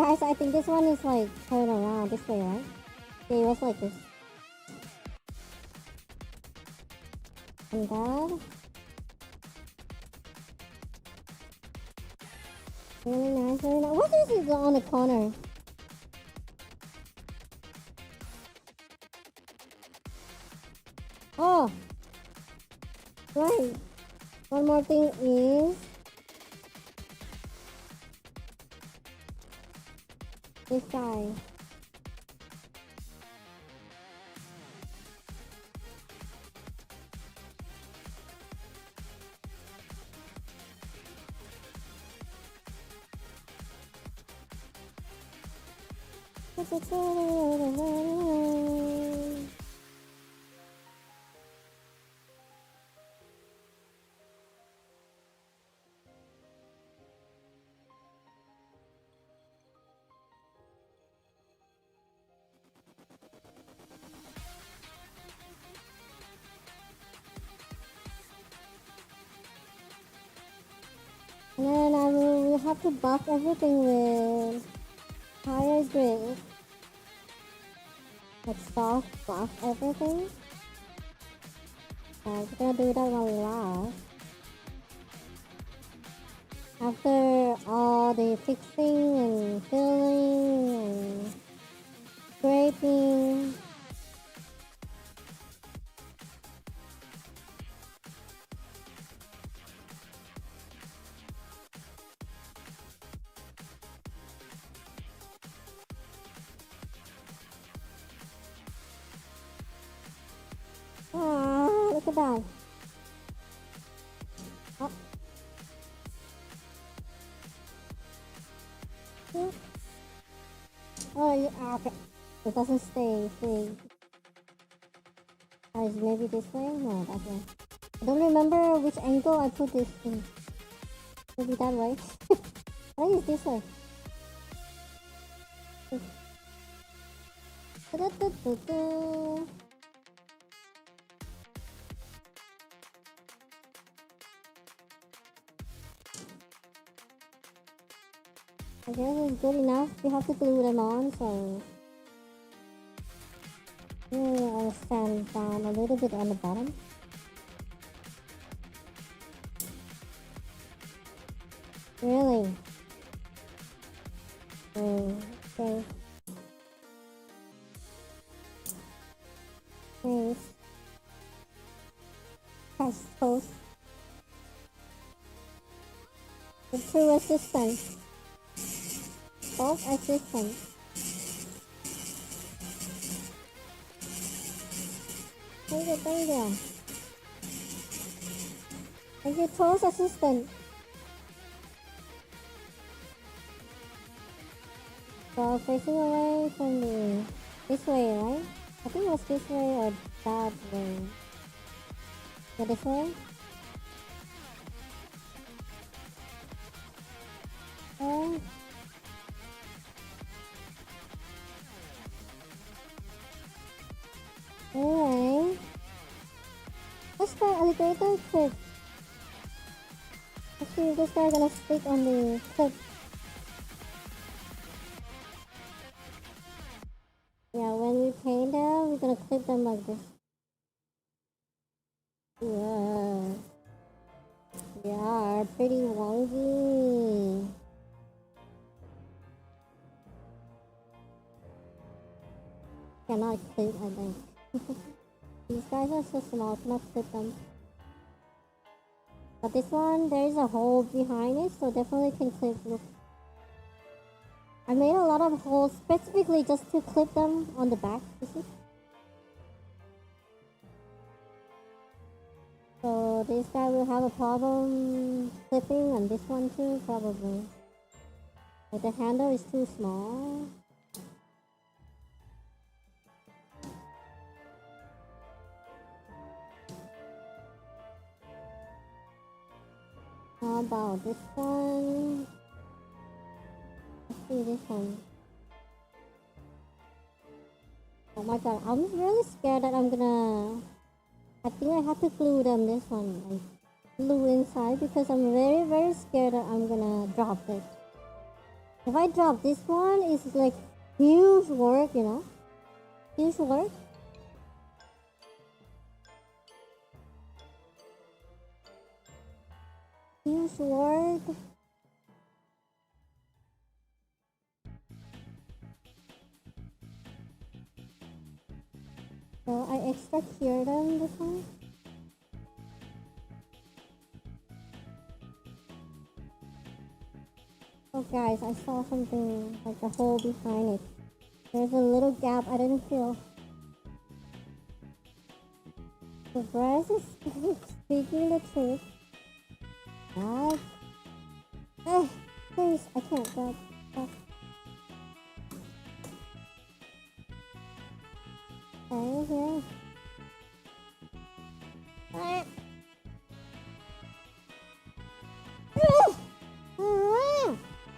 Guys, I think this one is like turn around this way, right? Yeah, it was like this. And that. Really nice, really nice. What is it on the corner? Oh! Right. One more thing is this guy. And then I will have to buff everything with higher grade. Like soft buff everything. So we're gonna do that while we laugh. After all the fixing and filling and scraping. Ah, look at that. Oh. Oh, yeah, okay. It doesn't stay. Guys, maybe this way? No, that way. I don't remember which angle I put this in. Maybe that way. I think it's this way. Da-da-da-da-da. I guess it's good enough. We have to glue them on, so I'll stand down a little bit on the bottom. Really? Okay. Thanks. I suppose. The true assistant. Both assistant. Thank you. Thank you, toast assistant. So facing away from this way, right? I think it was this way or that way. Yeah, this way? Okay. Anyway, let's try alligator clip. Let's see if this guy gonna stick on the clip. Yeah, when we paint them, we're gonna clip them like this. Yeah. Yeah, pretty wonky. Cannot clip, I think. These guys are so small, cannot clip them. But this one, there is a hole behind it, so definitely can clip. Look. I made a lot of holes specifically just to clip them on the back. You see? So this guy will have a problem clipping, and this one too, probably. But the handle is too small. How about this one? Let's see this one. Oh my god, I'm really scared that I'm gonna... I think I have to glue them this one. Like, glue inside because I'm very scared that I'm gonna drop it. If I drop this one, it's like huge work, you know? Huge work. Huge work. So I extra cure them this time. Oh guys, I saw something like a hole behind it. There's a little gap I didn't feel. The grass is speaking the truth. God. Please, I can't grab. Okay, here.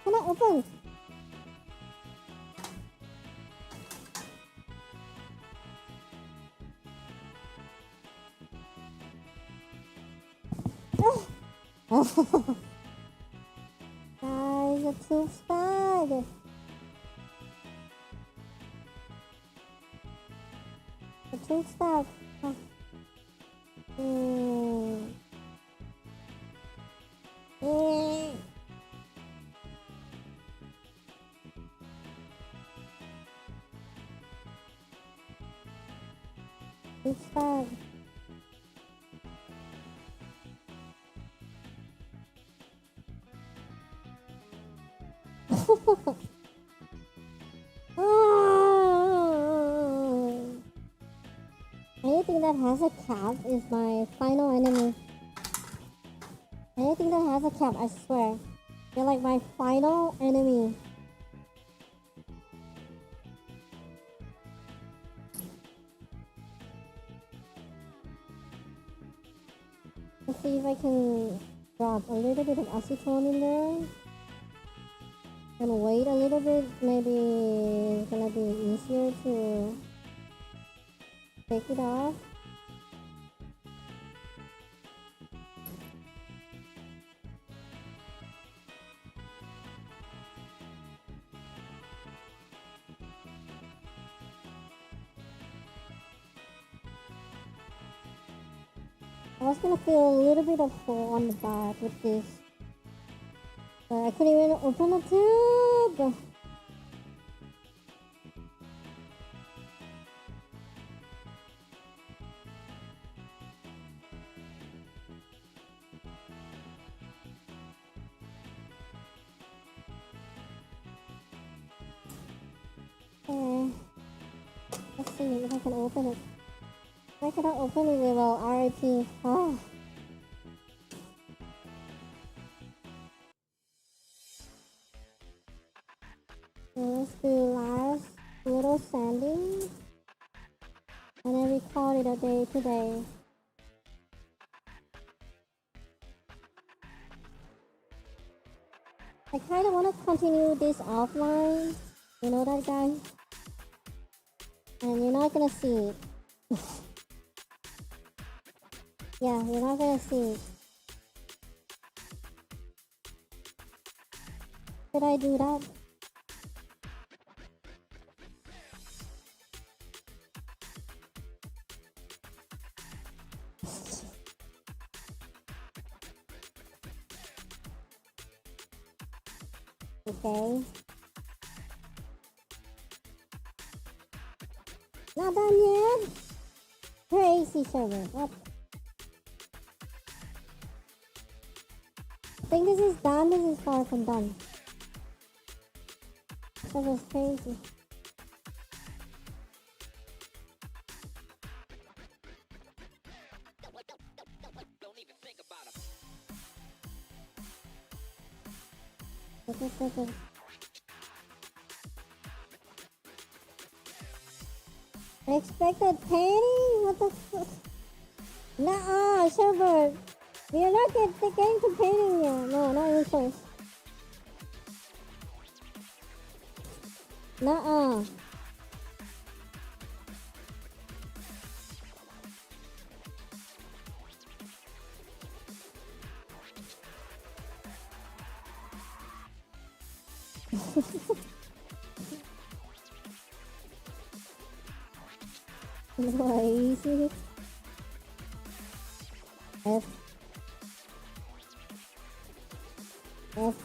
Can I open? Guys, a tooth bag. The tooth bag. Tooth bag. Anything that has a cap is my final enemy. Anything that has a cap, I swear. They're like my final enemy. Let's see if I can drop a little bit of acetone in there. And wait a little bit, maybe it's gonna be easier to take it off. I was gonna feel a little bit of hole on the back with this, but I couldn't even open the tube. Okay, let's see if I can open it. If I cannot open it, it will RIP. Oh. Let's do last little sanding, and then we call it a day today. I kind of want to continue this offline, you know that, guys? And you're not gonna see it. Yeah, you're not gonna see it. Should I do that? Okay. Not done yet? Crazy server. What? I think this is done. This is far from done. Server's crazy. Okay. Expected painting? What the fuck? Nuh-uh, server. We are not getting to painting yet. No, not even close. Nuh-uh. Why easy? F. F.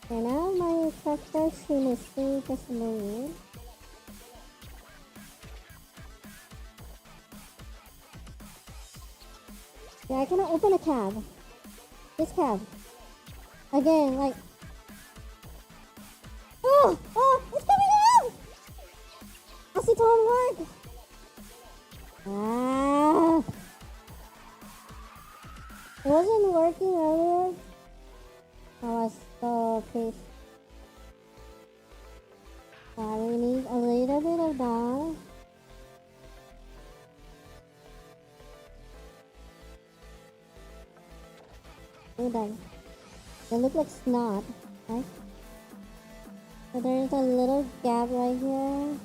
And now my character screen is still just moving. Yeah, I cannot open a cab. This cab. Again, like... Oh! Oh! It's coming out! How's it all work? Ah! It wasn't working earlier. I was so pissed. We need a little bit of that. We're done. They look like snot, right? So there's a little gap right here.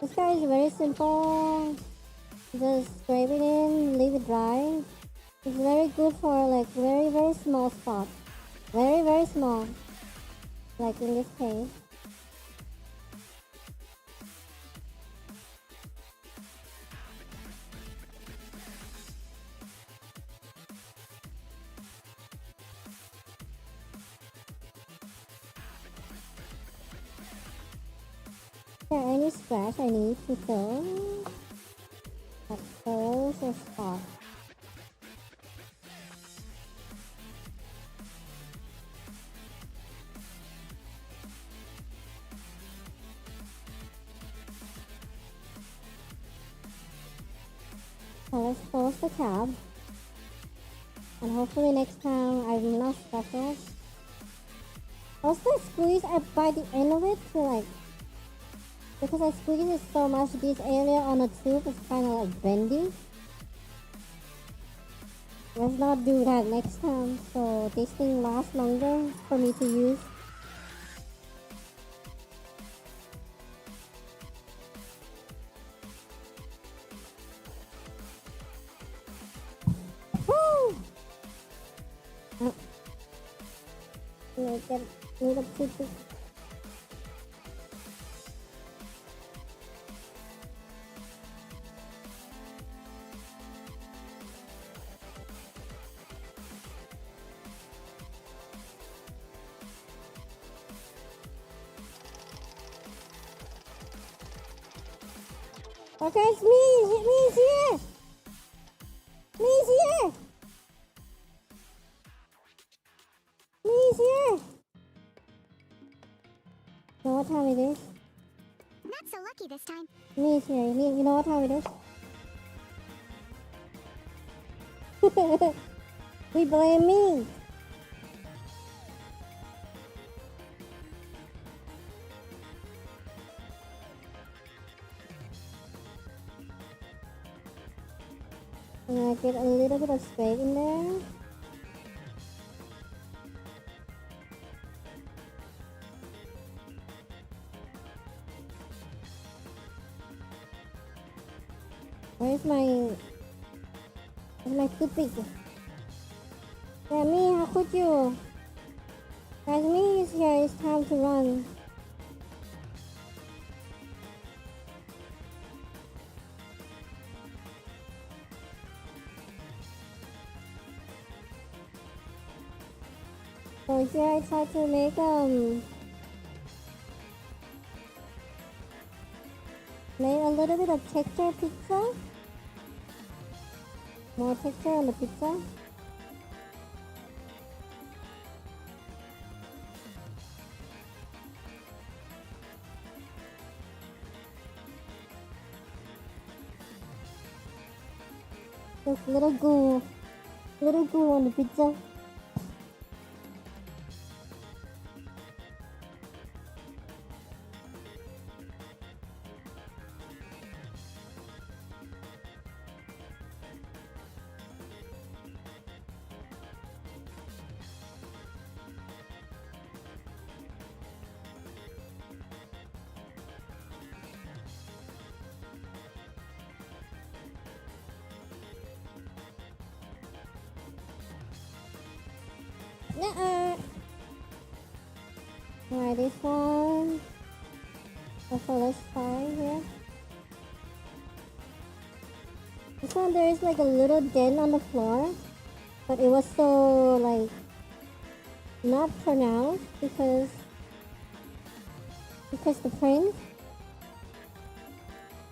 This guy is very simple. Just scrape it in, leave it dry. It's very good for like very small spots. Very small. Like in this case. Is there any scratch I need to fill? Like holes or spots? So let's close the tab. And hopefully next time I'm not special. Also squeeze by the end of it to like, because I squeeze it so much, this area on the tube is kind of like bendy. Let's not do that next time, so this thing lasts longer for me to use. Woo! Oh. Need a toothpick. Okay, it's me! Me's here! Me's here! Me's here! You know what time it is? Not so lucky this time. Me's here. You know what time it is? We blame me! And I get a little bit of spade in there. Where's my toothpick? Yeah, me, how could you? Guys, me is here, it's time to run. So here I try to make a little bit of texture pizza. More texture on the pizza. Just little glue on the pizza. Nuh-uh. Alright, this one. Also, let's try here. This one, there is like a little dent on the floor, but it was so like not pronounced because the print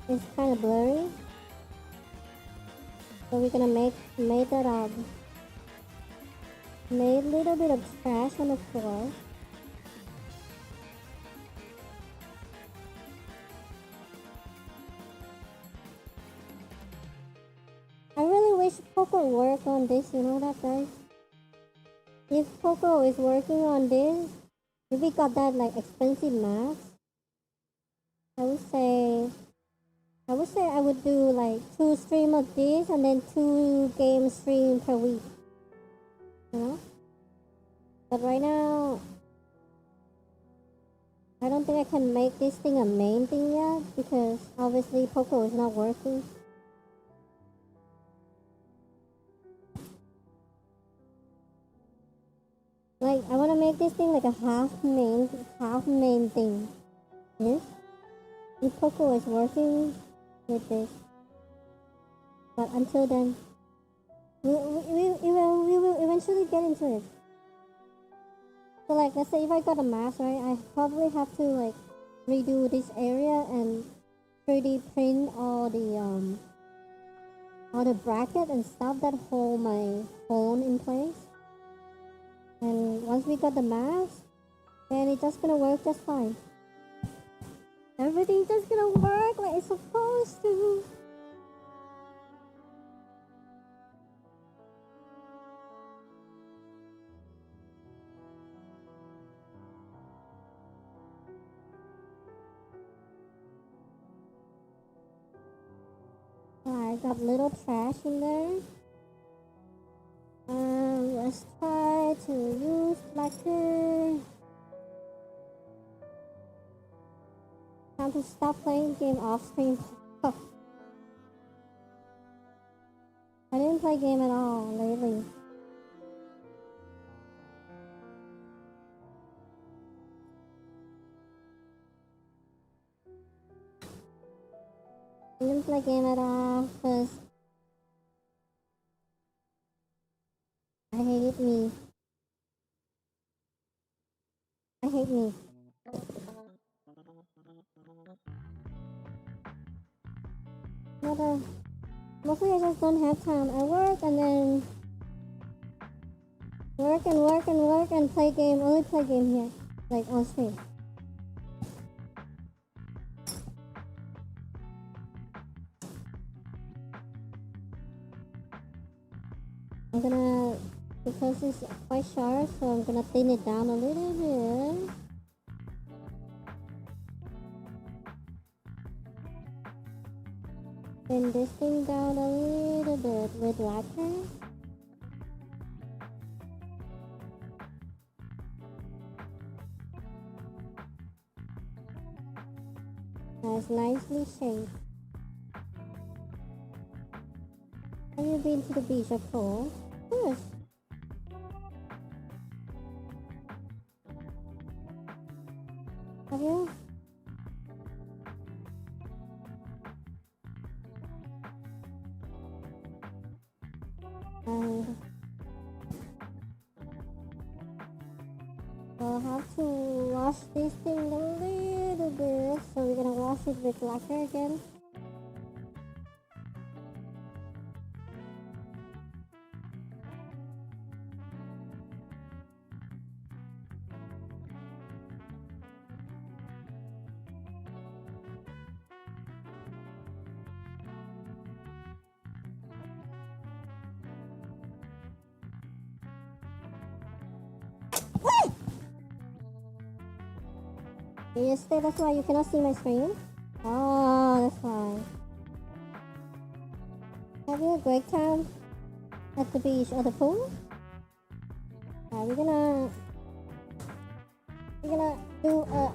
is kind of blurry. So we're gonna make that up. Made a little bit of trash on the floor. I really wish Poco worked on this, you know that, guys? If Poco is working on this, if we got that like expensive mask, I would say I would do like 2 streams of this and then 2 game streams per week. You know? But right now, I don't think I can make this thing a main thing yet because obviously Poco is not working. Like, I want to make this thing like a half main thing. Yes? If Poco is working with this. But until then, we will eventually get into it. So like, let's say if I got a mask, right, I probably have to like redo this area and 3D print all the bracket and stuff that hold my phone in place. And once we got the mask, then it's just gonna work just fine. Everything's just gonna work like it's supposed to. I got little trash in there. Let's try to use lacquer. Time to stop playing game off stream. Oh. I didn't play game at all lately. I didn't play game at all because I hate me. I hate me. But mostly I just don't have time. I work and then work and play game. Only play game here, like on stream. I'm gonna, because it's quite sharp, so I'm gonna thin it down a little bit. Thin this thing down a little bit with lacquer. That's nicely shaped. Have you been to the beach or pool? Of course. Have you? And we'll have to wash this thing a little bit, so we're gonna wash it with lacquer again. Yes, that's why you cannot see my screen. Oh, that's why. Having a great time at the beach or the pool? We're gonna do a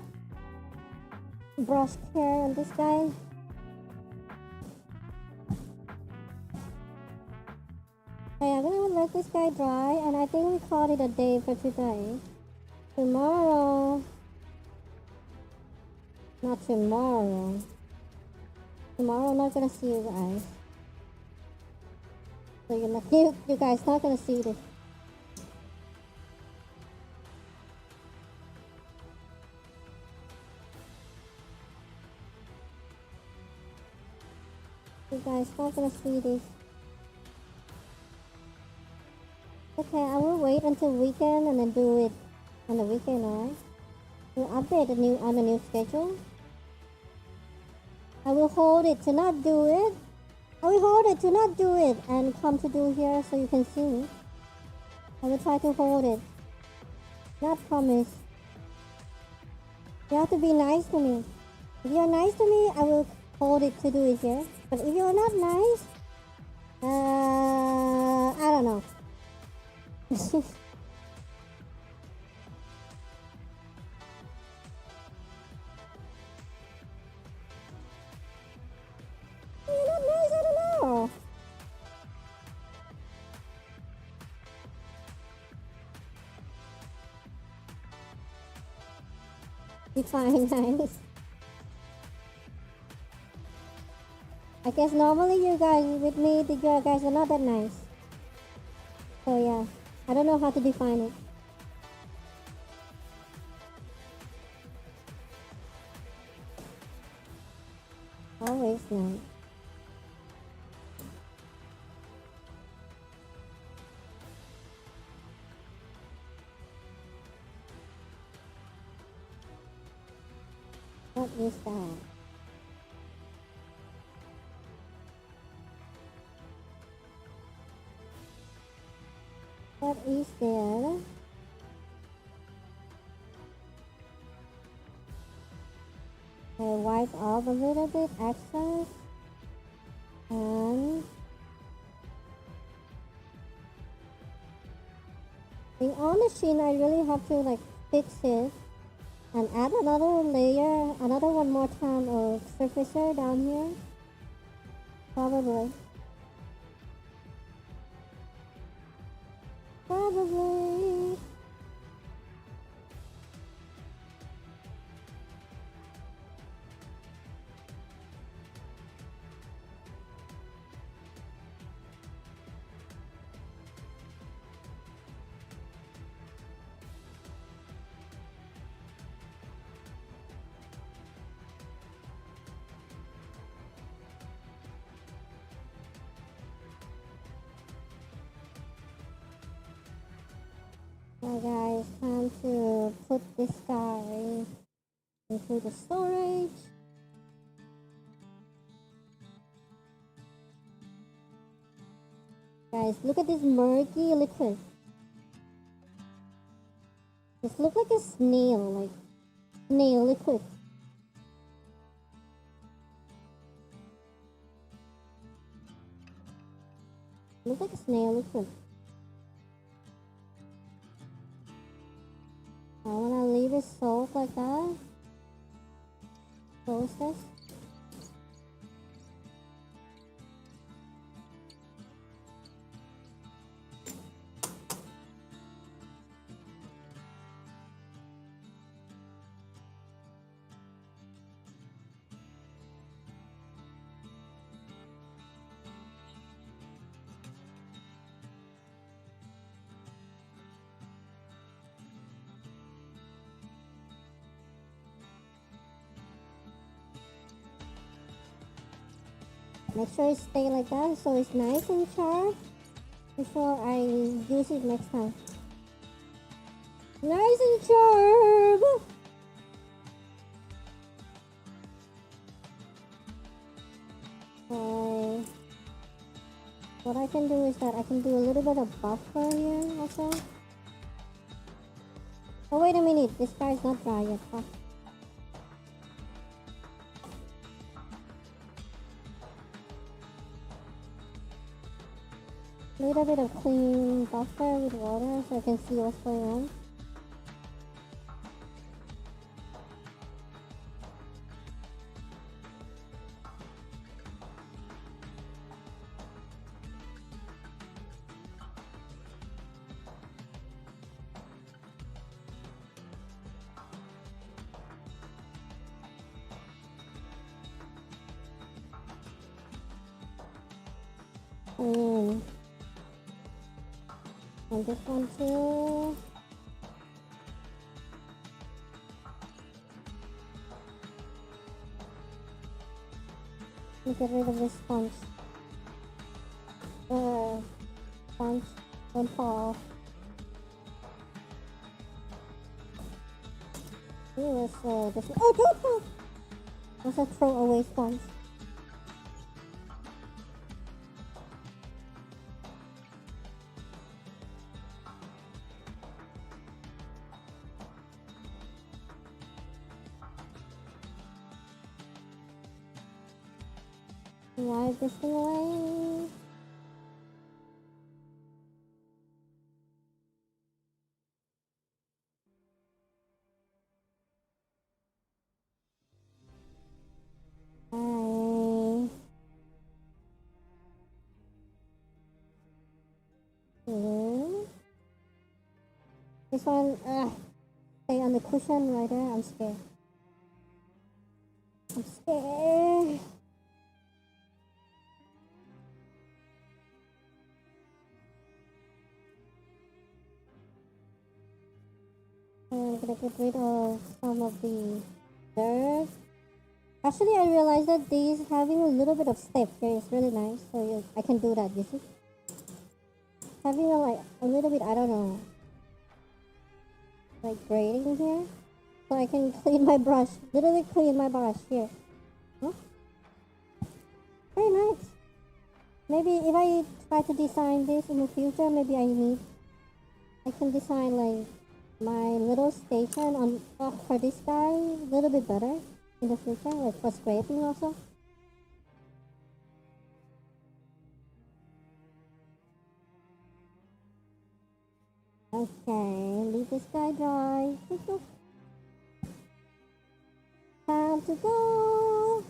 brush care on this guy. Okay, I'm gonna let this guy dry, and I think we called it a day for today. Tomorrow, not tomorrow. Tomorrow I'm not gonna see you guys. So you guys not gonna see this. You guys not gonna see this. Okay, I will wait until weekend and then do it on the weekend, alright? We'll update on the new schedule. I will hold it to not do it. I will hold it to not do it and come to do here so you can see me. I will try to hold it. Not promise. You have to be nice to me. If you're nice to me, I will hold it to do it here. But if you're not nice, I don't know. You're not nice, I don't know. Define nice. I guess normally you guys with me, the girl guys are not that nice. So yeah, I don't know how to define it. Always nice. What is that? What is there? I wipe off a little bit excess and on the machine I really have to like fix it and add another layer, another one more time of surfacer down here. Probably. Now guys, time to put this guy into the storage. Guys, look at this murky liquid. This looks like a snail, like snail liquid. Looks like a snail liquid. I wanna leave it soaked like that. Close this. Make sure it stay like that so it's nice and sharp before I use it next time. Nice and sharp! Okay. What I can do is that I can do a little bit of buffer here also. Oh wait a minute, this guy's not dry yet. Fuck. A little bit of clean buffer with water so I can see what's going on. And this one too. Let me get rid of this sponge. Sponge don't fall off. This one. Oh, don't fall! That's a throwaway sponge. Wipe this thing away. Hi. This one, stay on the cushion right there. I'm scared. I'm scared. I'm gonna get rid of some of the dirt. Actually, I realized that these having a little bit of step here is really nice. So I can do that, you see? Having a little bit, I don't know, like grading here. So I can clean my brush, literally clean my brush here. Huh? Very nice. Maybe if I try to design this in the future, maybe I can design like my little station on for this guy a little bit better in the future, like for scraping also. Okay, leave this guy dry. Time to go.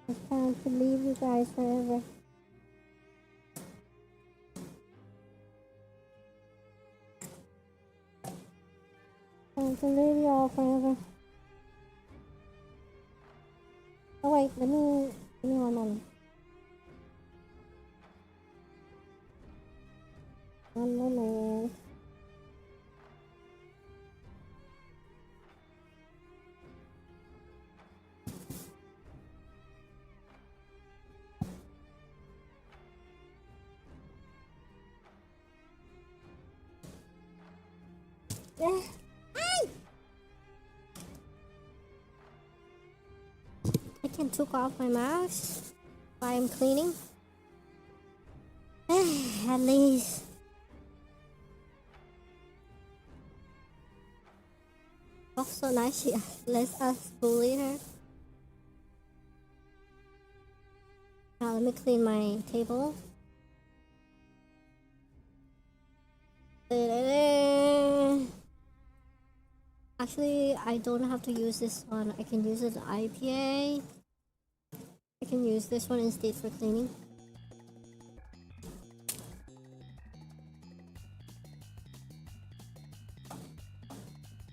It's time to leave you guys forever. Time to leave you all forever. Oh wait, let me one moment. One moment. I can take off my mask while I'm cleaning. At least. Oh, so nice. She lets us bully her. Now let me clean my table. Actually, I don't have to use this one. I can use it IPA. I can use this one instead for cleaning.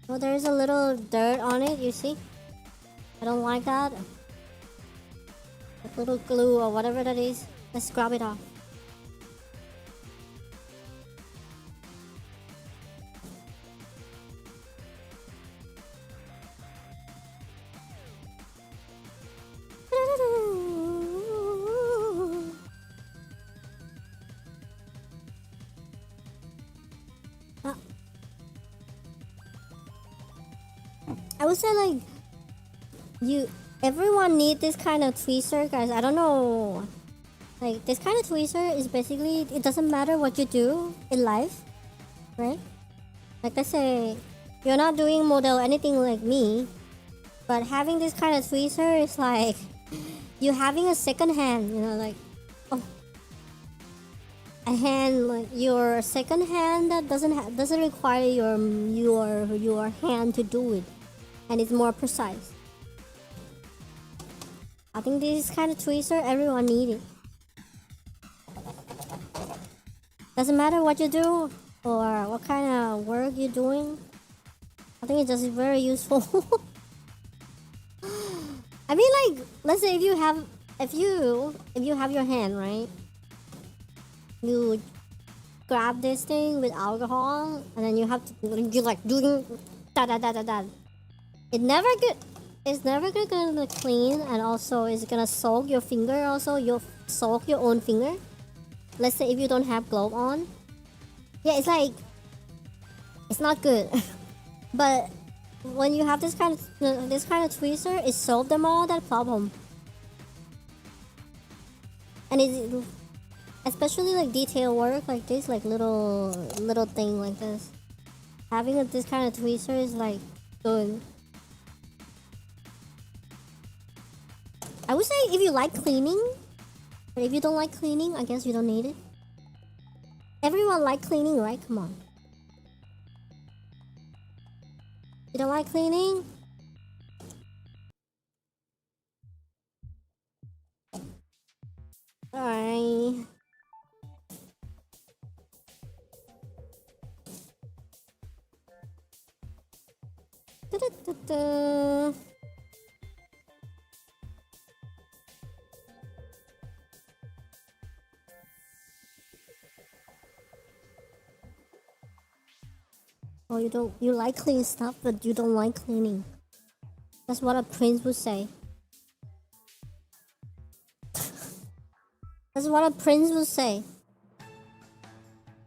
Oh, there's a little dirt on it, you see? I don't like that. That little glue or whatever that is. Let's scrub it off. I would say like everyone need this kind of tweezer, guys. I don't know, like this kind of tweezer is basically, it doesn't matter what you do in life, right? Like let's say you're not doing model anything like me, but having this kind of tweezer is like you having a second hand, you know, like a hand, like your second hand that doesn't require your hand to do it, and it's more precise. I think this kind of tweezer everyone need it. Doesn't matter what you do or what kind of work you're doing. I think it's just very useful. I mean, like, let's say if you have your hand, right? You grab this thing with alcohol, and then you have to you like doing da da da da da. It's never gonna clean, and also it's gonna soak your finger. Also, you'll soak your own finger. Let's say if you don't have glove on, yeah, it's like it's not good. But when you have this kind of tweezer, it solved them all that problem. And it's especially like detail work like this, like little thing like this. Having this kind of tweezer is like good. I would say if you like cleaning, but if you don't like cleaning, I guess you don't need it. Everyone like cleaning, right? Come on. You don't like cleaning? Alright. Da-da-da-da. Oh, you like clean stuff, but you don't like cleaning. That's what a prince would say. That's what a prince would say.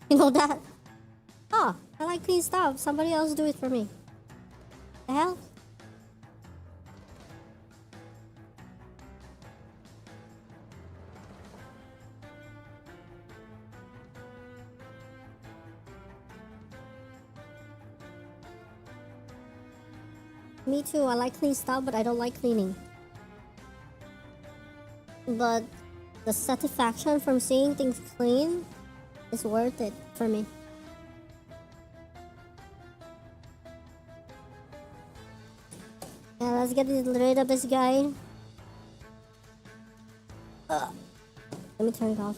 You know that? Oh, I like clean stuff. Somebody else do it for me. The hell? Me too, I like clean stuff, but I don't like cleaning. But the satisfaction from seeing things clean is worth it for me. Yeah, let's get rid of this guy. Let me turn it off.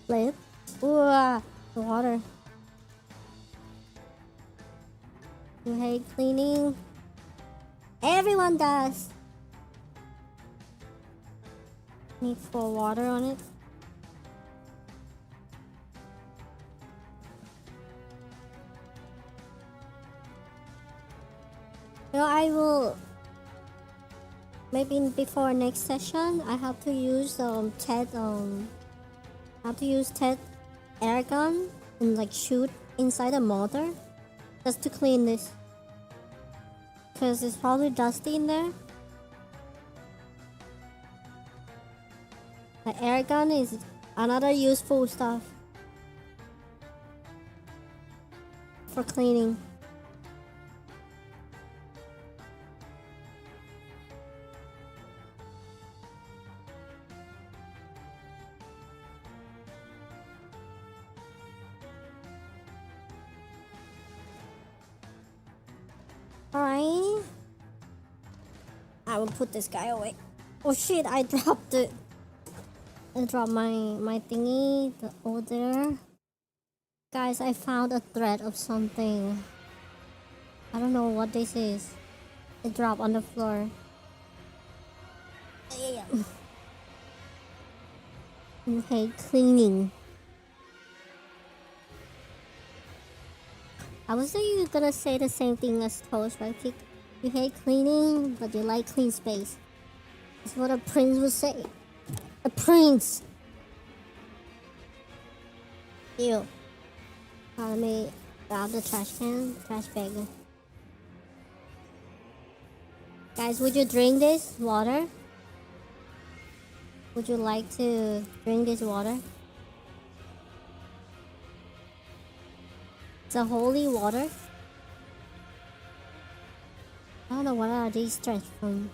Flip. Ooh, the water. You hate cleaning? Everyone does. Need pour water on it. You know, I will maybe before next session I have to use TED air gun and like shoot inside the motor just to clean this, because it's probably dusty in there. The air gun is another useful stuff for cleaning. Alright. I will put this guy away. Oh shit, I dropped it. I dropped my thingy over there. Guys, I found a thread of something. I don't know what this is. It dropped on the floor. Yeah. You hate cleaning. I was saying you're gonna say the same thing as Toast, right? You hate cleaning, but you like clean space. That's what a prince would say. A prince! Ew. Let me grab the trash bag. Guys, would you drink this water? Would you like to drink this water? It's a holy water. I don't know what are these threads from.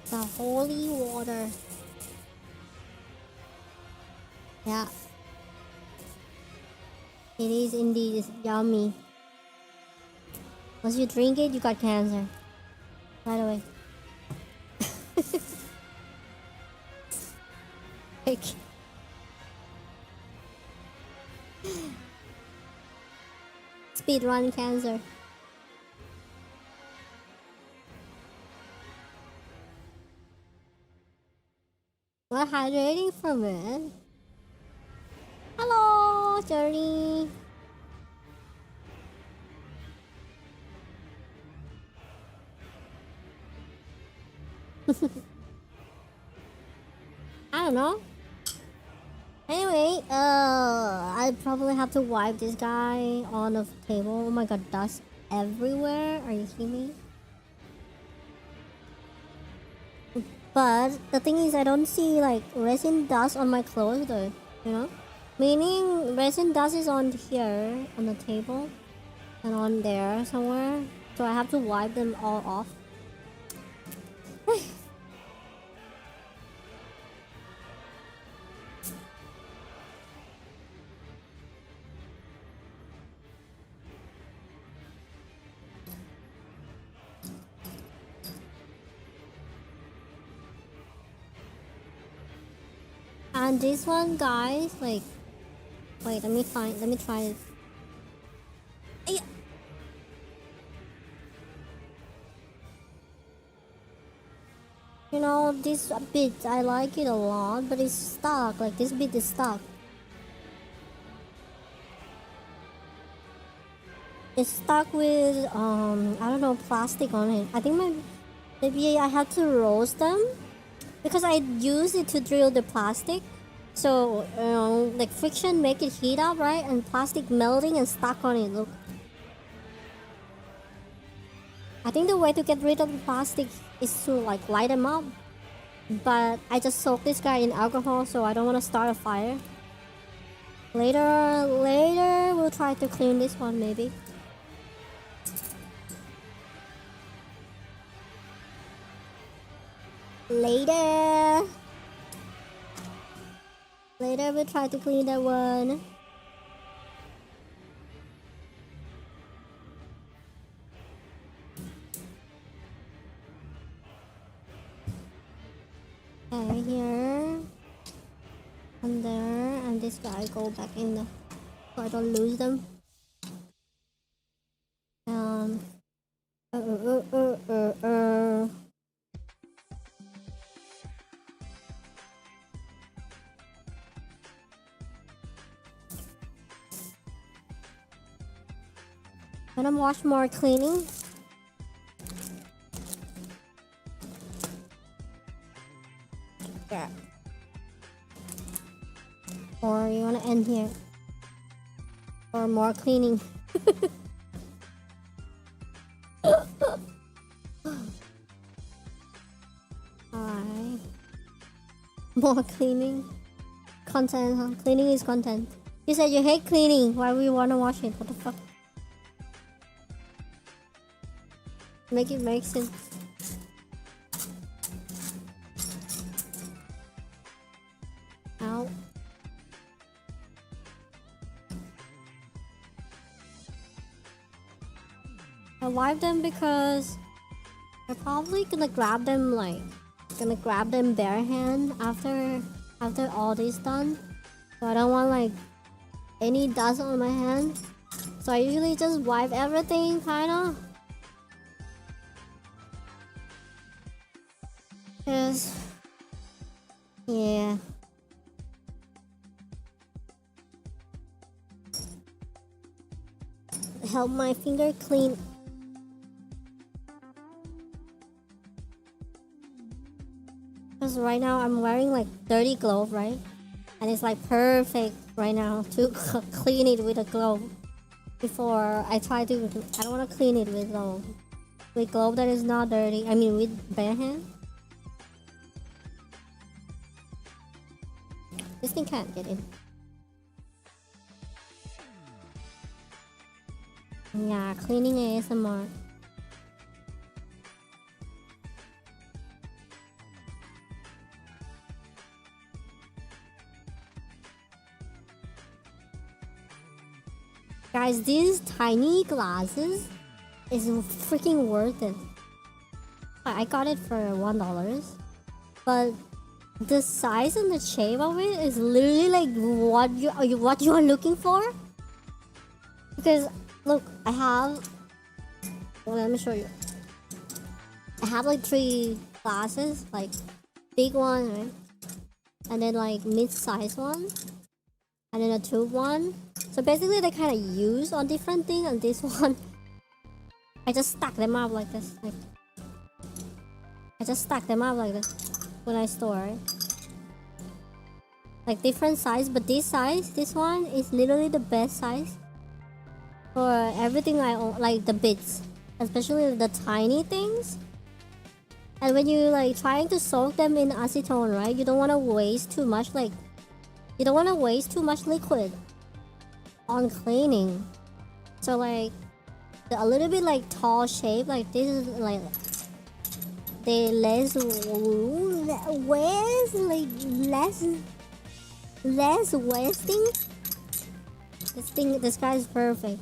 It's a holy water. Yeah. It is indeed. It's yummy. Once you drink it, you got cancer. By the way. Like, Speedrun cancer. We're hydrating from it. Hello, Journey. I don't know. Anyway, I probably have to wipe this guy on the table. Oh my god, dust everywhere. Are you kidding me? But the thing is, I don't see like resin dust on my clothes though, you know? Meaning resin dust is on here, on the table, and on there somewhere. So I have to wipe them all off. And this one, guys, like, wait, let me try it. Ay- You know, this bit, I like it a lot, but it's stuck, like this bit is stuck. It's stuck with, I don't know, plastic on it. I think maybe I have to roast them because I use it to drill the plastic. So, like friction make it heat up, right? And plastic melting and stuck on it, look. I think the way to get rid of the plastic is to like light them up. But I just soak this guy in alcohol, so I don't want to start a fire. Later, we'll try to clean this one maybe. Later, we'll try to clean that one. Okay, here and there, and this guy go back in the, so I don't lose them. Gonna watch more cleaning. Yeah. Or you wanna end here? Or more cleaning? Alright. More cleaning. Content, huh? Cleaning is content. You said you hate cleaning. Why would you wanna wash it? What the fuck? Make it make sense. Ow. I wipe them because I'm probably gonna grab them bare hand after all this done. So I don't want like any dust on my hand. So I usually just wipe everything kinda. Cause yeah. Help my finger clean. Because right now I'm wearing like dirty glove, right? And it's like perfect right now to clean it with a glove. Before I don't want to clean it with glove that is not dirty. I mean with bare hand. This thing can't get in. Yeah, cleaning ASMR. Guys, these tiny glasses is freaking worth it. I got it for $1, but the size and the shape of it is literally like what you are looking for. Because Look, I have. Well, let me show you. I have like 3 glasses, like big one, right? And then like mid-size one, and then a tube one. So basically, they kind of use on different things. And this one, I just stack them up like this. Like I just stack them up like this when I store it. Like different size, but this size, this one is literally the best size for everything I own, like the bits, especially the tiny things. And when you like trying to soak them in acetone, right? You don't want to waste too much, like you don't want to waste too much liquid on cleaning. So like a little bit like tall shape, like this is like the less wasting. This guy is perfect.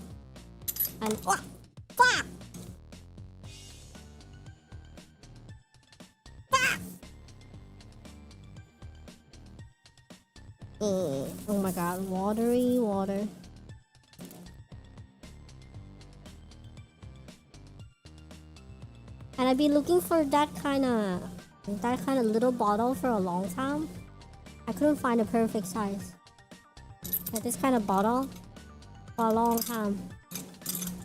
And oh, fuck! Fuck! Oh my god, watery water. And I've been looking for that kind of little bottle for a long time. I couldn't find a perfect size. Like this kind of bottle for a long time.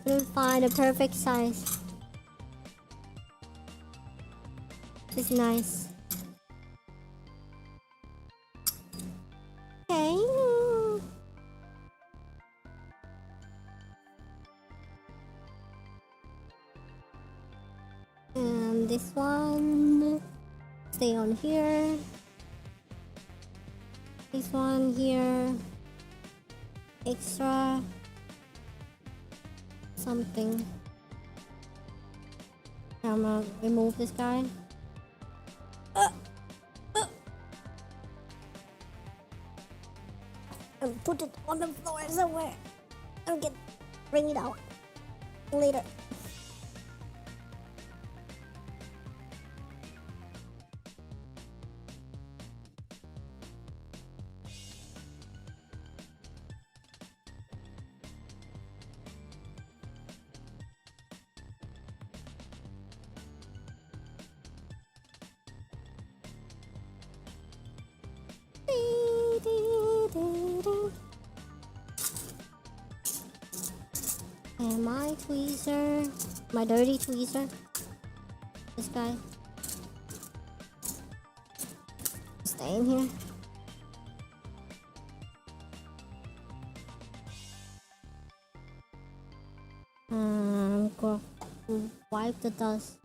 Couldn't find a perfect size. It's nice. Okay. And this one stay on here. This one here. Extra something. I'm gonna remove this guy. And put it on the floor somewhere. And bring it out later. And my tweezer, my dirty tweezer, this guy, stay in here. Go wipe the dust.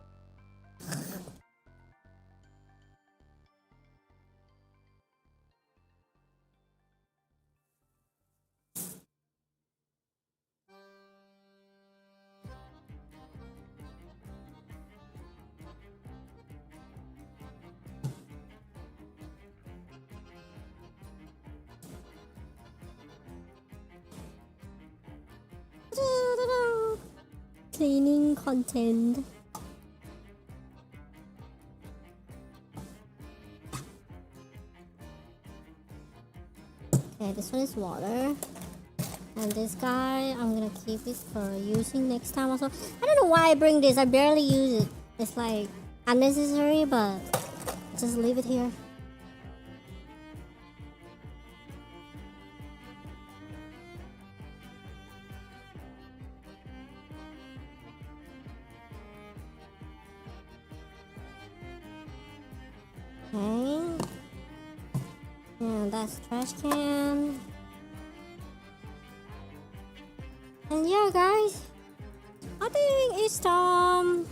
Cleaning content. Okay, this one is water. And this guy, I'm gonna keep it for using next time also. I don't know why I bring this, I barely use it. It's like unnecessary, but just leave it here. Okay. And that's trash can. And yeah, guys, I think it's time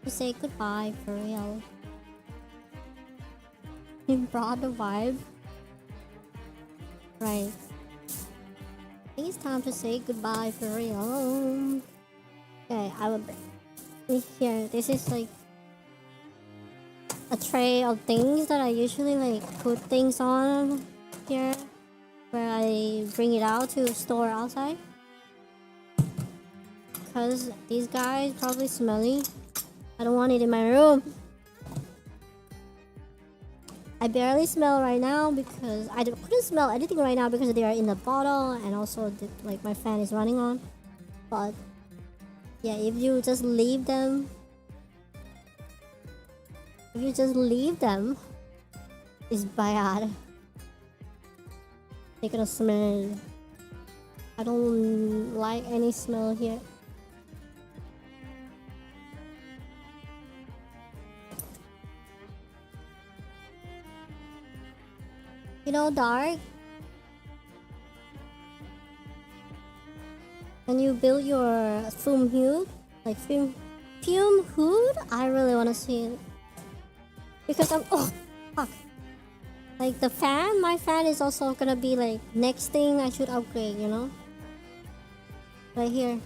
to say goodbye for real. You brought the vibe. Right. I think it's time to say goodbye for real. Okay, I will bring here. This is like a tray of things that I usually like put things on here, where I bring it out to store outside. Because these guys probably smelly. I don't want it in my room. I barely smell right now because I couldn't smell anything right now because they are in the bottle, and also like my fan is running on. But yeah, if you just leave them, it's bad. They're gonna smell. I don't like any smell here. You know, dark. When you build your fume hood, like fume hood, I really wanna see it because oh fuck. Like the fan, my fan is also gonna be like next thing I should upgrade, you know, right here.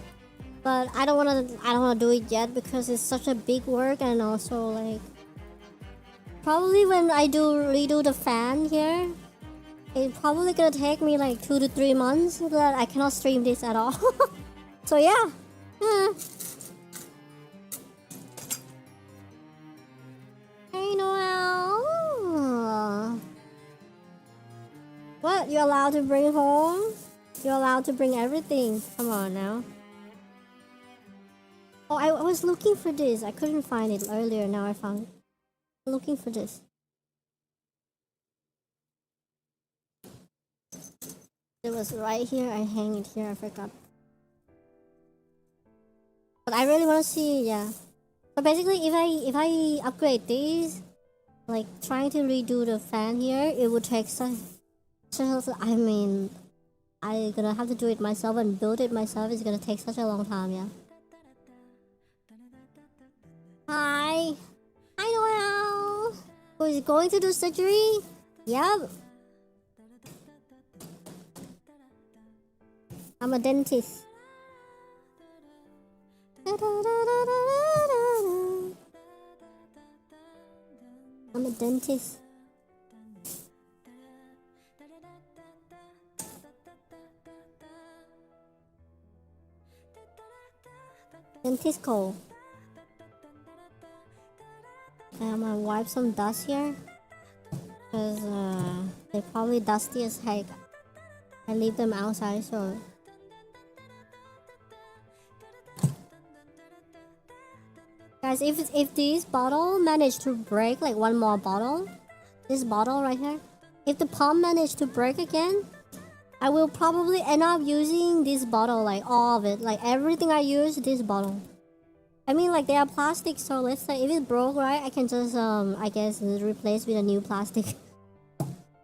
But I don't wanna do it yet because it's such a big work, and also like probably when I redo the fan here, it's probably gonna take me like 2 to 3 months that I cannot stream this at all. So yeah. Hey Noel. What? You're allowed to bring home? You're allowed to bring everything. Come on now. Oh, I was looking for this. I couldn't find it earlier. Now I found it. I'm looking for this. It was right here. I hang it here. I forgot. But I really want to see. Yeah. But basically, if I upgrade these, like trying to redo the fan here, it would take such. I mean, I'm gonna have to do it myself and build it myself. It's gonna take such a long time. Yeah. Hi. Hi Noel. Who is going to do surgery? Yep. I'm a dentist. I'm a dentist. Dentist call. I'm gonna wipe some dust here because they're probably dusty as heck. I leave them outside, so guys, if this bottle managed to break, like one more bottle, this bottle right here, if the pump managed to break again, I will probably end up using this bottle, like all of it, like everything I use this bottle. I mean, like they are plastic, so let's say if it broke, right, I can just I guess replace with a new plastic.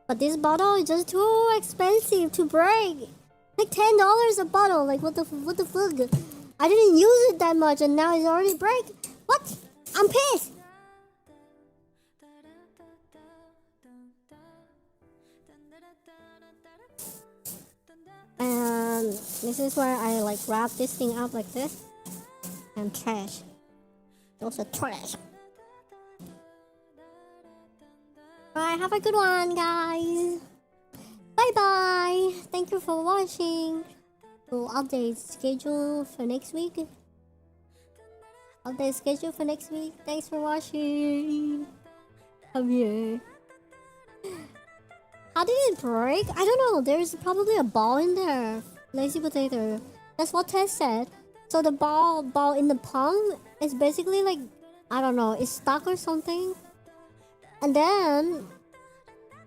But this bottle is just too expensive to break. Like $10 a bottle. Like what the fuck? I didn't use it that much, and now it's already break. What? I'm pissed. And this is where I like wrap this thing up like this. And trash. Those are trash. Alright, have a good one, guys. Bye bye. Thank you for watching. We'll update schedule for next week. Thanks for watching. Come here. How did it break? I don't know. There's probably a ball in there. Lazy potato. That's what Tess said. So the ball in the pump is basically like, I don't know, it's stuck or something. And then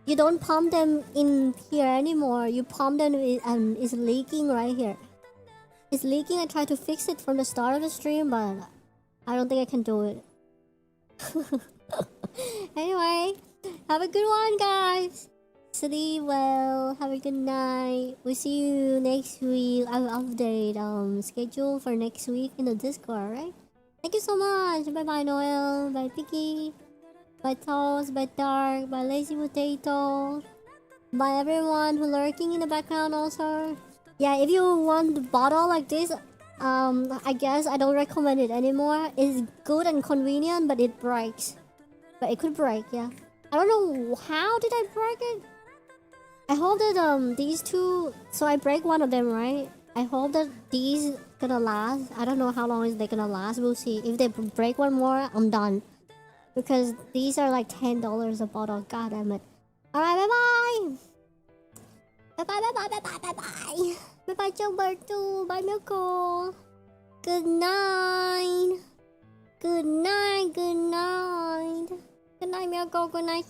you don't pump them in here anymore. You pump them and it's leaking right here. It's leaking. I tried to fix it from the start of the stream, but I don't think I can do it. Anyway, have a good one, guys. Sleep well. Have a good night. We'll see you next week. I'll update schedule for next week in the Discord, right? Thank you so much. Bye bye Noel. Bye Picky. Bye Toast. Bye Dark. Bye Lazy Potato. Bye everyone who lurking in the background also. Yeah, if you want the bottle like this, I guess I don't recommend it anymore. It's good and convenient, but it breaks. But it could break, yeah. I don't know how did I break it. I hope that these two, so I break one of them, right? I hope that these gonna last. I don't know how long is they gonna last. We'll see. If they break one more, I'm done. Because these are like $10 a bottle. God damn it. Alright, bye bye. Bye bye bye bye bye bye bye bye. Bye bye Gilberto. Bye Milko. Good night. Good night. Good night. Good night Milko. Good night.